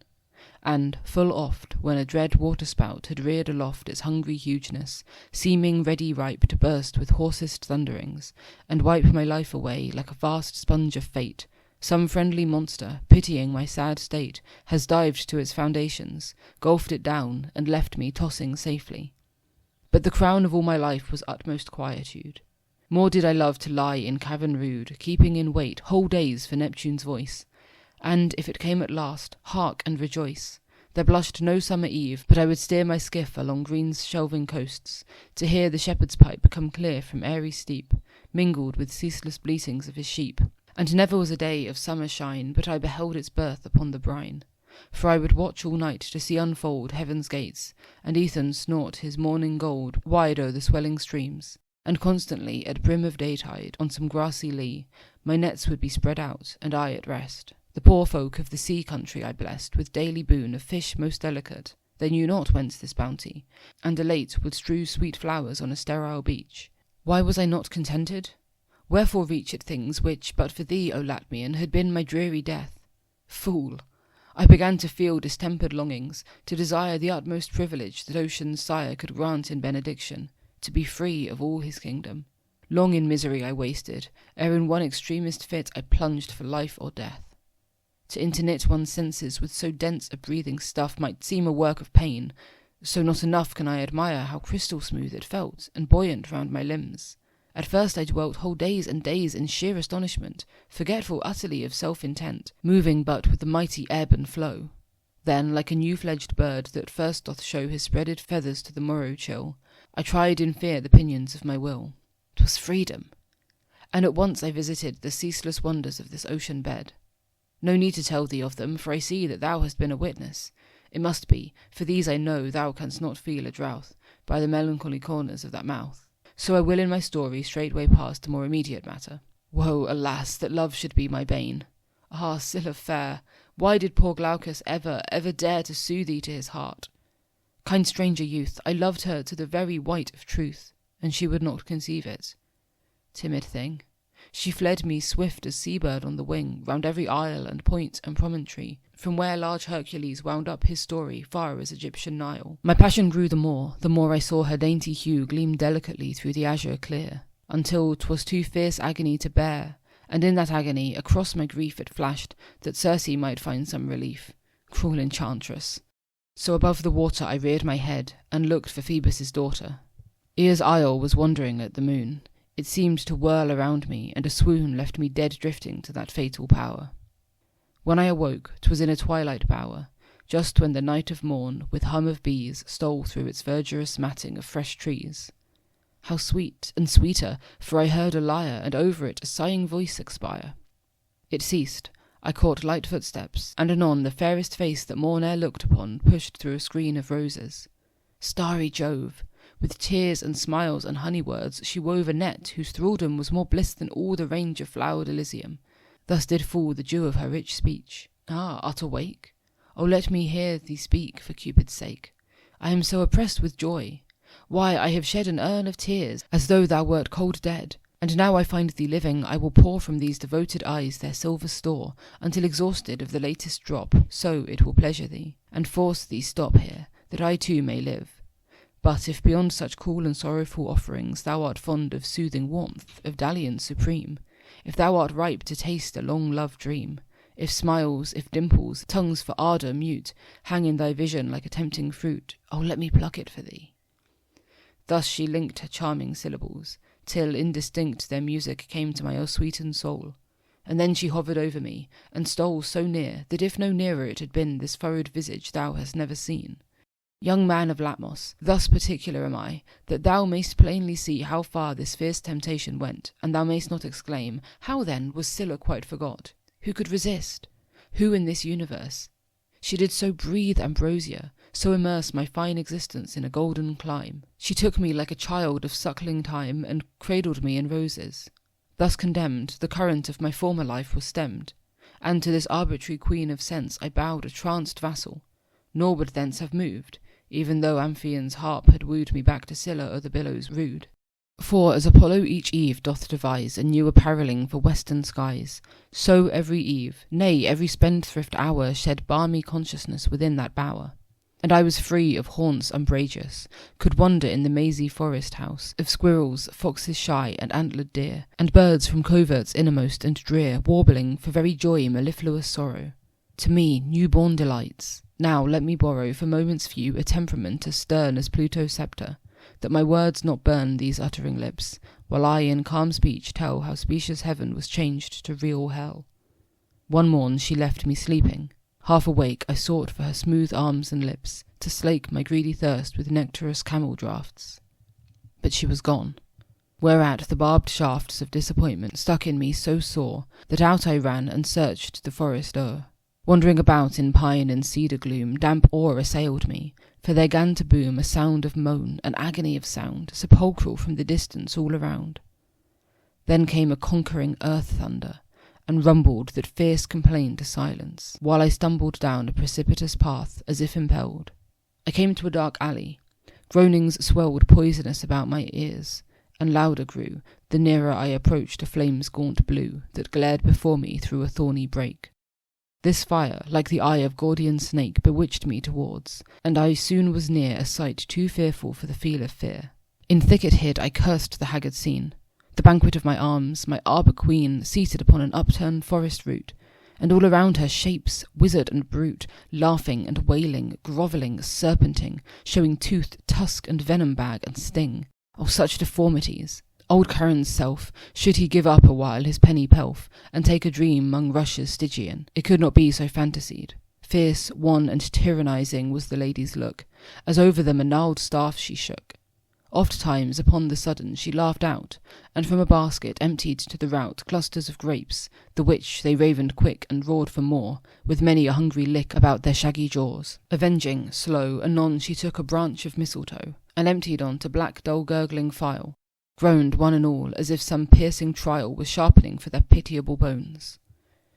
And, full oft, when a dread waterspout had reared aloft its hungry hugeness, seeming ready ripe to burst with hoarsest thunderings, and wipe my life away like a vast sponge of fate, some friendly monster, pitying my sad state, has dived to its foundations, gulfed it down, and left me tossing safely. But the crown of all my life was utmost quietude. More did I love to lie in cavern rude, keeping in wait whole days for Neptune's voice. And, if it came at last, hark and rejoice. There blushed no summer eve, but I would steer my skiff along Green's shelving coasts, to hear the shepherd's pipe come clear from airy steep, mingled with ceaseless bleatings of his sheep. And never was a day of summer shine but I beheld its birth upon the brine. For I would watch all night to see unfold heaven's gates, and Ethan snort his morning gold wide o'er the swelling streams. And constantly, at brim of daytide, on some grassy lea, my nets would be spread out, and I at rest. The poor folk of the sea country I blessed with daily boon of fish most delicate. They knew not whence this bounty, and elate would strew sweet flowers on a sterile beach. Why was I not contented? Wherefore reach at things which, but for thee, O Latmian, had been my dreary death? Fool! I began to feel distempered longings, to desire the utmost privilege that ocean's sire could grant in benediction, to be free of all his kingdom. Long in misery I wasted, ere in one extremest fit I plunged for life or death. To interknit one's senses with so dense a breathing stuff might seem a work of pain, so not enough can I admire how crystal smooth it felt, and buoyant round my limbs. At first I dwelt whole days and days in sheer astonishment, forgetful utterly of self-intent, moving but with the mighty ebb and flow. Then, like a new-fledged bird that first doth show his spreaded feathers to the morrow chill, I tried in fear the pinions of my will. 'Twas freedom! And at once I visited the ceaseless wonders of this ocean bed. No need to tell thee of them, for I see that thou hast been a witness. It must be, for these I know thou canst not feel a drouth, by the melancholy corners of that mouth. So I will in my story straightway pass to more immediate matter. Woe, alas, that love should be my bane! Ah, Scylla fair, why did poor Glaucus ever dare to sue thee to his heart? Kind stranger youth, I loved her to the very white of truth, and she would not conceive it. Timid thing, she fled me swift as sea-bird on the wing, round every isle and point and promontory, from where large Hercules wound up his story far as Egyptian Nile. My passion grew the more I saw her dainty hue gleam delicately through the azure clear, until 'twas too fierce agony to bear, and in that agony across my grief it flashed that Circe might find some relief. Cruel enchantress! So above the water I reared my head, and looked for Phoebus' daughter. Ea's isle was wandering at the moon. It seemed to whirl around me, and a swoon left me dead drifting to that fatal power. When I awoke, 'twas in a twilight bower, just when the night of morn, with hum of bees, stole through its verdurous matting of fresh trees. How sweet, and sweeter, for I heard a lyre, and over it a sighing voice expire. It ceased. I caught light footsteps, and anon the fairest face that morn e'er looked upon pushed through a screen of roses. Starry Jove! With tears and smiles and honey words she wove a net whose thraldom was more bliss than all the range of flowered Elysium. Thus did fall the dew of her rich speech. Ah, art awake? Oh, let me hear thee speak for Cupid's sake. I am so oppressed with joy. Why, I have shed an urn of tears, as though thou wert cold dead. And now I find thee living, I will pour from these devoted eyes their silver store, until exhausted of the latest drop, so it will pleasure thee, and force thee stop here, that I too may live. But if beyond such cool and sorrowful offerings thou art fond of soothing warmth, of dalliance supreme, if thou art ripe to taste a long love dream, if smiles, if dimples, tongues for ardour mute, hang in thy vision like a tempting fruit, oh, let me pluck it for thee. Thus she linked her charming syllables, till indistinct their music came to my ill-sweetened soul. And then she hovered over me, and stole so near, that if no nearer it had been, this furrowed visage thou hast never seen. Young man of Latmos, thus particular am I, that thou mayst plainly see how far this fierce temptation went, and thou mayst not exclaim, how then was Scylla quite forgot? Who could resist? Who in this universe? She did so breathe ambrosia, so immerse my fine existence in a golden clime. She took me like a child of suckling time, and cradled me in roses. Thus condemned, the current of my former life was stemmed, and to this arbitrary queen of sense I bowed a tranced vassal, nor would thence have moved, even though Amphion's harp had wooed me back to Scylla o'er the billows rude. For as Apollo each eve doth devise a new apparelling for western skies, so every eve, nay, every spendthrift hour, shed balmy consciousness within that bower. And I was free of haunts umbrageous, could wander in the mazy forest house, of squirrels, foxes shy, and antlered deer, and birds from coverts innermost and drear, warbling for very joy mellifluous sorrow. To me, new-born delights. Now let me borrow for moments few a temperament as stern as Pluto's sceptre, that my words not burn these uttering lips, while I in calm speech tell how specious heaven was changed to real hell. One morn she left me sleeping. Half awake I sought for her smooth arms and lips, to slake my greedy thirst with nectarous camel draughts. But she was gone, whereat the barbed shafts of disappointment stuck in me so sore, that out I ran and searched the forest o'er. Wandering about in pine and cedar gloom, damp awe assailed me, for there 'gan to boom a sound of moan, an agony of sound, sepulchral from the distance all around. Then came a conquering earth thunder, and rumbled that fierce complaint to silence, while I stumbled down a precipitous path, as if impelled. I came to a dark alley. Groanings swelled poisonous about my ears, and louder grew, the nearer I approached a flame's gaunt blue, that glared before me through a thorny brake. This fire, like the eye of Gordian snake, bewitched me towards, and I soon was near a sight too fearful for the feel of fear. In thicket hid I cursed the haggard scene, the banquet of my arms, my arbor queen, seated upon an upturned forest root, and all around her shapes, wizard and brute, laughing and wailing, grovelling, serpenting, showing tooth, tusk, and venom bag and sting. Oh, such deformities! Old Charon's self, should he give up a while his penny pelf, and take a dream 'mong rushes Stygian, it could not be so fantasied. Fierce, wan, and tyrannizing was the lady's look, as over them a gnarled staff she shook. Oft times upon the sudden she laughed out, and from a basket emptied to the rout clusters of grapes, the which they ravened quick and roared for more, with many a hungry lick about their shaggy jaws. Avenging, slow, anon she took a branch of mistletoe, and emptied on to black dull gurgling file, groaned one and all as if some piercing trial was sharpening for their pitiable bones.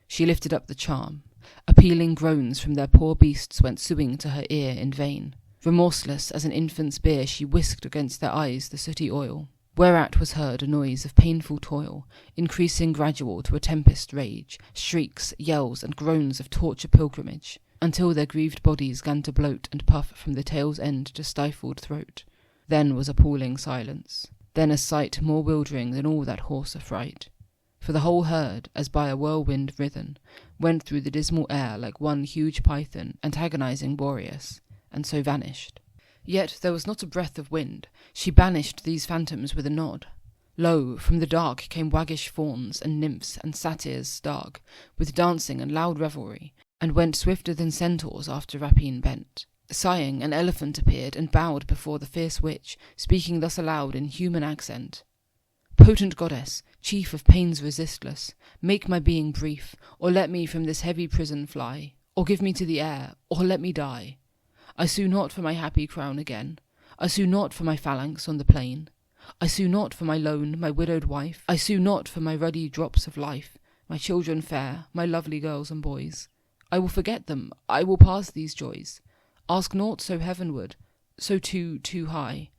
She lifted up the charm. Appealing groans from their poor beasts went suing to her ear in vain. Remorseless as an infant's beer she whisked against their eyes the sooty oil, whereat was heard a noise of painful toil, increasing gradual to a tempest rage, shrieks, yells, and groans of torture pilgrimage, until their grieved bodies 'gan to bloat and puff from the tail's end to stifled throat. Then was appalling silence. Then a sight more wildering than all that horse affright. For the whole herd, as by a whirlwind writhen, went through the dismal air like one huge python, antagonizing Boreas, and so vanished. Yet there was not a breath of wind. She banished these phantoms with a nod. Lo, from the dark came waggish fauns and nymphs and satyrs stark, with dancing and loud revelry, and went swifter than centaurs after rapine bent. Sighing, an elephant appeared and bowed before the fierce witch, speaking thus aloud in human accent. Potent goddess, chief of pains resistless, make my being brief, or let me from this heavy prison fly, or give me to the air, or let me die. I sue not for my happy crown again. I sue not for my phalanx on the plain. I sue not for my lone, my widowed wife. I sue not for my ruddy drops of life, my children fair, my lovely girls and boys. I will forget them, I will pass these joys. Ask naught so heavenward, so too high.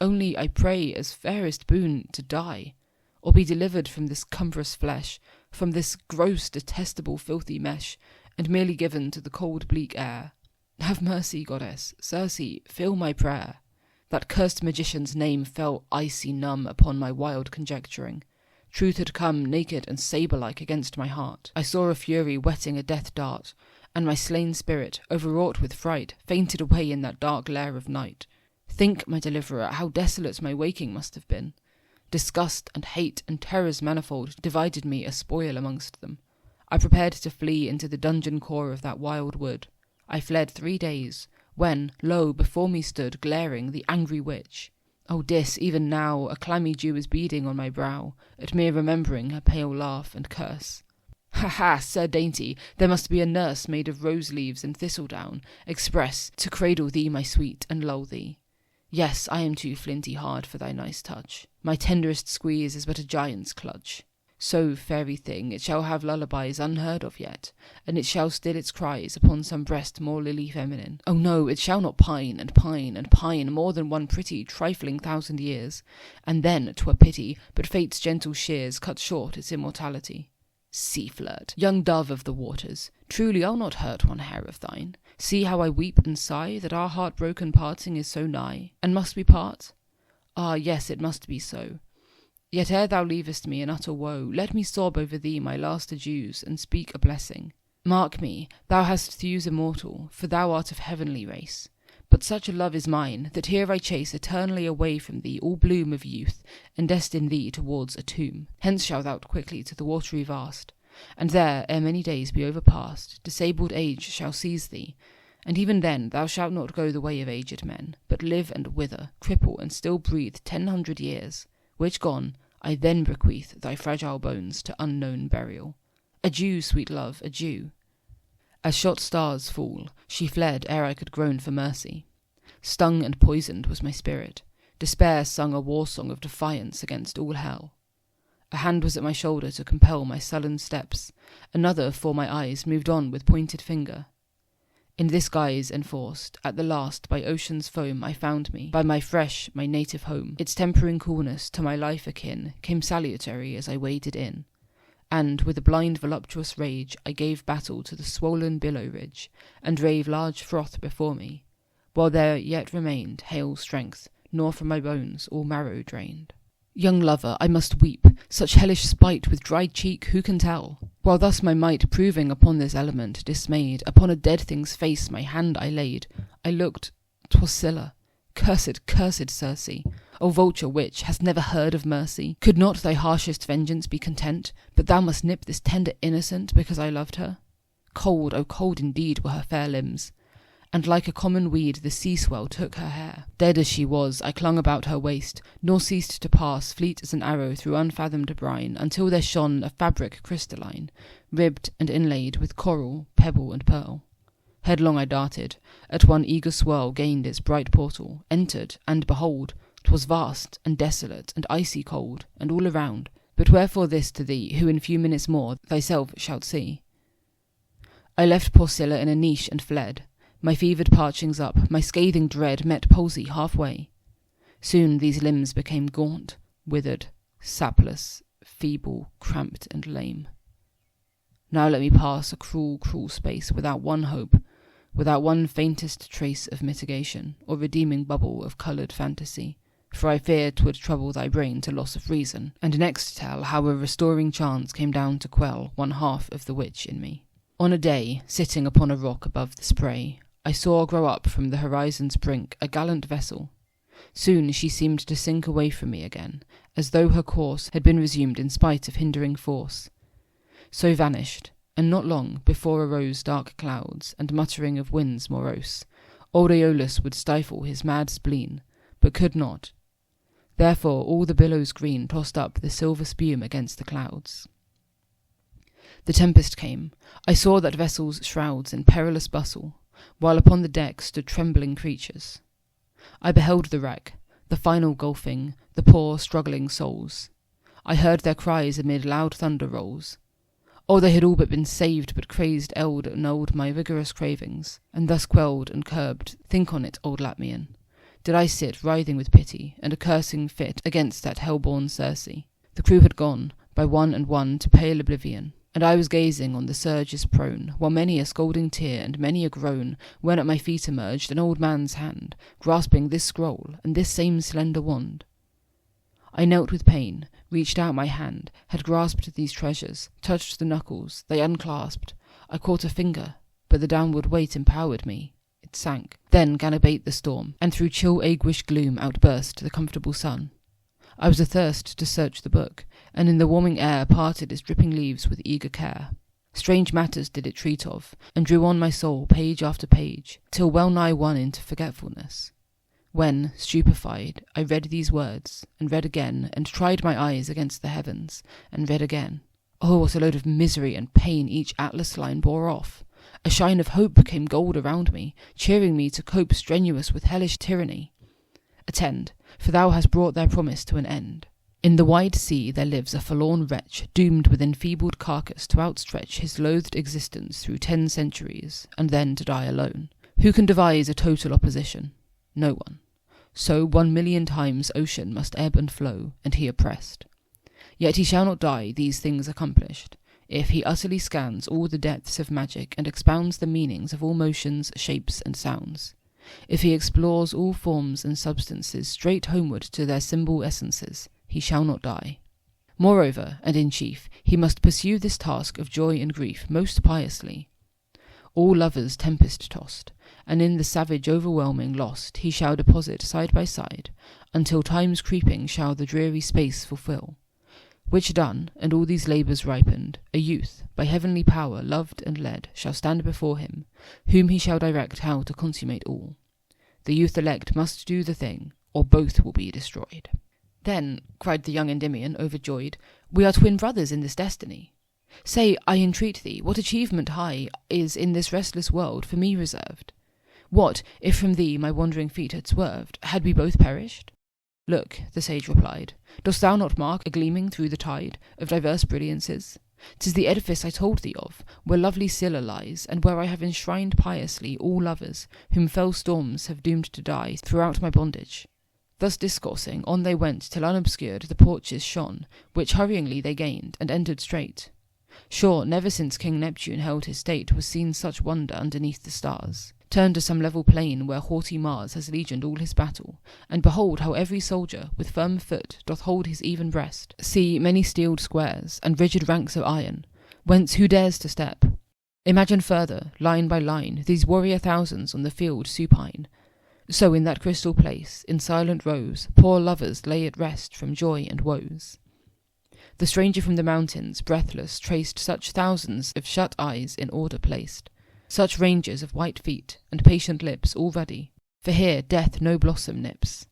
Only I pray as fairest boon to die, or be delivered from this cumbrous flesh, from this gross, detestable, filthy mesh, and merely given to the cold, bleak air. Have mercy, goddess, Circe, fill my prayer. That cursed magician's name fell icy numb upon my wild conjecturing. Truth had come, naked and sabre-like, against my heart. I saw a fury whetting a death dart, and my slain spirit, overwrought with fright, fainted away in that dark lair of night. Think, my deliverer, how desolate my waking must have been. Disgust and hate and terrors manifold divided me a spoil amongst them. I prepared to flee into the dungeon core of that wild wood. I fled 3 days, when, lo, before me stood, glaring, the angry witch. Oh, Dis, even now, a clammy dew is beading on my brow, at mere remembering her pale laugh and curse. Ha ha, Sir Dainty, there must be a nurse made of rose-leaves and thistledown, express, to cradle thee, my sweet, and lull thee. Yes, I am too flinty hard for thy nice touch. My tenderest squeeze is but a giant's clutch. So, fairy thing, it shall have lullabies unheard of yet, and it shall still its cries upon some breast more lily feminine. Oh no, it shall not pine and pine and pine more than one pretty, trifling 1,000 years, and then 'twere pity, but fate's gentle shears cut short its immortality. Sea flirt, young dove of the waters, truly I'll not hurt one hair of thine. See how I weep and sigh, that our heart-broken parting is so nigh. And must we part? Ah, yes, it must be so. Yet ere thou leavest me in utter woe, let me sob over thee my last adieus, and speak a blessing. Mark me, thou hast thews immortal, for thou art of heavenly race. But such a love is mine, that here I chase eternally away from thee all bloom of youth, and destine thee towards a tomb. Hence shalt thou quickly to the watery vast, and there, ere many days be overpast, disabled age shall seize thee, and even then thou shalt not go the way of aged men, but live and wither, cripple, and still breathe 100 years, which gone, I then bequeath thy fragile bones to unknown burial. Adieu, sweet love, adieu. As shot stars fall, she fled ere I could groan for mercy. Stung and poisoned was my spirit. Despair sung a war song of defiance against all hell. A hand was at my shoulder to compel my sullen steps. Another, 'fore my eyes, moved on with pointed finger. In this guise enforced, at the last, by ocean's foam I found me, by my fresh, my native home. Its tempering coolness, to my life akin, came salutary as I waded in. And, with a blind voluptuous rage, I gave battle to the swollen billow ridge, and drave large froth before me, while there yet remained hale strength, nor from my bones all marrow drained. Young lover, I must weep, such hellish spite with dried cheek who can tell? While thus my might proving upon this element, dismayed, upon a dead thing's face my hand I laid. I looked, 'twas Scylla. Cursed, cursed Circe! O vulture witch, hast never heard of mercy? Could not thy harshest vengeance be content, but thou must nip this tender innocent, because I loved her? Cold, oh cold indeed were her fair limbs, and like a common weed the sea-swell took her hair. Dead as she was, I clung about her waist, nor ceased to pass, fleet as an arrow through unfathomed brine, until there shone a fabric crystalline, ribbed and inlaid with coral, pebble, and pearl. Headlong I darted, at one eager swirl gained its bright portal, entered, and behold, 'twas vast, and desolate, and icy cold, and all around. But wherefore this to thee, who in few minutes more thyself shalt see? I left poor Scylla in a niche and fled. My fevered parchings up, my scathing dread met palsy halfway. Soon these limbs became gaunt, withered, sapless, feeble, cramped, and lame. Now let me pass a cruel, cruel space without one hope, without one faintest trace of mitigation, or redeeming bubble of coloured fantasy, for I fear 'twould trouble thy brain to loss of reason, and next tell how a restoring chance came down to quell one half of the witch in me. On a day, sitting upon a rock above the spray, I saw grow up from the horizon's brink a gallant vessel. Soon she seemed to sink away from me again, as though her course had been resumed in spite of hindering force. So vanished, and not long before arose dark clouds, and muttering of winds morose. Old Aeolus would stifle his mad spleen, but could not. Therefore all the billows green tossed up the silver spume against the clouds. The tempest came. I saw that vessel's shrouds in perilous bustle, while upon the deck stood trembling creatures. I beheld the wreck, the final gulfing, the poor struggling souls. I heard their cries amid loud thunder rolls. Oh, they had all but been saved, but crazed annulled my vigorous cravings, and thus quelled and curbed. Think on it, old Latmian. Did I sit writhing with pity, and a cursing fit against that hell-born Circe? The crew had gone, by one and one, to pale oblivion, and I was gazing on the surges prone, while many a scolding tear and many a groan, when at my feet emerged an old man's hand, grasping this scroll and this same slender wand. I knelt with pain, reached out my hand, had grasped these treasures, touched the knuckles, they unclasped. I caught a finger, but the downward weight empowered me. It sank. Then 'gan abate the storm, and through chill aguish gloom outburst the comfortable sun. I was athirst to search the book, and in the warming air parted its dripping leaves with eager care. Strange matters did it treat of, and drew on my soul page after page, till well nigh won into forgetfulness. When, stupefied, I read these words, and read again, and tried my eyes against the heavens, and read again. Oh, what a load of misery and pain each atlas line bore off! A shine of hope became gold around me, cheering me to cope strenuous with hellish tyranny. Attend, for thou hast brought their promise to an end. In the wide sea there lives a forlorn wretch, doomed with enfeebled carcass to outstretch his loathed existence through 10 centuries, and then to die alone. Who can devise a total opposition? No one. So 1,000,000 times ocean must ebb and flow, and he oppressed. Yet he shall not die, these things accomplished, if he utterly scans all the depths of magic and expounds the meanings of all motions, shapes, and sounds. If he explores all forms and substances straight homeward to their symbol essences, he shall not die. Moreover, and in chief, he must pursue this task of joy and grief most piously. All lovers tempest-tossed, and in the savage overwhelming lost he shall deposit side by side, until time's creeping shall the dreary space fulfil. Which done, and all these labours ripened, a youth, by heavenly power loved and led, shall stand before him, whom he shall direct how to consummate all. The youth elect must do the thing, or both will be destroyed. Then, cried the young Endymion, overjoyed, we are twin brothers in this destiny. Say, I entreat thee, what achievement high is in this restless world for me reserved? What, if from thee my wandering feet had swerved, had we both perished? Look, the sage replied, dost thou not mark a gleaming through the tide of diverse brilliances? 'Tis the edifice I told thee of, where lovely Scylla lies, and where I have enshrined piously all lovers, whom fell storms have doomed to die throughout my bondage. Thus discoursing, on they went till unobscured the porches shone, which hurryingly they gained, and entered straight. Sure, never since King Neptune held his state was seen such wonder underneath the stars. Turn to some level plain where haughty Mars has legioned all his battle, and behold how every soldier with firm foot doth hold his even breast. See many steeled squares, and rigid ranks of iron, whence who dares to step? Imagine further, line by line, these warrior thousands on the field supine. So in that crystal place, in silent rows, poor lovers lay at rest from joy and woes. The stranger from the mountains, breathless, traced such thousands of shut eyes in order placed, such ranges of white feet, and patient lips all ruddy, for here death no blossom nips.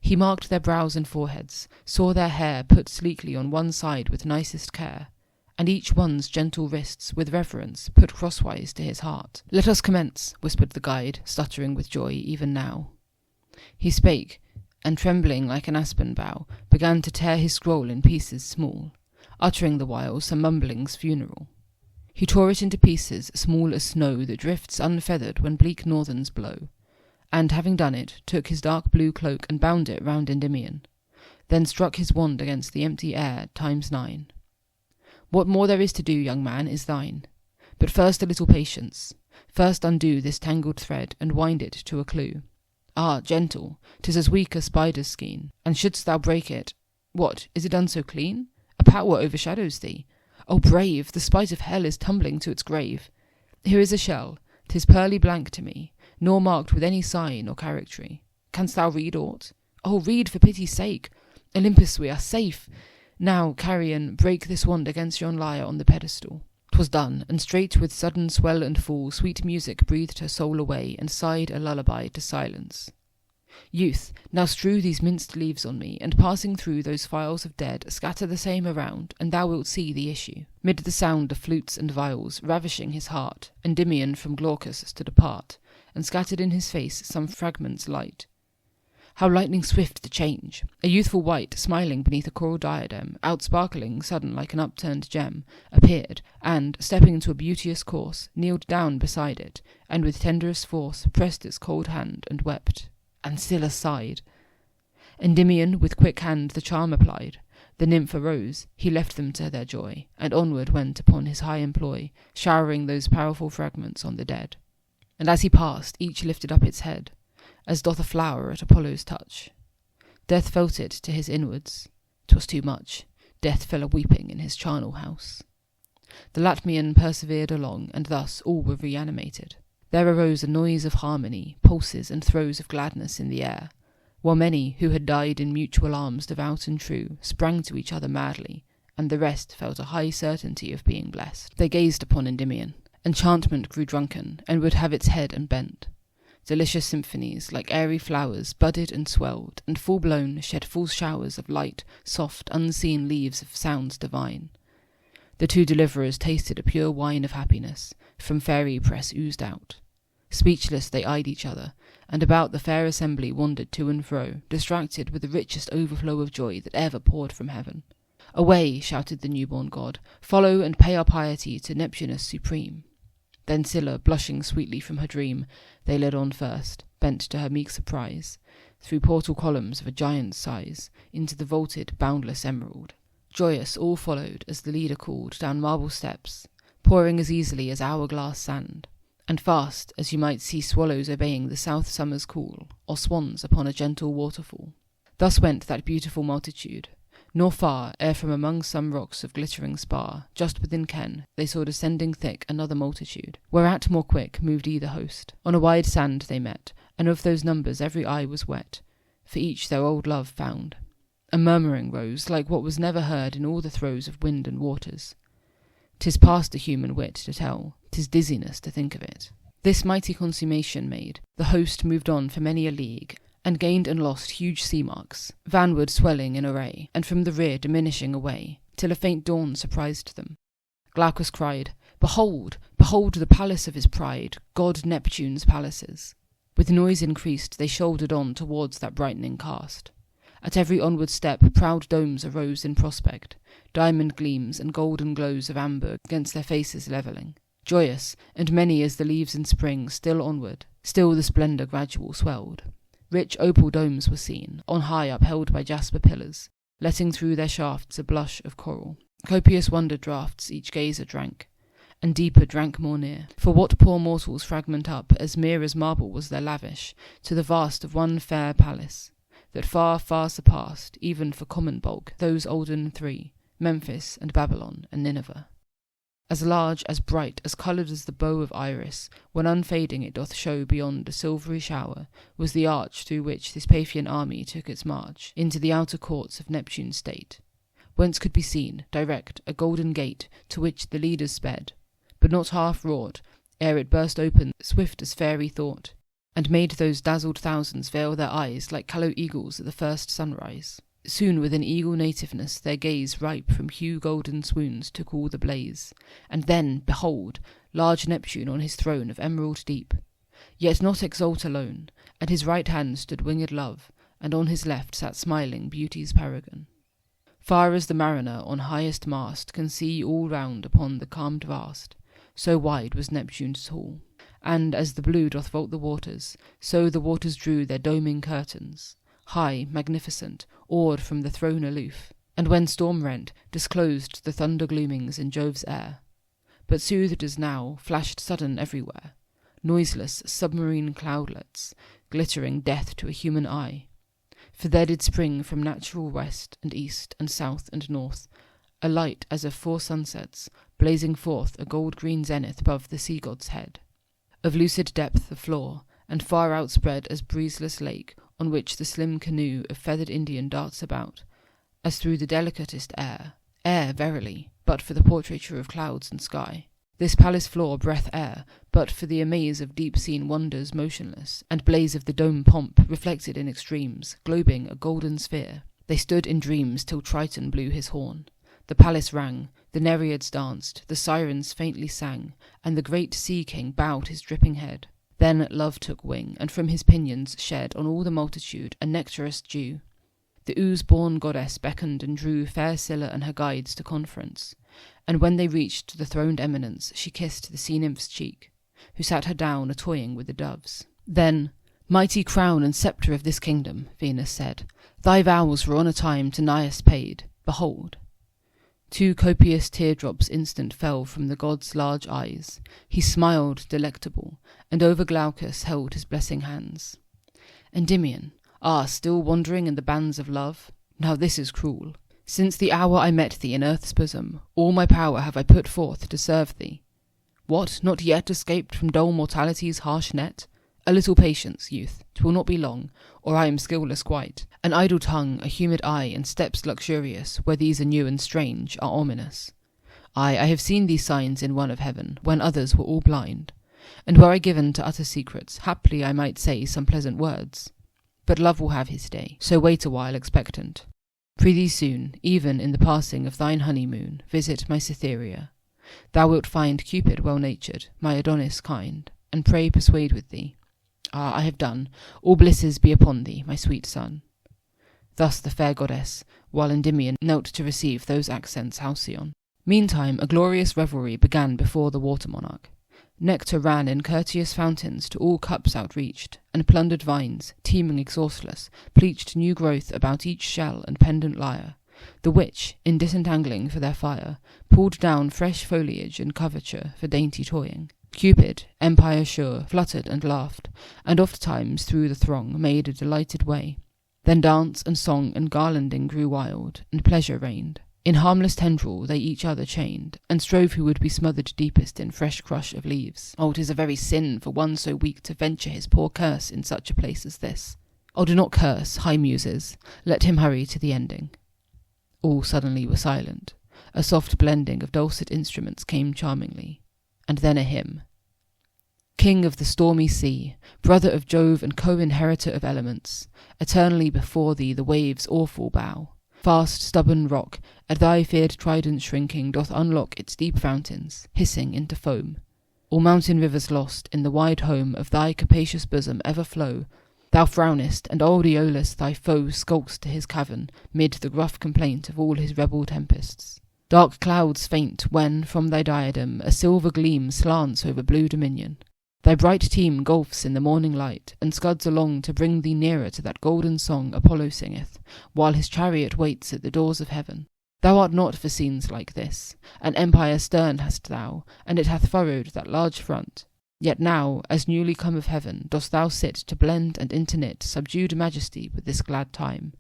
He marked their brows and foreheads, saw their hair put sleekly on one side with nicest care, and each one's gentle wrists with reverence put crosswise to his heart. Let us commence, whispered the guide, stuttering with joy even now. He spake, and trembling like an aspen bough, began to tear his scroll in pieces small, uttering the while some mumblings funeral. He tore it into pieces small as snow that drifts unfeathered when bleak northerns blow, and, having done it, took his dark blue cloak and bound it round Endymion, then struck his wand against the empty air 9 times. What more there is to do, young man, is thine. But first a little patience. First undo this tangled thread, and wind it to a clue. Ah, gentle, 'tis as weak as spider's skein, and shouldst thou break it, what, is it done so clean? A power overshadows thee. O brave, the spite of hell is tumbling to its grave. Here is a shell, 'tis pearly blank to me, nor marked with any sign or charactery. Canst thou read aught? Oh, read for pity's sake! Olympus, we are safe! Now, carrion, break this wand against yon lyre on the pedestal. 'Twas done, and straight with sudden swell and fall sweet music breathed her soul away, and sighed a lullaby to silence. Youth, now strew these minced leaves on me, and passing through those files of dead, scatter the same around, and thou wilt see the issue. Mid the sound of flutes and viols, ravishing his heart, Endymion from Glaucus stood apart, and scattered in his face some fragments light. How lightning swift the change! A youthful wight, smiling beneath a coral diadem, outsparkling sudden like an upturned gem, appeared, and, stepping into a beauteous corse, kneeled down beside it, and with tenderest force pressed its cold hand, and wept. And Scylla sighed. Endymion with quick hand the charm applied. The nymph arose, he left them to their joy, and onward went upon his high employ, showering those powerful fragments on the dead. And as he passed, each lifted up its head, as doth a flower at Apollo's touch. Death felt it to his inwards. 'Twas too much. Death fell a-weeping in his charnel house. The Latmian persevered along, and thus all were reanimated. There arose a noise of harmony, pulses and throes of gladness in the air, while many, who had died in mutual arms devout and true, sprang to each other madly, and the rest felt a high certainty of being blessed. They gazed upon Endymion. Enchantment grew drunken, and would have its head unbent. Delicious symphonies, like airy flowers, budded and swelled, and full-blown shed full showers of light, soft, unseen leaves of sounds divine. The two deliverers tasted a pure wine of happiness, from fairy press oozed out. Speechless they eyed each other, and about the fair assembly wandered to and fro, distracted with the richest overflow of joy that ever poured from heaven. "Away!" shouted the newborn god. "Follow and pay our piety to Neptunus supreme." Then Scylla, blushing sweetly from her dream, they led on first, bent to her meek surprise, through portal columns of a giant's size, into the vaulted, boundless emerald. Joyous all followed, as the leader called, down marble steps, pouring as easily as hourglass sand, and fast as you might see swallows obeying the south summer's call, or swans upon a gentle waterfall. Thus went that beautiful multitude, nor far, ere from among some rocks of glittering spar, just within ken, they saw descending thick another multitude, whereat more quick moved either host. On a wide sand they met, and of those numbers every eye was wet, for each their old love found. A murmuring rose, like what was never heard in all the throes of wind and waters. 'Tis past the human wit to tell, 'tis dizziness to think of it. This mighty consummation made, the host moved on for many a league, and gained and lost huge sea marks, vanward swelling in array, and from the rear diminishing away, till a faint dawn surprised them. Glaucus cried, "Behold, behold the palace of his pride, god Neptune's palaces." With noise increased, they shouldered on towards that brightening cast. At every onward step proud domes arose in prospect, diamond gleams and golden glows of amber against their faces levelling. Joyous, and many as the leaves in spring, still onward, still the splendour gradual swelled. Rich opal domes were seen, on high upheld by jasper pillars, letting through their shafts a blush of coral. Copious wonder draughts each gazer drank, and deeper drank more near. For what poor mortals fragment up, as mere as marble was their lavish, to the vast of one fair palace, that far, far surpassed, even for common bulk, those olden three, Memphis and Babylon and Nineveh. As large, as bright, as coloured as the bow of Iris, when unfading it doth show beyond a silvery shower, was the arch through which this Paphian army took its march, into the outer courts of Neptune's state, whence could be seen, direct, a golden gate, to which the leaders sped, but not half wrought, ere it burst open, swift as fairy thought, and made those dazzled thousands veil their eyes like callow eagles at the first sunrise. Soon with an eagle nativeness their gaze ripe from hue golden swoons took all the blaze, and then, behold, large Neptune on his throne of emerald deep. Yet not exalt alone, at his right hand stood winged Love, and on his left sat smiling Beauty's paragon. Far as the mariner on highest mast can see all round upon the calmed vast, so wide was Neptune's hall, and as the blue doth vault the waters, so the waters drew their doming curtains, high, magnificent, awed from the throne aloof, and when storm rent, disclosed the thunder gloomings in Jove's air, but soothed as now, flashed sudden everywhere, noiseless submarine cloudlets, glittering death to a human eye. For there did spring from natural west and east and south and north a light as of 4 sunsets, blazing forth a gold-green zenith above the sea-god's head, of lucid depth the floor, and far outspread as breezeless lake, on which the slim canoe of feathered Indian darts about, as through the delicatest air, verily, but for the portraiture of clouds and sky. This palace floor breath air, but for the amaze of deep-seen wonders motionless, and blaze of the dome pomp reflected in extremes, globing a golden sphere. They stood in dreams till Triton blew his horn. The palace rang, the Nereids danced, the sirens faintly sang, and the great sea-king bowed his dripping head. Then love took wing, and from his pinions shed on all the multitude a nectarous dew. The ooze-born goddess beckoned and drew fair Scylla and her guides to conference, and when they reached the throned eminence, she kissed the sea-nymph's cheek, who sat her down a-toying with the doves. Then, "Mighty crown and sceptre of this kingdom," Venus said, "thy vows were on a time to Naias paid. Behold." 2 copious teardrops instant fell from the god's large eyes. He smiled delectable, and over Glaucus held his blessing hands. "Endymion, still wandering in the bands of love? Now this is cruel. Since the hour I met thee in earth's bosom, all my power have I put forth to serve thee. What, not yet escaped from dull mortality's harsh net? A little patience, youth, 'twill not be long, or I am skilless quite. An idle tongue, a humid eye, and steps luxurious, where these are new and strange, are ominous. I have seen these signs in one of heaven, when others were all blind. And were I given to utter secrets, haply I might say some pleasant words. But love will have his day, so wait a while expectant. Prithee soon, even in the passing of thine honeymoon, visit my Cytherea. Thou wilt find Cupid well-natured, my Adonis kind, and pray persuade with thee. I have done. All blisses be upon thee, my sweet son." Thus the fair goddess, while Endymion knelt to receive those accents halcyon. Meantime a glorious revelry began before the water-monarch. Nectar ran in courteous fountains to all cups outreached, and plundered vines, teeming exhaustless, pleached new growth about each shell and pendant lyre, the which, in disentangling for their fire, pulled down fresh foliage and coverture for dainty toying. Cupid, empire sure, fluttered and laughed, and oft-times through the throng made a delighted way. Then dance and song and garlanding grew wild, and pleasure reigned. In harmless tendril they each other chained, and strove who would be smothered deepest in fresh crush of leaves. Oh, 'tis a very sin for one so weak to venture his poor curse in such a place as this. Oh, do not curse, high muses, let him hurry to the ending. All suddenly were silent. A soft blending of dulcet instruments came charmingly, and then a hymn. "King of the stormy sea, brother of Jove and co-inheritor of elements, eternally before thee the waves awful bow. Fast stubborn rock, at thy feared trident shrinking, doth unlock its deep fountains, hissing into foam. All mountain rivers lost in the wide home of thy capacious bosom ever flow. Thou frownest, and old Aeolus thy foe skulks to his cavern, mid the gruff complaint of all his rebel tempests. Dark clouds faint when, from thy diadem, a silver gleam slants over blue dominion. Thy bright team gulfs in the morning light, and scuds along to bring thee nearer to that golden song Apollo singeth, while his chariot waits at the doors of heaven. Thou art not for scenes like this. An empire stern hast thou, and it hath furrowed that large front. Yet now, as newly come of heaven, dost thou sit to blend and interknit subdued majesty with this glad time.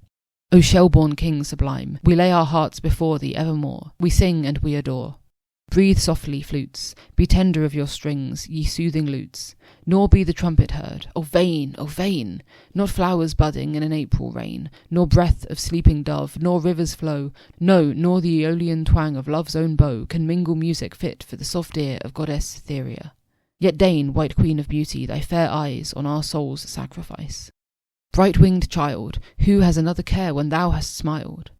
O shell-born king sublime, we lay our hearts before thee evermore. We sing and we adore. Breathe softly, flutes, be tender of your strings, ye soothing lutes, nor be the trumpet heard. O vain, O vain! Not flowers budding in an April rain, nor breath of sleeping dove, nor rivers flow, no, nor the Aeolian twang of love's own bow can mingle music fit for the soft ear of goddess Cytherea. Yet deign, white queen of beauty, thy fair eyes on our souls sacrifice. Bright-winged child, who has another care when thou hast smiled?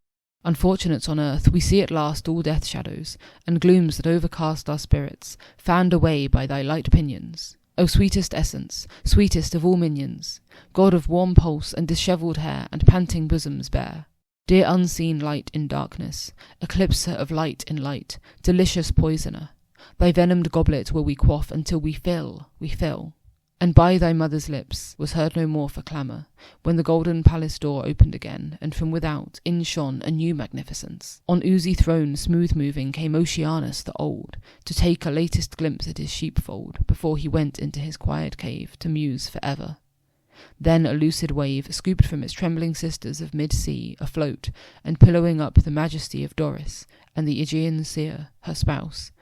Unfortunates on earth, we see at last all death shadows, and glooms that overcast our spirits, fanned away by thy light pinions. O sweetest essence, sweetest of all minions, god of warm pulse and dishevelled hair and panting bosoms bare, dear unseen light in darkness, eclipser of light in light, delicious poisoner, thy venomed goblet will we quaff until we fill. And by thy mother's lips was heard no more for clamour, when the golden palace door opened again, and from without in shone a new magnificence. On oozy throne smooth-moving came Oceanus the old, to take a latest glimpse at his sheepfold, before he went into his quiet cave to muse for ever. Then a lucid wave scooped from its trembling sisters of mid-sea, afloat, and pillowing up the majesty of Doris, and the Aegean seer, her spouse.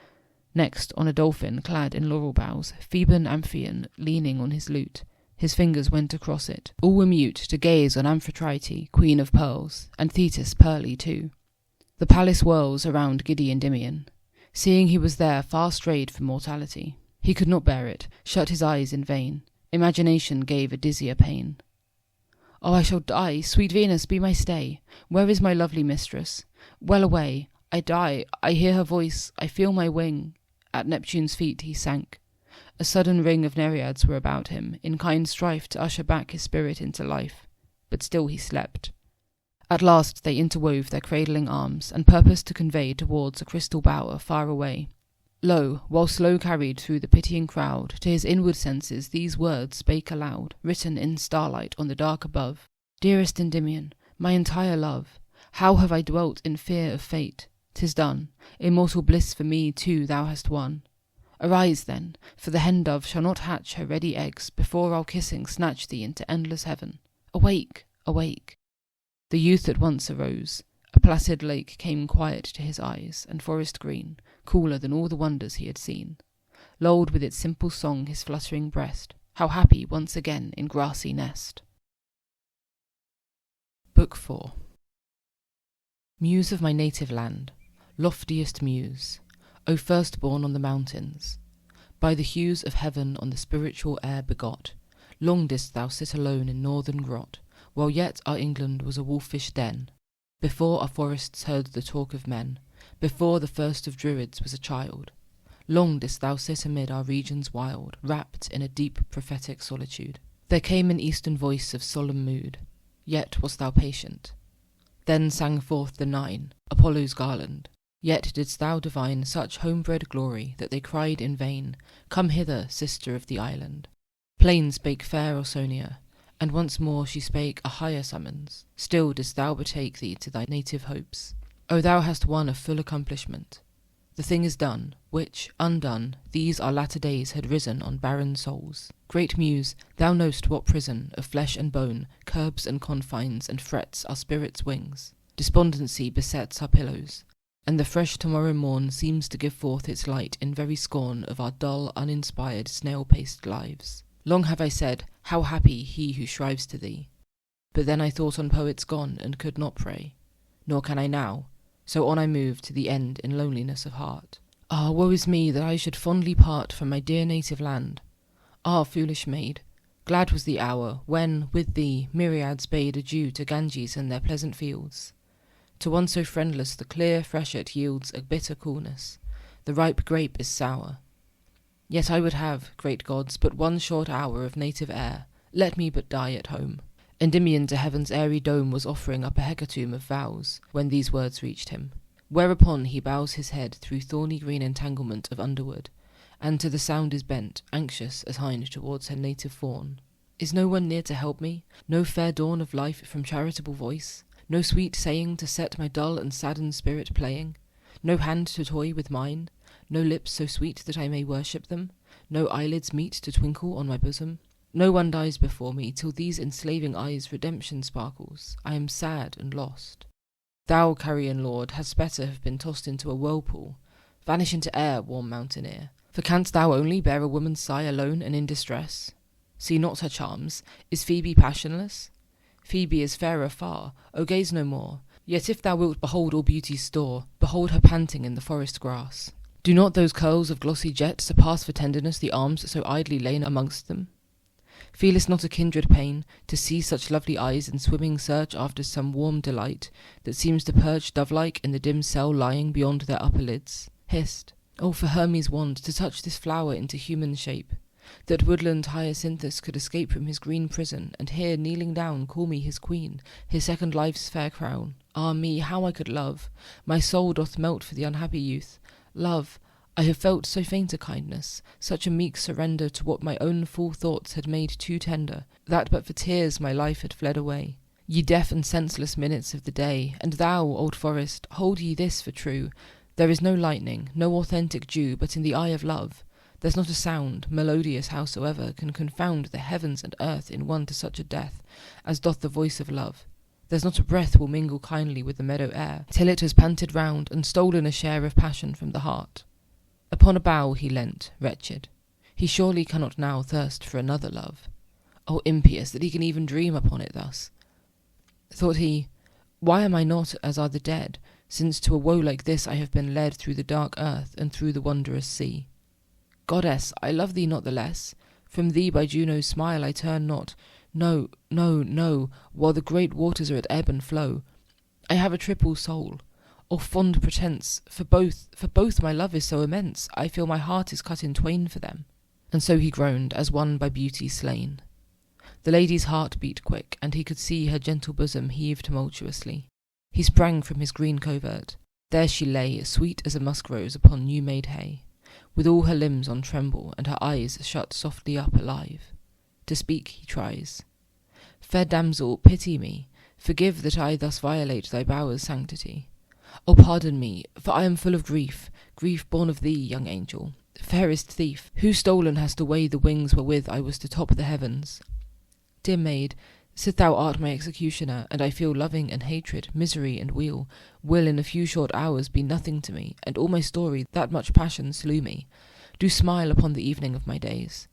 Next, on a dolphin clad in laurel boughs, Theban Amphion leaning on his lute, his fingers went across it. All were mute to gaze on Amphitrite, queen of pearls, and Thetis pearly too. The palace whirls around giddy Endymion. Seeing he was there far strayed from mortality, he could not bear it, shut his eyes in vain. Imagination gave a dizzier pain. Oh, I shall die, sweet Venus, be my stay. Where is my lovely mistress? Well away, I die, I hear her voice, I feel my wing. At Neptune's feet he sank. A sudden ring of nereids were about him, in kind strife to usher back his spirit into life, but still he slept. At last they interwove their cradling arms, and purposed to convey towards a crystal bower far away. Lo, while slow carried through the pitying crowd, to his inward senses these words spake aloud, written in starlight on the dark above. Dearest Endymion, my entire love, how have I dwelt in fear of fate? 'Tis done, immortal bliss for me too thou hast won. Arise then, for the hen-dove shall not hatch her ready eggs before I'll kissing snatch thee into endless heaven. Awake, awake. The youth at once arose. A placid lake came quiet to his eyes, and forest green, cooler than all the wonders he had seen, lulled with its simple song his fluttering breast. How happy once again in grassy nest. Book 4. Muse of my native land, loftiest muse, O firstborn on the mountains, by the hues of heaven on the spiritual air begot, long didst thou sit alone in northern grot, while yet our England was a wolfish den, before our forests heard the talk of men, before the first of Druids was a child. Long didst thou sit amid our regions wild, wrapped in a deep prophetic solitude. There came an eastern voice of solemn mood, yet wast thou patient. Then sang forth the 9, Apollo's garland, yet didst thou divine such homebred glory that they cried in vain, Come hither, sister of the island. Plain spake fair Ausonia, and once more she spake a higher summons. Still didst thou betake thee to thy native hopes. O thou hast won a full accomplishment. The thing is done, which, undone, these our latter days had risen on barren souls. Great Muse, thou know'st what prison of flesh and bone curbs and confines and frets our spirits' wings. Despondency besets our pillows, and the fresh tomorrow morn seems to give forth its light in very scorn of our dull, uninspired, snail-paced lives. Long have I said, how happy he who strives to thee. But then I thought on poets gone, and could not pray. Nor can I now, so on I move to the end in loneliness of heart. Ah, woe is me that I should fondly part from my dear native land. Ah, foolish maid, glad was the hour, when, with thee, myriads bade adieu to Ganges and their pleasant fields. To one so friendless the clear freshet yields a bitter coolness, the ripe grape is sour. Yet I would have, great gods, but one short hour of native air. Let me but die at home. Endymion to heaven's airy dome was offering up a hecatomb of vows, when these words reached him. Whereupon he bows his head through thorny green entanglement of underwood, and to the sound is bent, anxious as hind towards her native fawn. Is no one near to help me? No fair dawn of life from charitable voice? No sweet saying to set my dull and saddened spirit playing? No hand to toy with mine? No lips so sweet that I may worship them? No eyelids meet to twinkle on my bosom? No one dies before me, till these enslaving eyes redemption sparkles. I am sad and lost. Thou, carrion lord, hadst better have been tossed into a whirlpool. Vanish into air, warm mountaineer. For canst thou only bear a woman's sigh alone and in distress? See not her charms. Is Phoebe passionless? Phoebe is fairer far. O gaze no more. Yet if thou wilt behold all beauty's store, behold her panting in the forest grass. Do not those curls of glossy jet surpass for tenderness the arms so idly lain amongst them? Feelest not a kindred pain to see such lovely eyes in swimming search after some warm delight that seems to perch dove-like in the dim cell lying beyond their upper lids? Hist! Oh, for Hermes' wand to touch this flower into human shape, that woodland hyacinthus could escape from his green prison, and here, kneeling down, call me his queen, his second life's fair crown. Ah me, how I could love! My soul doth melt for the unhappy youth. Love, I have felt so faint a kindness, such a meek surrender to what my own full thoughts had made too tender, that but for tears my life had fled away. Ye deaf and senseless minutes of the day, and thou, old forest, hold ye this for true, there is no lightning, no authentic dew, but in the eye of love. There's not a sound, melodious howsoever, can confound the heavens and earth in one to such a death, as doth the voice of love. There's not a breath will mingle kindly with the meadow air, till it has panted round and stolen a share of passion from the heart. Upon a bough he leant, wretched. He surely cannot now thirst for another love. O impious, that he can even dream upon it thus! Thought he, why am I not as are the dead, since to a woe like this I have been led through the dark earth and through the wondrous sea? Goddess, I love thee not the less. From thee by Juno's smile I turn not. No, no, no, while the great waters are at ebb and flow. I have a triple soul. O fond pretence, for both my love is so immense, I feel my heart is cut in twain for them. And so he groaned, as one by beauty slain. The lady's heart beat quick, and he could see her gentle bosom heave tumultuously. He sprang from his green covert. There she lay, sweet as a musk-rose upon new-made hay, with all her limbs on tremble, and her eyes shut softly up alive. To speak he tries. Fair damsel, pity me, forgive that I thus violate thy bower's sanctity. O pardon me, for I am full of grief, grief born of thee, young angel, fairest thief, who stolen hast away the wings wherewith I was to top the heavens. Dear maid, sith thou art my executioner, and I feel loving and hatred, misery and weal, will in a few short hours be nothing to me, and all my story that much passion slew me, do smile upon the evening of my days.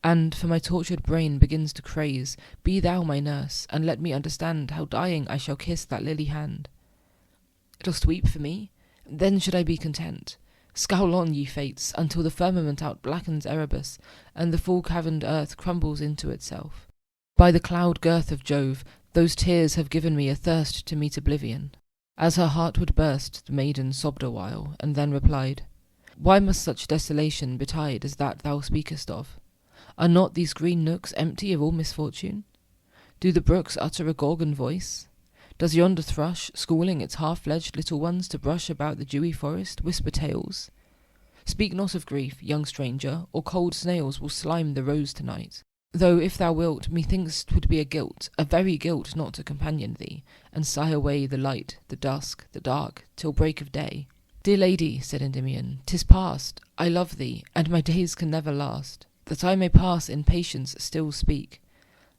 And, for my tortured brain begins to craze, be thou my nurse, and let me understand how dying I shall kiss that lily hand. Dost weep for me? Then should I be content. Scowl on, ye fates, until the firmament out blackens Erebus, and the full-caverned earth crumbles into itself. By the cloud girth of Jove, those tears have given me a thirst to meet oblivion. As her heart would burst, the maiden sobbed a while, and then replied, Why must such desolation betide as that thou speakest of? Are not these green nooks empty of all misfortune? Do the brooks utter a Gorgon voice? Does yonder thrush, schooling its half-fledged little ones to brush about the dewy forest, whisper tales? Speak not of grief, young stranger, or cold snails will slime the rose tonight. Though, if thou wilt, methinks 'twould be a guilt, a very guilt, not to companion thee, and sigh away the light, the dusk, the dark, till break of day. Dear lady, said Endymion, 'tis past, I love thee, and my days can never last. That I may pass in patience still speak.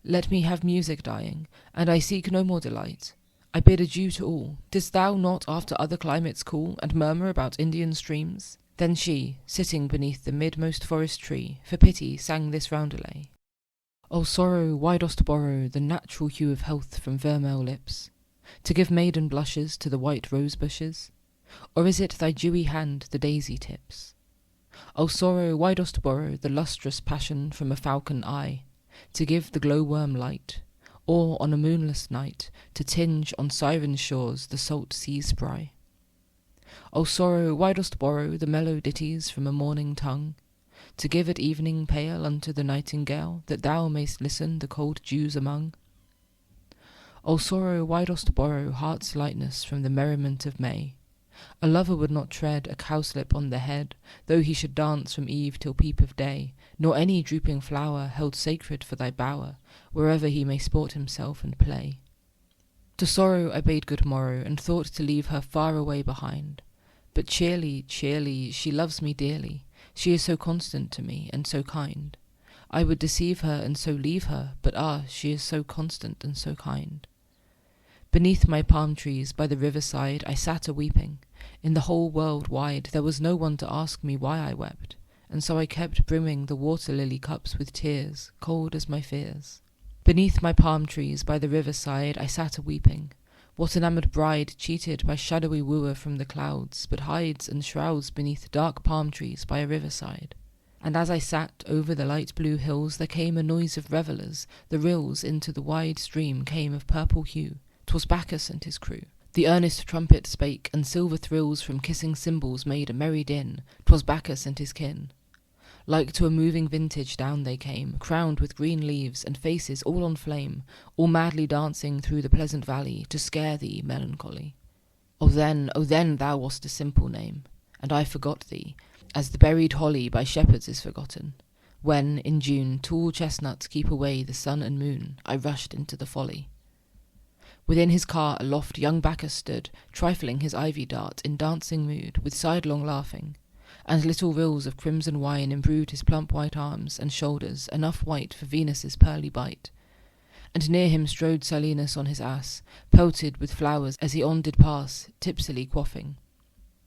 Let me have music dying, and I seek no more delight. I bid adieu to all. Didst thou not after other climates call, and murmur about Indian streams? Then she, sitting beneath the midmost forest tree, for pity sang this roundelay. O sorrow, why dost borrow the natural hue of health from vermeil lips, to give maiden blushes to the white rose bushes? Or is it thy dewy hand the daisy tips? O sorrow, why dost borrow the lustrous passion from a falcon eye, to give the glow-worm light, or on a moonless night to tinge on siren shores the salt sea spray? O sorrow, why dost borrow the mellow ditties from a morning tongue, to give at evening pale unto the nightingale, that thou mayst listen the cold dews among? O sorrow, why dost borrow heart's lightness from the merriment of May? A lover would not tread a cowslip on the head, though he should dance from eve till peep of day, nor any drooping flower held sacred for thy bower, wherever he may sport himself and play. To sorrow I bade good morrow, and thought to leave her far away behind. But cheerly, cheerly, she loves me dearly, she is so constant to me, and so kind. I would deceive her and so leave her, but she is so constant and so kind. Beneath my palm trees by the riverside I sat a-weeping. In the whole world wide there was no one to ask me why I wept, and so I kept brimming the water-lily cups with tears, cold as my fears. Beneath my palm trees by the riverside I sat a-weeping. What enamoured bride cheated by shadowy wooer from the clouds, but hides and shrouds beneath dark palm trees by a riverside? And as I sat over the light blue hills there came a noise of revellers, the rills into the wide stream came of purple hue. 'Twas Bacchus and his crew. The earnest trumpet spake, and silver thrills from kissing cymbals made a merry din. 'Twas Bacchus and his kin. Like to a moving vintage down they came, crowned with green leaves, and faces all on flame, all madly dancing through the pleasant valley, to scare thee, melancholy. O then, thou wast a simple name, and I forgot thee, as the buried holly by shepherds is forgotten. When, in June, tall chestnuts keep away the sun and moon, I rushed into the folly. Within his car aloft young Bacchus stood, trifling his ivy dart in dancing mood, with sidelong laughing, and little rills of crimson wine imbrued his plump white arms and shoulders, enough white for Venus's pearly bite. And near him strode Silenus on his ass, pelted with flowers as he on did pass, tipsily quaffing.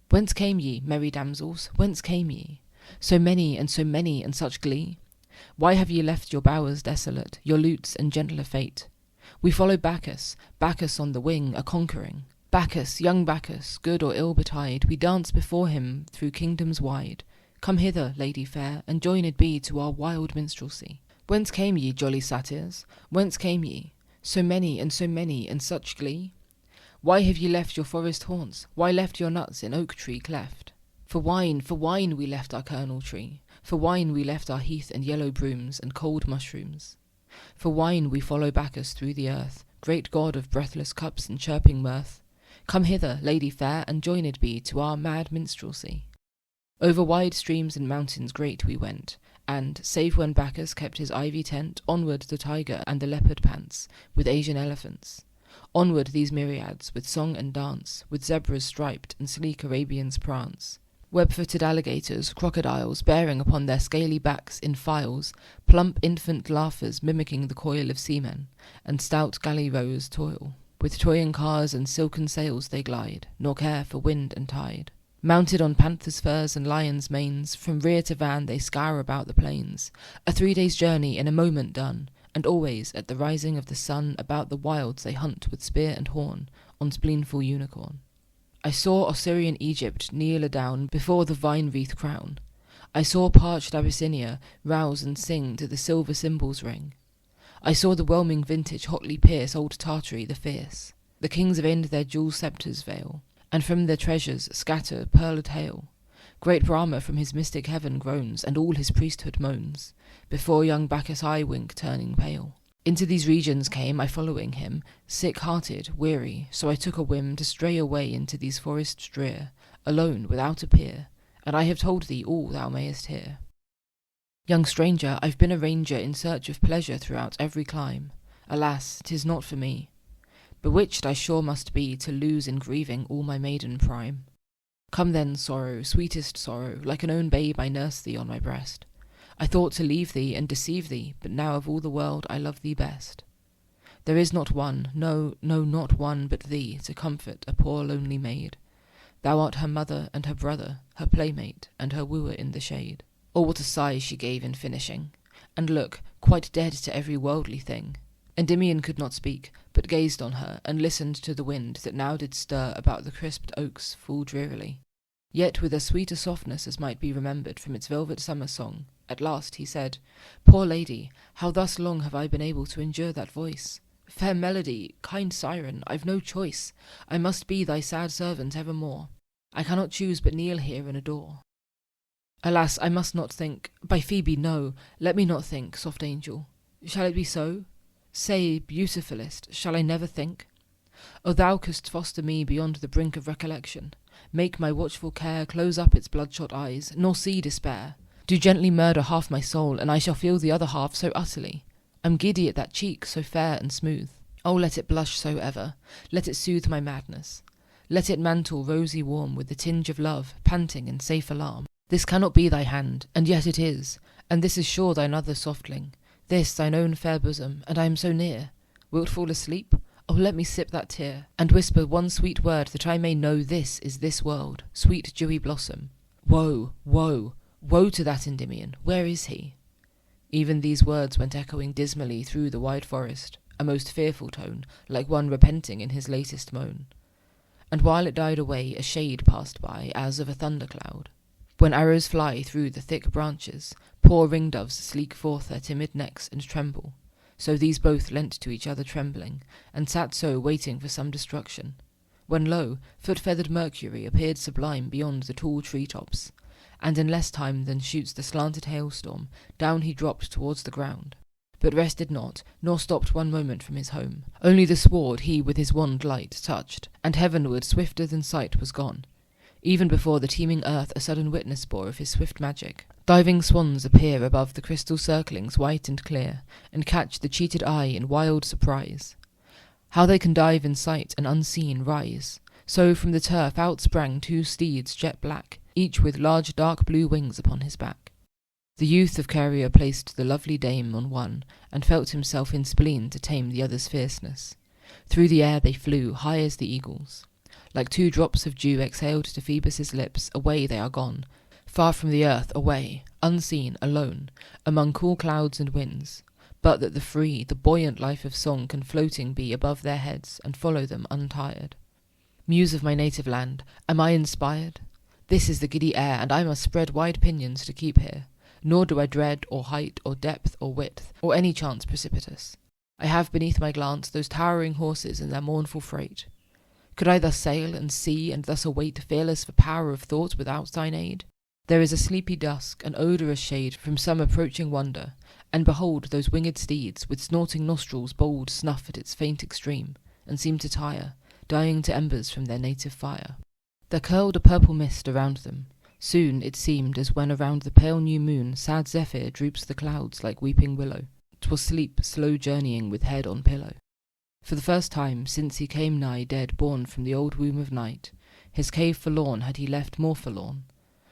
Whence came ye, merry damsels, whence came ye? So many, and such glee? Why have ye left your bowers desolate, your lutes and gentler fate? We follow Bacchus, Bacchus on the wing, a-conquering. Bacchus, young Bacchus, good or ill betide, we dance before him through kingdoms wide. Come hither, lady fair, and joined be to our wild minstrelsy. Whence came ye, jolly satyrs? Whence came ye? So many, and such glee? Why have ye left your forest haunts? Why left your nuts in oak tree cleft? For wine we left our kernel tree. For wine we left our heath and yellow brooms and cold mushrooms. For wine we follow Bacchus through the earth, great god of breathless cups and chirping mirth. Come hither, lady fair, and joined be to our mad minstrelsy. Over wide streams and mountains great we went, and, save when Bacchus kept his ivy tent, onward the tiger and the leopard pants, with Asian elephants. Onward these myriads, with song and dance, with zebras striped and sleek Arabians prance. Web-footed alligators, crocodiles, bearing upon their scaly backs in files, plump infant laughers mimicking the coil of seamen, and stout galley rowers toil. With toying cars and silken sails they glide, nor care for wind and tide. Mounted on panthers' furs and lions' manes, from rear to van they scour about the plains. A 3 days' journey in a moment done, and always at the rising of the sun about the wilds they hunt with spear and horn, on spleenful unicorn. I saw Osirian Egypt kneel adown before the vine-wreath crown. I saw parched Abyssinia rouse and sing to the silver cymbals ring. I saw the whelming vintage hotly pierce old Tartary the fierce. The kings of Ind their jewel sceptres veil, and from their treasures scatter pearled hail. Great Brahma from his mystic heaven groans, and all his priesthood moans, before young Bacchus' eye-wink turning pale. Into these regions came I following him, sick-hearted, weary, so I took a whim to stray away into these forests drear, alone, without a peer, and I have told thee all thou mayest hear. Young stranger, I've been a ranger in search of pleasure throughout every clime. Alas, 'tis not for me. Bewitched I sure must be to lose in grieving all my maiden prime. Come then, sorrow, sweetest sorrow, like an own babe I nurse thee on my breast. I thought to leave thee and deceive thee, but now of all the world I love thee best. There is not one, no, not one but thee, to comfort a poor lonely maid. Thou art her mother and her brother, her playmate, and her wooer in the shade. Oh, what a sigh she gave in finishing! And look, quite dead to every worldly thing. Endymion could not speak, but gazed on her, and listened to the wind that now did stir about the crisped oaks full drearily. Yet with as sweet a softness as might be remembered from its velvet summer song, at last he said, Poor lady, how thus long have I been able to endure that voice? Fair melody, kind siren, I've no choice. I must be thy sad servant evermore. I cannot choose but kneel here and adore. Alas, I must not think. By Phoebe, no, let me not think, soft angel. Shall it be so? Say, beautifulest, shall I never think? O thou couldst foster me beyond the brink of recollection. Make my watchful care close up its bloodshot eyes, nor see despair. Do gently murder half my soul, and I shall feel the other half so utterly. I'm giddy at that cheek so fair and smooth. Oh, let it blush so ever, let it soothe my madness. Let it mantle rosy warm with the tinge of love, panting in safe alarm. This cannot be thy hand, and yet it is, and this is sure thine other softling, this thine own fair bosom, and I am so near. Wilt fall asleep? Oh, let me sip that tear, and whisper one sweet word that I may know this is this world, sweet dewy blossom. Woe, woe, woe to that Endymion, where is he? Even these words went echoing dismally through the wide forest, a most fearful tone, like one repenting in his latest moan. And while it died away, a shade passed by, as of a thundercloud. When arrows fly through the thick branches, poor ringdoves sleek forth their timid necks and tremble. So these both leant to each other trembling, and sat so waiting for some destruction. When lo, foot-feathered Mercury appeared sublime beyond the tall tree-tops, and in less time than shoots the slanted hailstorm, down he dropped towards the ground. But rested not, nor stopped one moment from his home. Only the sward he with his wand light touched, and heavenward swifter than sight was gone. Even before the teeming earth a sudden witness bore of his swift magic. Diving swans appear above the crystal circlings white and clear, and catch the cheated eye in wild surprise. How they can dive in sight and unseen rise. So from the turf out sprang 2 steeds jet black, each with large dark blue wings upon his back. The youth of Caria placed the lovely dame on one, and felt himself in spleen to tame the other's fierceness. Through the air they flew, high as the eagles. Like 2 drops of dew exhaled to Phoebus' lips, away they are gone, far from the earth, away, unseen, alone, among cool clouds and winds, but that the free, the buoyant life of song can floating be above their heads, and follow them untired. Muse of my native land, am I inspired? This is the giddy air, and I must spread wide pinions to keep here, nor do I dread or height or depth or width, or any chance precipitous. I have beneath my glance those towering horses and their mournful freight. Could I thus sail and see, and thus await fearless for power of thought without thine aid? There is a sleepy dusk, an odorous shade from some approaching wonder, and behold those winged steeds, with snorting nostrils bold, snuff at its faint extreme, and seem to tire, dying to embers from their native fire. There curled a purple mist around them. Soon it seemed as when around the pale new moon sad zephyr droops the clouds like weeping willow. 'Twas sleep slow journeying with head on pillow. For the first time since he came nigh dead born from the old womb of night, his cave forlorn had he left more forlorn.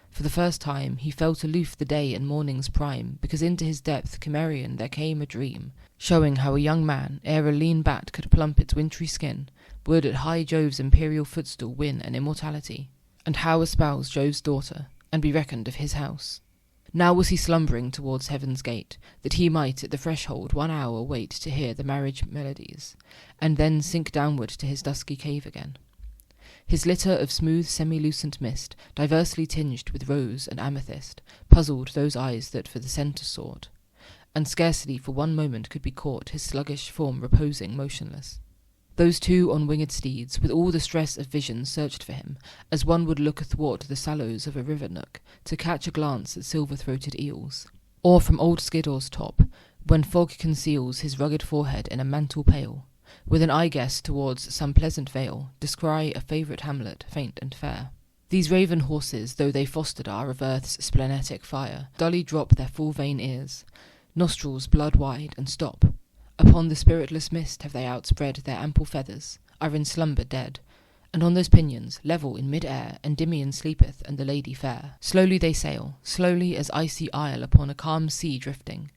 For the first time he felt aloof the day and morning's prime, because into his depth Cimmerian there came a dream, showing how a young man, ere a lean bat could plump its wintry skin, would at high Jove's imperial footstool win an immortality, and how espouse Jove's daughter, and be reckoned of his house. Now was he slumbering towards heaven's gate, that he might at the threshold 1 hour wait to hear the marriage melodies, and then sink downward to his dusky cave again. His litter of smooth semi-lucent mist, diversely tinged with rose and amethyst, puzzled those eyes that for the centre sought, and scarcely for 1 moment could be caught his sluggish form reposing motionless. Those two on winged steeds, with all the stress of vision, searched for him, as one would look athwart the sallows of a river nook, to catch a glance at silver-throated eels, or from old Skiddaws' top, when fog conceals his rugged forehead in a mantle pale, with an eye-guess towards some pleasant vale, descry a favourite hamlet, faint and fair. These raven horses, though they fostered are of earth's splenetic fire, dully drop their full vein ears, nostrils blood-wide, and stop. Upon the spiritless mist have they outspread their ample feathers, are in slumber dead, and on those pinions, level in mid-air, Endymion sleepeth and the lady fair. Slowly they sail, slowly as icy isle upon a calm sea drifting,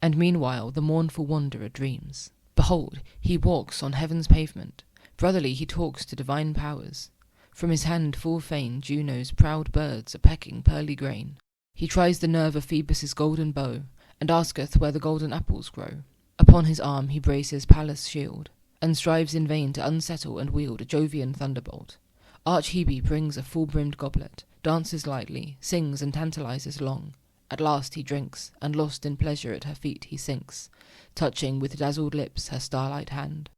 and meanwhile the mournful wanderer dreams. Behold, he walks on heaven's pavement, brotherly he talks to divine powers. From his hand full fain Juno's proud birds are pecking pearly grain. He tries the nerve of Phoebus' golden bow, and asketh where the golden apples grow. Upon his arm he braces Pallas' shield, and strives in vain to unsettle and wield a Jovian thunderbolt. Arch Hebe brings a full-brimmed goblet, dances lightly, sings and tantalizes long. At last he drinks, and lost in pleasure at her feet he sinks, touching with dazzled lips her starlight hand.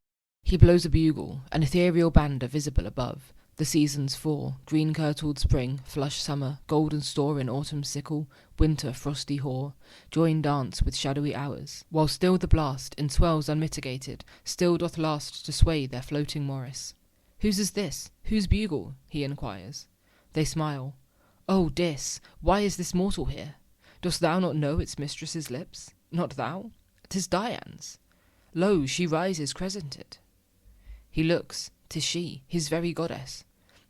He blows a bugle, an ethereal band are visible above. The seasons 4, green-kirtled spring, flush summer, golden store in autumn sickle, winter frosty hoar, join dance with shadowy hours, while still the blast, in swells unmitigated, still doth last to sway their floating morris. "Whose is this? Whose bugle?" he inquires. They smile. "Oh, Dis, why is this mortal here? Dost thou not know its mistress's lips? Not thou? 'Tis Dian's. Lo, she rises crescented." He looks. 'Tis she, his very goddess.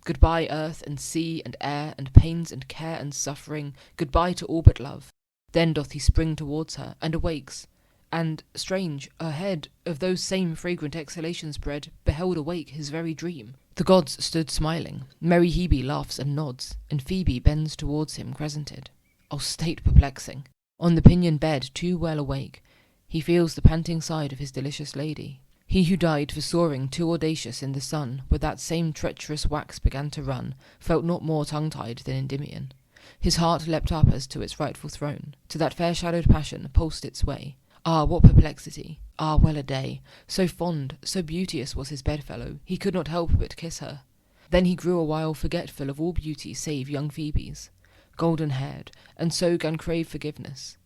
Goodbye earth and sea and air and pains and care and suffering, goodbye to all but love. Then doth he spring towards her, and awakes, and, strange, her head, of those same fragrant exhalations bred, beheld awake his very dream. The gods stood smiling, merry Hebe laughs and nods, and Phoebe bends towards him crescented. O state perplexing! On the pinion bed, too well awake, he feels the panting side of his delicious lady. He who died for soaring too audacious in the sun, where that same treacherous wax began to run, felt not more tongue-tied than Endymion. His heart leapt up as to its rightful throne, to that fair-shadowed passion pulsed its way. Ah, what perplexity! Ah, well a day! So fond, so beauteous was his bedfellow, he could not help but kiss her. Then he grew a while forgetful of all beauty save young Phoebe's, golden-haired, and so gan crave forgiveness.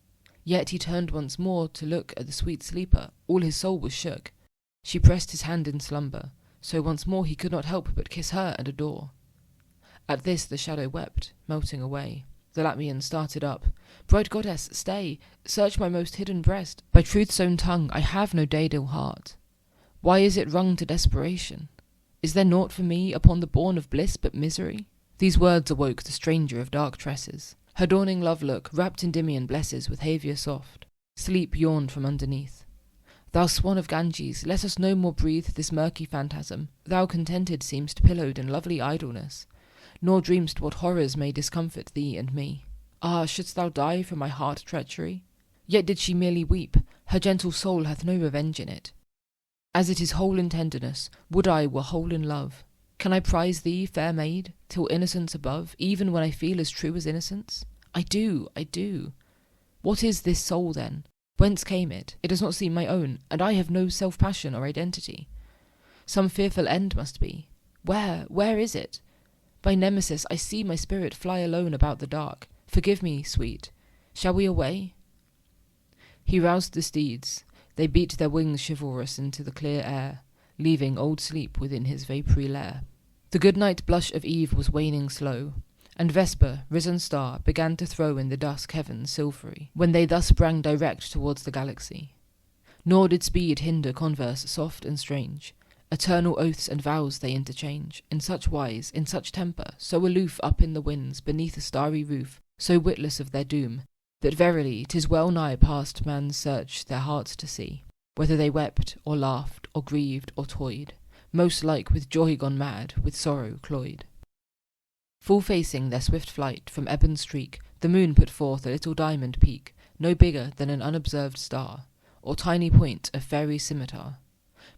Yet he turned once more to look at the sweet sleeper, all his soul was shook. She pressed his hand in slumber, so once more he could not help but kiss her and adore. At this the shadow wept, melting away. The Latmian started up. "Bright goddess, stay! Search my most hidden breast. By truth's own tongue I have no daedal heart. Why is it wrung to desperation? Is there naught for me upon the bourne of bliss but misery?" These words awoke the stranger of dark tresses. Her dawning love-look, rapt Endymion blesses with Havia soft. Sleep yawned from underneath. "Thou swan of Ganges, let us no more breathe this murky phantasm. Thou contented seemst pillowed in lovely idleness, nor dreamst what horrors may discomfort thee and me. Ah, shouldst thou die for my heart treachery? Yet did she merely weep, her gentle soul hath no revenge in it. As it is whole in tenderness, would I were whole in love. Can I prize thee, fair maid, till innocence above, even when I feel as true as innocence? I do. What is this soul, then? Whence came it? It does not seem my own, and I have no self-passion or identity. Some fearful end must be. Where is it? By Nemesis, I see my spirit fly alone about the dark. Forgive me, sweet. Shall we away? He roused the steeds. They beat their wings chivalrous into the clear air, leaving old sleep within his vapoury lair. The good-night blush of eve was waning slow, and Vesper, risen star, began to throw in the dusk heavens silvery, when they thus sprang direct towards the galaxy. Nor did speed hinder converse soft and strange. Eternal oaths and vows they interchange, in such wise, in such temper, so aloof up in the winds, beneath a starry roof, so witless of their doom, that verily 'tis well nigh past man's search their hearts to see, whether they wept, or laughed, or grieved, or toyed, most like with joy gone mad, with sorrow cloyed. Full facing their swift flight, from ebon streak, the moon put forth a little diamond peak, no bigger than an unobserved star, or tiny point of fairy scimitar.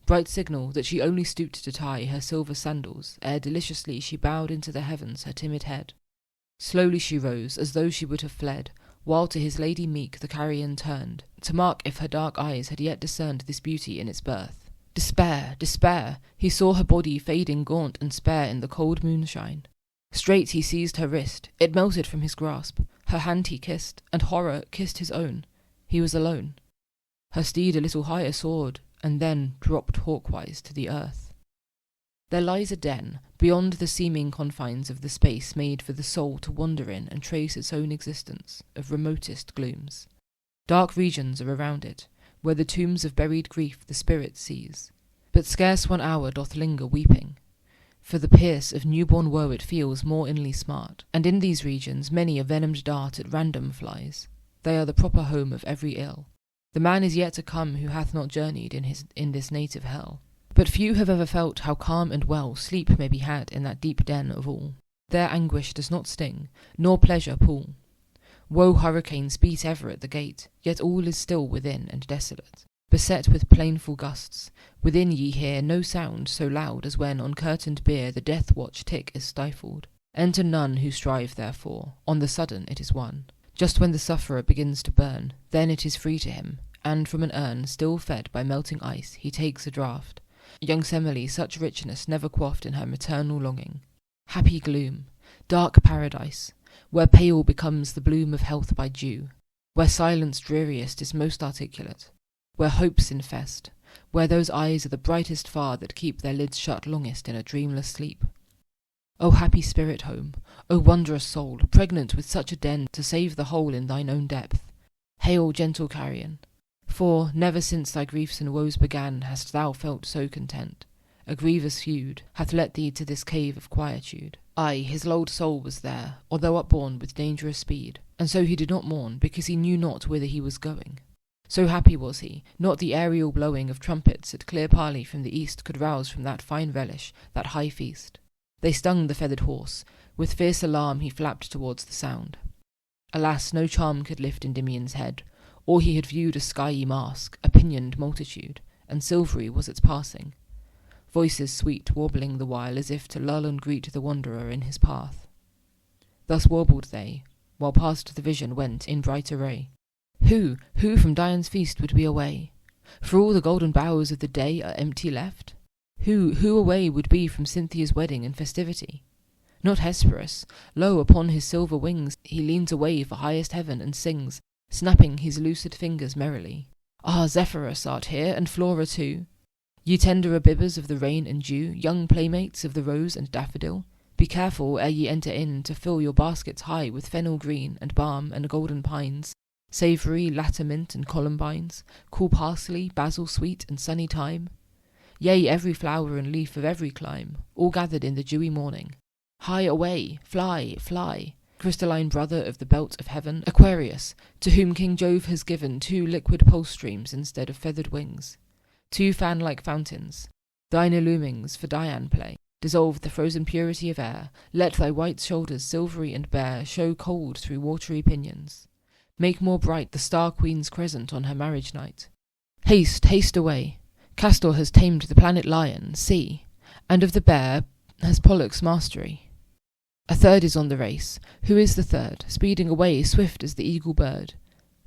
Bright signal that she only stooped to tie her silver sandals, ere deliciously she bowed into the heavens her timid head. Slowly she rose, as though she would have fled, while to his lady meek the carrion turned, to mark if her dark eyes had yet discerned this beauty in its birth. Despair, despair! He saw her body fading gaunt and spare in the cold moonshine. Straight he seized her wrist, it melted from his grasp, her hand he kissed, and horror kissed his own. He was alone. Her steed a little higher soared, and then dropped hawkwise to the earth. There lies a den, beyond the seeming confines of the space made for the soul to wander in and trace its own existence, of remotest glooms. Dark regions are around it, where the tombs of buried grief the spirit sees. But scarce 1 hour doth linger weeping, for the pierce of newborn woe it feels more inly smart, and in these regions many a venomed dart at random flies. They are the proper home of every ill. The man is yet to come who hath not journeyed in this native hell. But few have ever felt how calm and well sleep may be had in that deep den of all. There anguish does not sting, nor pleasure pull. Woe hurricanes beat ever at the gate, yet all is still within and desolate. Beset with plainful gusts, within ye hear no sound so loud as when on curtained bier the death-watch tick is stifled. Enter none who strive therefore, on the sudden it is won. Just when the sufferer begins to burn, then it is free to him, and from an urn still fed by melting ice he takes a draught. Young Semele such richness never quaffed in her maternal longing. Happy gloom, dark paradise, where pale becomes the bloom of health by dew, where silence dreariest is most articulate, where hopes infest, where those eyes are the brightest far that keep their lids shut longest in a dreamless sleep. O happy spirit home, O wondrous soul, pregnant with such a den to save the whole in thine own depth. Hail, gentle carrion! For, never since thy griefs and woes began hast thou felt so content. A grievous feud hath led thee to this cave of quietude. Ay, his lulled soul was there, although upborne with dangerous speed, and so he did not mourn, because he knew not whither he was going. So happy was he, not the aerial blowing of trumpets at clear parley from the east could rouse from that fine relish, that high feast. They stung the feathered horse, with fierce alarm he flapped towards the sound. Alas, no charm could lift Endymion's head, or he had viewed a skyey mask, a pinioned multitude, and silvery was its passing. Voices sweet warbling the while as if to lull and greet the wanderer in his path. Thus warbled they, while past the vision went in bright array. Who from Dian's feast would be away? For all the golden bowers of the day are empty left? Who away would be from Cynthia's wedding and festivity? Not Hesperus. Lo, upon his silver wings he leans away for highest heaven and sings, snapping his lucid fingers merrily. Ah, Zephyrus art here, and Flora too. Ye tenderer bibbers of the rain and dew, young playmates of the rose and daffodil, be careful ere ye enter in to fill your baskets high with fennel green and balm and golden pines, savoury latter mint and columbines, cool parsley, basil sweet and sunny thyme. Yea, every flower and leaf of every clime, all gathered in the dewy morning. High away, fly, fly, crystalline brother of the belt of heaven, Aquarius, to whom King Jove has given 2 liquid pulse streams instead of feathered wings, 2 fan-like fountains. Thine illumings for Dian play, dissolve the frozen purity of air, let thy white shoulders silvery and bare show cold through watery pinions. Make more bright the star-queen's crescent on her marriage night. Haste, haste away! Castor has tamed the planet lion, see, and of the bear has Pollux mastery. A third is on the race. Who is the third, speeding away swift as the eagle bird?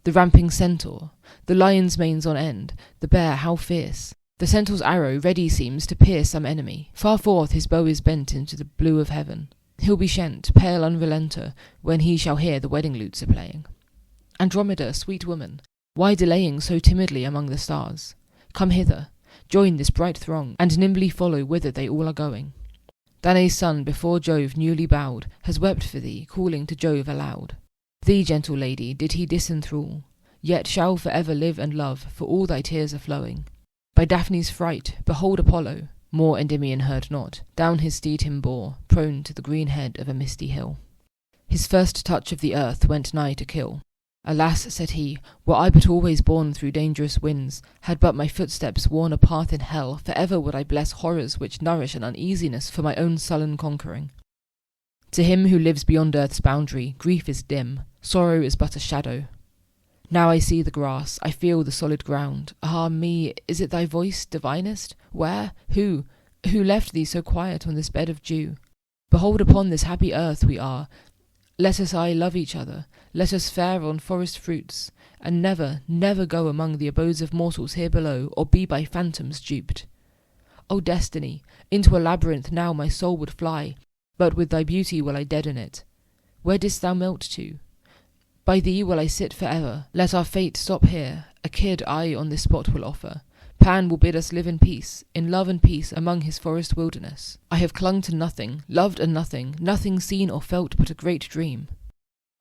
The ramping centaur, the lion's mane's on end, the bear how fierce! The centaur's arrow ready seems to pierce some enemy. Far forth his bow is bent into the blue of heaven. He'll be shent, pale unrelenter, when he shall hear the wedding lutes a playing. Andromeda, sweet woman, why delaying so timidly among the stars? Come hither, join this bright throng, and nimbly follow whither they all are going. Danae's son, before Jove newly bowed, has wept for thee, calling to Jove aloud. Thee, gentle lady, did he disenthrall, yet shall for ever live and love, for all thy tears are flowing. By Daphne's fright, behold Apollo, more Endymion heard not, down his steed him bore, prone to the green head of a misty hill. His first touch of the earth went nigh to kill. Alas, said he, were I but always borne through dangerous winds, had but my footsteps worn a path in hell, for ever would I bless horrors which nourish an uneasiness for my own sullen conquering. To him who lives beyond earth's boundary, grief is dim, sorrow is but a shadow. Now I see the grass, I feel the solid ground. Ah me, is it thy voice, divinest? Where? Who left thee so quiet on this bed of dew? Behold, upon this happy earth we are. Let us aye love each other, let us fare on forest fruits, and never, never go among the abodes of mortals here below, or be by phantoms duped. O destiny, into a labyrinth now my soul would fly, but with thy beauty will I deaden it. Where didst thou melt to? By thee will I sit for ever, let our fate stop here, a kid I on this spot will offer. Pan will bid us live in peace, in love and peace among his forest wilderness. I have clung to nothing, loved a nothing, nothing seen or felt but a great dream.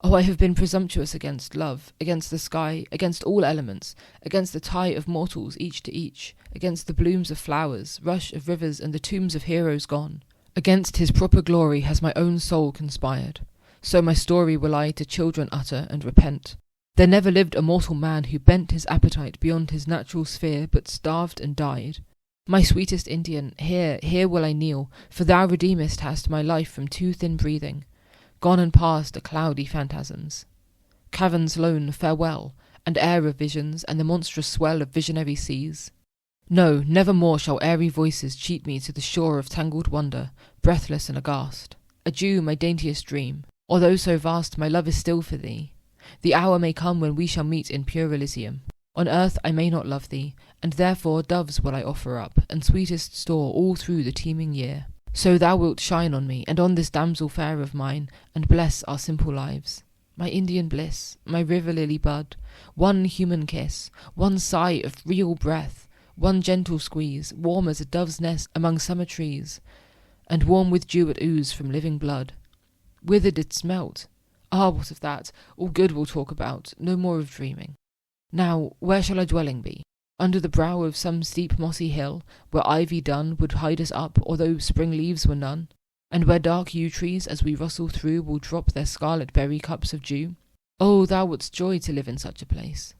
Oh, I have been presumptuous against love, against the sky, against all elements, against the tie of mortals each to each, against the blooms of flowers, rush of rivers, and the tombs of heroes gone. Against his proper glory has my own soul conspired. So my story will I to children utter and repent. There never lived a mortal man who bent his appetite beyond his natural sphere, but starved and died. My sweetest Indian, here will I kneel, for thou redeemest hast my life from too thin breathing. Gone and past are cloudy phantasms. Caverns lone, farewell, and air of visions, and the monstrous swell of visionary seas. No, never more shall airy voices cheat me to the shore of tangled wonder, breathless and aghast. Adieu, my daintiest dream. Although so vast, my love is still for thee. The hour may come when we shall meet in pure Elysium. On earth I may not love thee, and therefore doves will I offer up, and sweetest store all through the teeming year. So thou wilt shine on me, and on this damsel fair of mine, and bless our simple lives. My Indian bliss, my river lily bud, one human kiss, one sigh of real breath, one gentle squeeze, warm as a dove's nest among summer trees, and warm with dew at ooze from living blood. Whither didst melt? Ah, what of that? All good we'll talk about, no more of dreaming. Now, where shall our dwelling be? Under the brow of some steep mossy hill, where ivy dun would hide us up, although spring leaves were none, and where dark yew trees, as we rustle through, will drop their scarlet berry cups of dew? Oh, thou wouldst joy to live in such a place.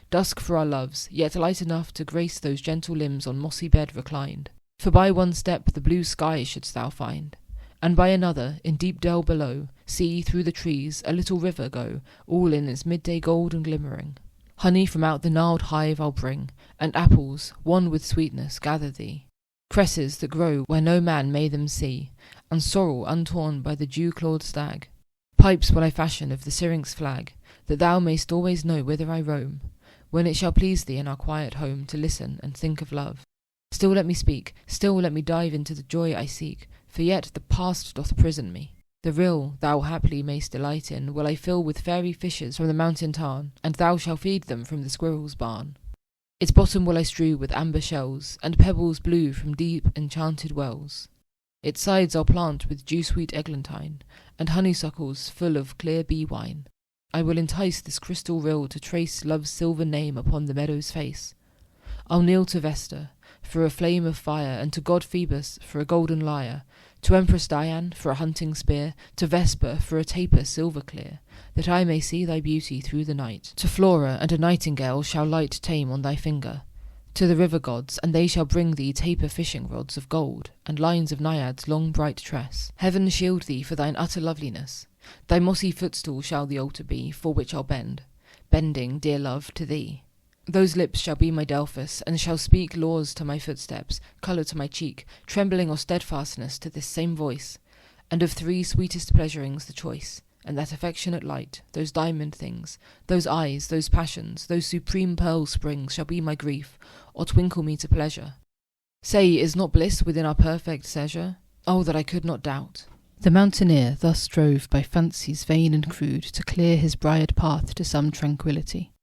Dusk for our loves, yet light enough to grace those gentle limbs on mossy bed reclined. For by one step the blue sky shouldst thou find, and by another, in deep dell below, see through the trees a little river go, all in its midday gold and glimmering. Honey from out the gnarled hive I'll bring, and apples, wan with sweetness, gather thee. Cresses that grow where no man may them see, and sorrel untorn by the dew-clawed stag. Pipes will I fashion of the syrinx flag, that thou mayst always know whither I roam, when it shall please thee in our quiet home to listen and think of love. Still let me speak, still let me dive into the joy I seek, for yet the past doth prison me. The rill thou haply mayst delight in will I fill with fairy fishes from the mountain tarn, and thou shalt feed them from the squirrel's barn. Its bottom will I strew with amber shells, and pebbles blue from deep enchanted wells. Its sides I'll plant with dew-sweet eglantine, and honeysuckles full of clear bee-wine. I will entice this crystal rill to trace love's silver name upon the meadow's face. I'll kneel to Vesta for a flame of fire, and to god Phoebus for a golden lyre, to Empress Dian for a hunting spear, to Vesper for a taper silver clear, that I may see thy beauty through the night. To Flora and a nightingale shall light tame on thy finger, to the river gods, and they shall bring thee taper fishing rods of gold, and lines of naiads' long bright tress. Heaven shield thee for thine utter loveliness. Thy mossy footstool shall the altar be, for which I'll bend, bending, dear love, to thee. Those lips shall be my Delphus, and shall speak laws to my footsteps, colour to my cheek, trembling or steadfastness to this same voice, and of three sweetest pleasurings the choice, and that affectionate light, those diamond things, those eyes, those passions, those supreme pearl springs shall be my grief, or twinkle me to pleasure. Say, is not bliss within our perfect seizure? Oh, that I could not doubt! The mountaineer thus strove by fancies vain and crude to clear his briared path to some tranquillity.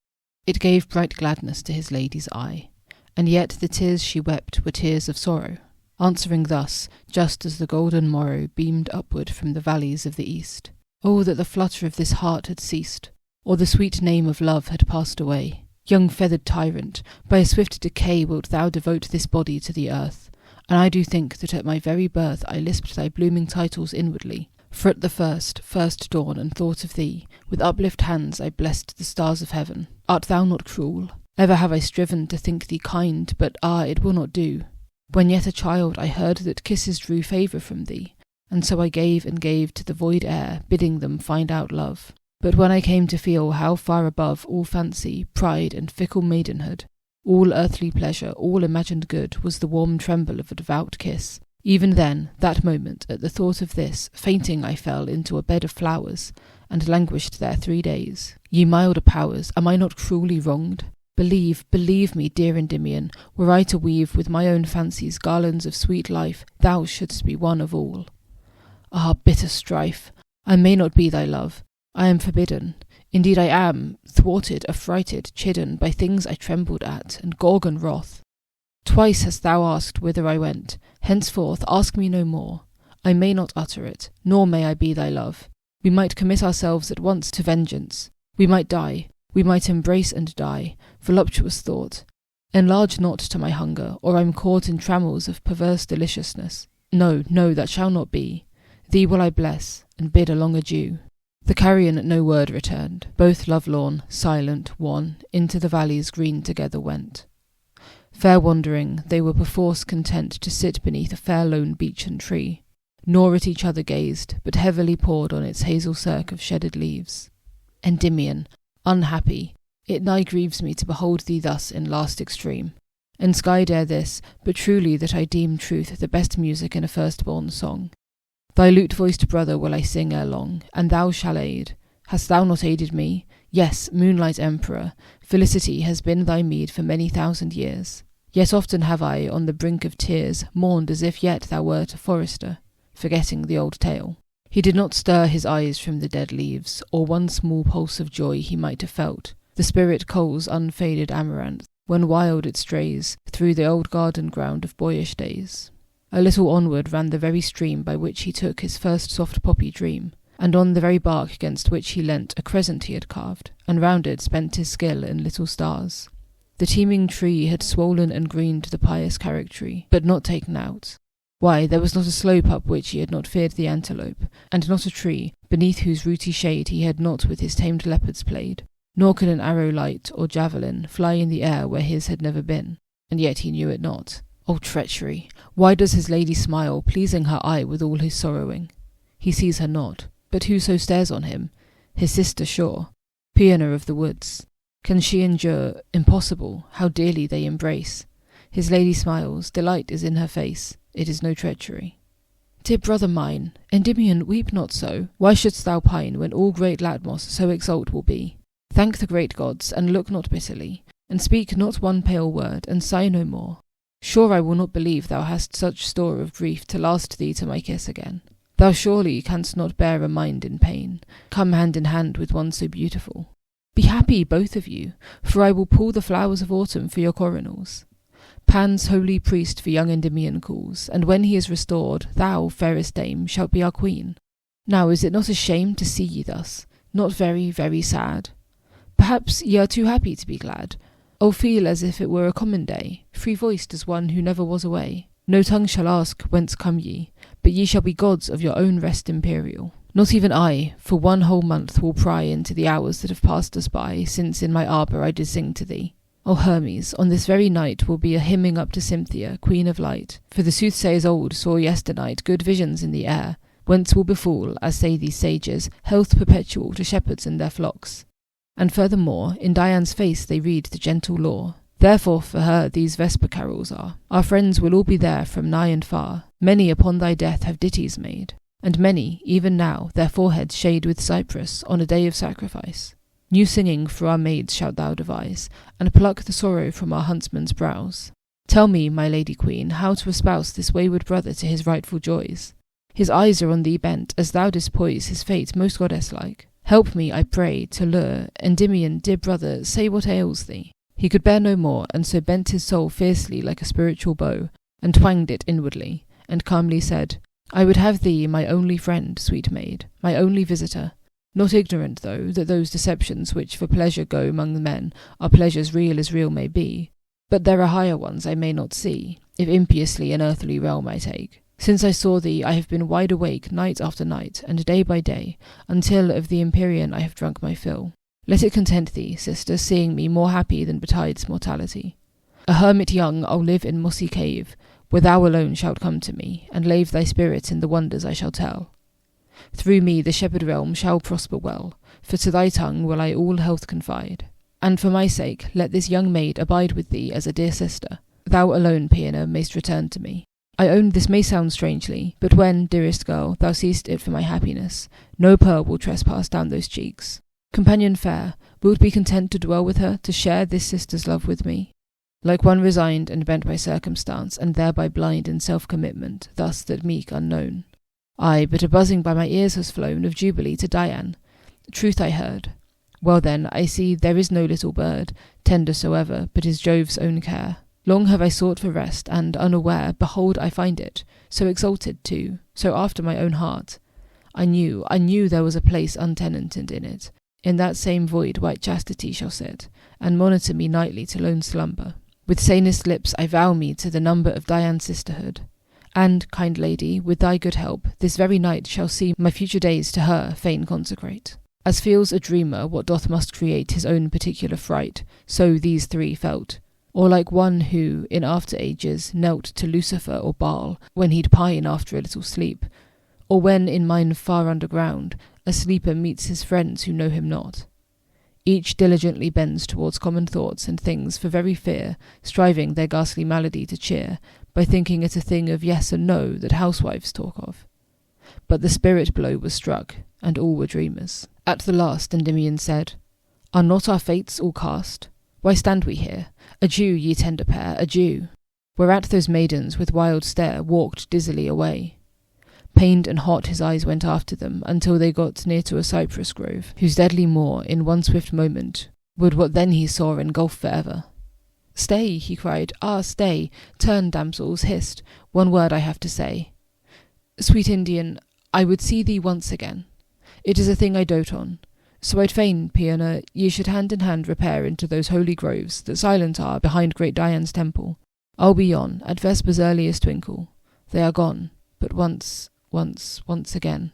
It gave bright gladness to his lady's eye, and yet the tears she wept were tears of sorrow, answering thus, just as the golden morrow beamed upward from the valleys of the east. Oh, that the flutter of this heart had ceased, or the sweet name of love had passed away. Young feathered tyrant, by a swift decay wilt thou devote this body to the earth, and I do think that at my very birth I lisped thy blooming titles inwardly, for at the first dawn and thought of thee, with uplift hands I blessed the stars of heaven. Art thou not cruel? Ever have I striven to think thee kind, but it will not do. When yet a child I heard that kisses drew favour from thee, and so I gave and gave to the void air, bidding them find out love. But when I came to feel how far above all fancy, pride, and fickle maidenhood, all earthly pleasure, all imagined good, was the warm tremble of a devout kiss, even then, that moment, at the thought of this, fainting I fell into a bed of flowers, and languished there 3 days. Ye milder powers, am I not cruelly wronged? Believe me, dear Endymion, were I to weave with my own fancies garlands of sweet life, thou shouldst be one of all. Ah, bitter strife! I may not be thy love. I am forbidden. Indeed I am, thwarted, affrighted, chidden by things I trembled at, and Gorgon wrath. Twice hast thou asked whither I went. Henceforth ask me no more. I may not utter it, nor may I be thy love. We might commit ourselves at once to vengeance. We might die. We might embrace and die. Voluptuous thought! Enlarge not to my hunger, or I'm caught in trammels of perverse deliciousness. No, that shall not be. Thee will I bless, and bid a long adieu. The carrion no word returned. Both lovelorn, silent, wan, into the valleys green together went. Fair wandering, they were perforce content to sit beneath a fair lone beechen tree, nor at each other gazed, but heavily pored on its hazel cirque of shedded leaves. Endymion, unhappy, it nigh grieves me to behold thee thus in last extreme. Enskied ere this, but truly that I deem truth the best music in a firstborn song. Thy lute-voiced brother will I sing ere long, and thou shall aid. Hast thou not aided me? Yes, moonlight emperor, felicity has been thy meed for many 1,000 years. Yet often have I, on the brink of tears, mourned as if yet thou wert a forester, forgetting the old tale. He did not stir his eyes from the dead leaves, or one small pulse of joy he might have felt, the spirit coals unfaded amaranth, when wild it strays through the old garden ground of boyish days. A little onward ran the very stream by which he took his first soft poppy dream, and on the very bark against which he leant a crescent he had carved, and round it spent his skill in little stars. The teeming tree had swollen and greened the pious charactery, but not taken out. Why, there was not a slope up which he had not feared the antelope, and not a tree, beneath whose rooty shade he had not with his tamed leopards played, nor could an arrow light or javelin fly in the air where his had never been, and yet he knew it not. O treachery! Why does his lady smile, pleasing her eye with all his sorrowing? He sees her not, but whoso stares on him? His sister sure, Peona of the woods. Can she endure? Impossible, how dearly they embrace. His lady smiles, delight is in her face, it is no treachery. Dear brother mine, Endymion, weep not so. Why shouldst thou pine, when all great Latmos so exult will be? Thank the great gods, and look not bitterly, and speak not one pale word, and sigh no more. Sure I will not believe thou hast such store of grief to last thee to my kiss again. Thou surely canst not bear a mind in pain, come hand in hand with one so beautiful. Be happy, both of you, for I will pull the flowers of autumn for your coronals. Pan's holy priest for young Endymion calls, and when he is restored, thou, fairest dame, shalt be our queen. Now is it not a shame to see ye thus, not very, very sad? Perhaps ye are too happy to be glad. O feel as if it were a common day, free-voiced as one who never was away. No tongue shall ask, whence come ye, but ye shall be gods of your own rest imperial. Not even I, for 1 whole month, will pry into the hours that have passed us by, since in my arbour I did sing to thee. O Hermes, on this very night will be a hymning up to Cynthia, queen of light, for the soothsayers old saw yesternight good visions in the air, whence will befall, as say these sages, health perpetual to shepherds and their flocks. And furthermore, in Dian's face they read the gentle law. Therefore for her these vesper carols are. Our friends will all be there from nigh and far. Many upon thy death have ditties made, and many, even now, their foreheads shade with cypress on a day of sacrifice. New singing for our maids shalt thou devise, and pluck the sorrow from our huntsmen's brows. Tell me, my lady queen, how to espouse this wayward brother to his rightful joys. His eyes are on thee bent, as thou didst poise his fate most goddess-like. Help me, I pray, to lure. Endymion, dear brother, say what ails thee. He could bear no more, and so bent his soul fiercely like a spiritual bow, and twanged it inwardly, and calmly said, I would have thee my only friend, sweet maid, my only visitor, not ignorant, though, that those deceptions which for pleasure go among the men are pleasures real as real may be, but there are higher ones I may not see, if impiously an earthly realm I take. Since I saw thee, I have been wide awake night after night, and day by day, until of the Empyrean I have drunk my fill. Let it content thee, sister, seeing me more happy than betides mortality. A hermit young I'll live in mossy cave, where thou alone shalt come to me, and lave thy spirit in the wonders I shall tell. Through me the shepherd realm shall prosper well, for to thy tongue will I all health confide. And for my sake let this young maid abide with thee as a dear sister. Thou alone, Paeana, mayst return to me. I own this may sound strangely, but when, dearest girl, thou seest it for my happiness, no pearl will trespass down those cheeks. Companion fair, wilt be content to dwell with her, to share this sister's love with me? Like one resigned and bent by circumstance, and thereby blind in self-commitment, thus that meek unknown. Ay, but a buzzing by my ears has flown of jubilee to Dian. Truth I heard. Well then, I see there is no little bird, tender soever, but is Jove's own care. Long have I sought for rest, and, unaware, behold I find it, so exalted too, so after my own heart. I knew there was a place untenanted in it. In that same void white chastity shall sit, and monitor me nightly to lone slumber. With sanest lips I vow me to the number of Dian's sisterhood. And, kind lady, with thy good help, this very night shall see my future days to her fain consecrate. As feels a dreamer what doth must create his own particular fright, so these three felt. Or like one who, in after ages, knelt to Lucifer or Baal, when he'd pine after a little sleep, or when in mine far underground, a sleeper meets his friends who know him not. Each diligently bends towards common thoughts and things for very fear, striving their ghastly malady to cheer, by thinking it a thing of yes and no that housewives talk of. But the spirit blow was struck, and all were dreamers. At the last Endymion said, Are not our fates all cast? Why stand we here? Adieu, ye tender pair, adieu. Whereat those maidens with wild stare walked dizzily away. Pained and hot his eyes went after them, until they got near to a cypress grove, whose deadly maw, in one swift moment, would what then he saw engulf for ever. Stay, he cried, ah, stay, turn, damsels, hist, one word I have to say. Sweet Indian, I would see thee once again. It is a thing I dote on. So I'd fain, Paeana, ye should hand in hand repair into those holy groves that silent are behind great Dian's temple. I'll be yon, at vesper's earliest twinkle. They are gone, but once again.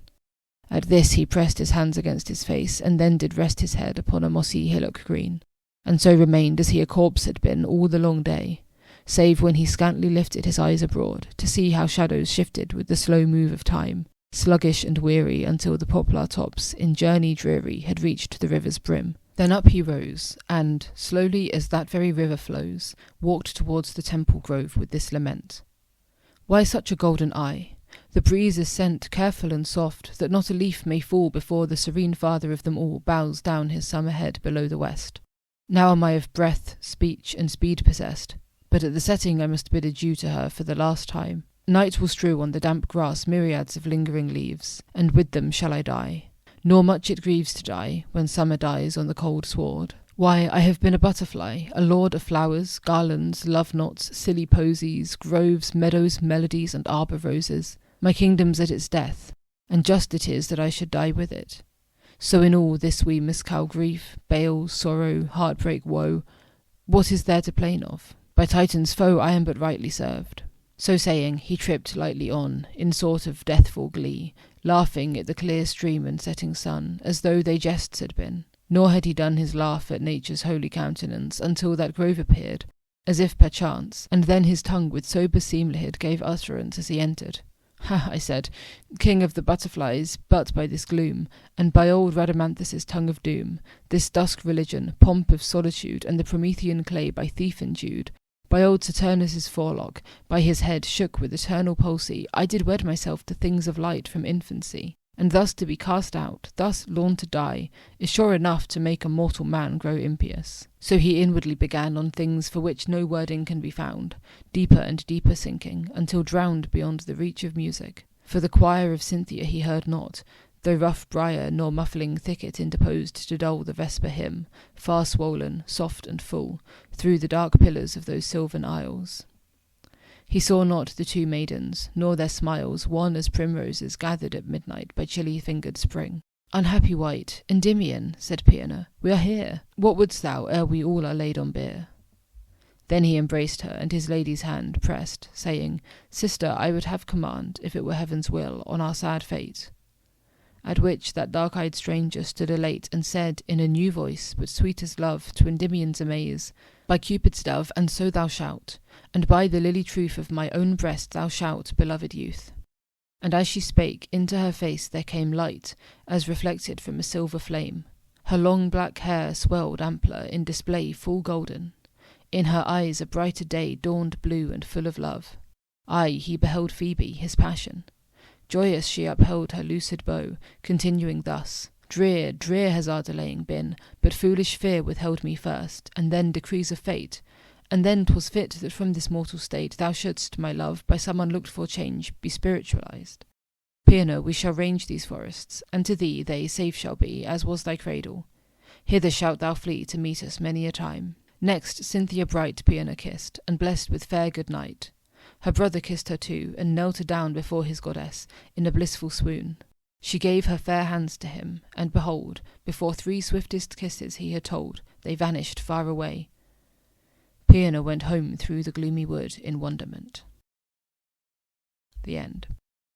At this he pressed his hands against his face, and then did rest his head upon a mossy hillock green, and so remained as he a corpse had been all the long day, save when he scantly lifted his eyes abroad, to see how shadows shifted with the slow move of time, sluggish and weary until the poplar tops, in journey dreary, had reached the river's brim. Then up he rose, and, slowly as that very river flows, walked towards the temple grove with this lament. Why such a golden eye? The breeze is sent careful and soft, that not a leaf may fall before the serene father of them all bows down his summer head below the west. Now am I of breath, speech, and speed possessed, but at the setting I must bid adieu to her for the last time. Night will strew on the damp grass myriads of lingering leaves, and with them shall I die. Nor much it grieves to die, when summer dies on the cold sward. Why, I have been a butterfly, a lord of flowers, garlands, love-knots, silly posies, groves, meadows, melodies, and arbour roses. My kingdom's at its death, and just it is that I should die with it. So in all this we miscal grief, bale, sorrow, heartbreak, woe, what is there to plain of? By Titan's foe I am but rightly served. So saying, he tripped lightly on, in sort of deathful glee, laughing at the clear stream and setting sun, as though they jests had been. Nor had he done his laugh at nature's holy countenance, until that grove appeared, as if perchance, and then his tongue with sober seemlihead gave utterance as he entered. Ha, I said, king of the butterflies, but by this gloom, and by old Rhadamanthus's tongue of doom, this dusk religion, pomp of solitude, and the Promethean clay by thief endued, by old Saturnus's forelock, by his head shook with eternal palsy, I did wed myself to things of light from infancy. And thus to be cast out, thus lorn to die, is sure enough to make a mortal man grow impious. So he inwardly began on things for which no wording can be found, deeper and deeper sinking, until drowned beyond the reach of music. For the choir of Cynthia he heard not, though rough briar nor muffling thicket interposed to dull the vesper hymn, far swollen, soft and full, through the dark pillars of those sylvan aisles. He saw not the two maidens, nor their smiles, wan as primroses gathered at midnight by chilly-fingered spring. "Unhappy wight, Endymion," said Pæna, "we are here. What wouldst thou ere we all are laid on bier?" Then he embraced her, and his lady's hand pressed, saying, "Sister, I would have command, if it were heaven's will, on our sad fate." At which that dark-eyed stranger stood elate, and said, in a new voice, but sweet as love, to Endymion's amaze, "By Cupid's dove, and so thou shalt, and by the lily truth of my own breast thou shalt, beloved youth." And as she spake, into her face there came light, as reflected from a silver flame. Her long black hair swelled ampler, in display full golden. In her eyes a brighter day dawned blue and full of love. Aye, he beheld Phoebe, his passion. Joyous she upheld her lucid bow, continuing thus, "Drear, drear has our delaying been, but foolish fear withheld me first, and then decrees of fate. And then 'twas fit that from this mortal state thou shouldst, my love, by some unlooked-for change, be spiritualized. Pæna, we shall range these forests, and to thee they safe shall be, as was thy cradle. Hither shalt thou flee to meet us many a time." Next Cynthia bright Pæna kissed, and blessed with fair good night. Her brother kissed her too, and knelt her down before his goddess, in a blissful swoon. She gave her fair hands to him, and behold, before 3 swiftest kisses he had told, they vanished far away. Pæna went home through the gloomy wood in wonderment. The end.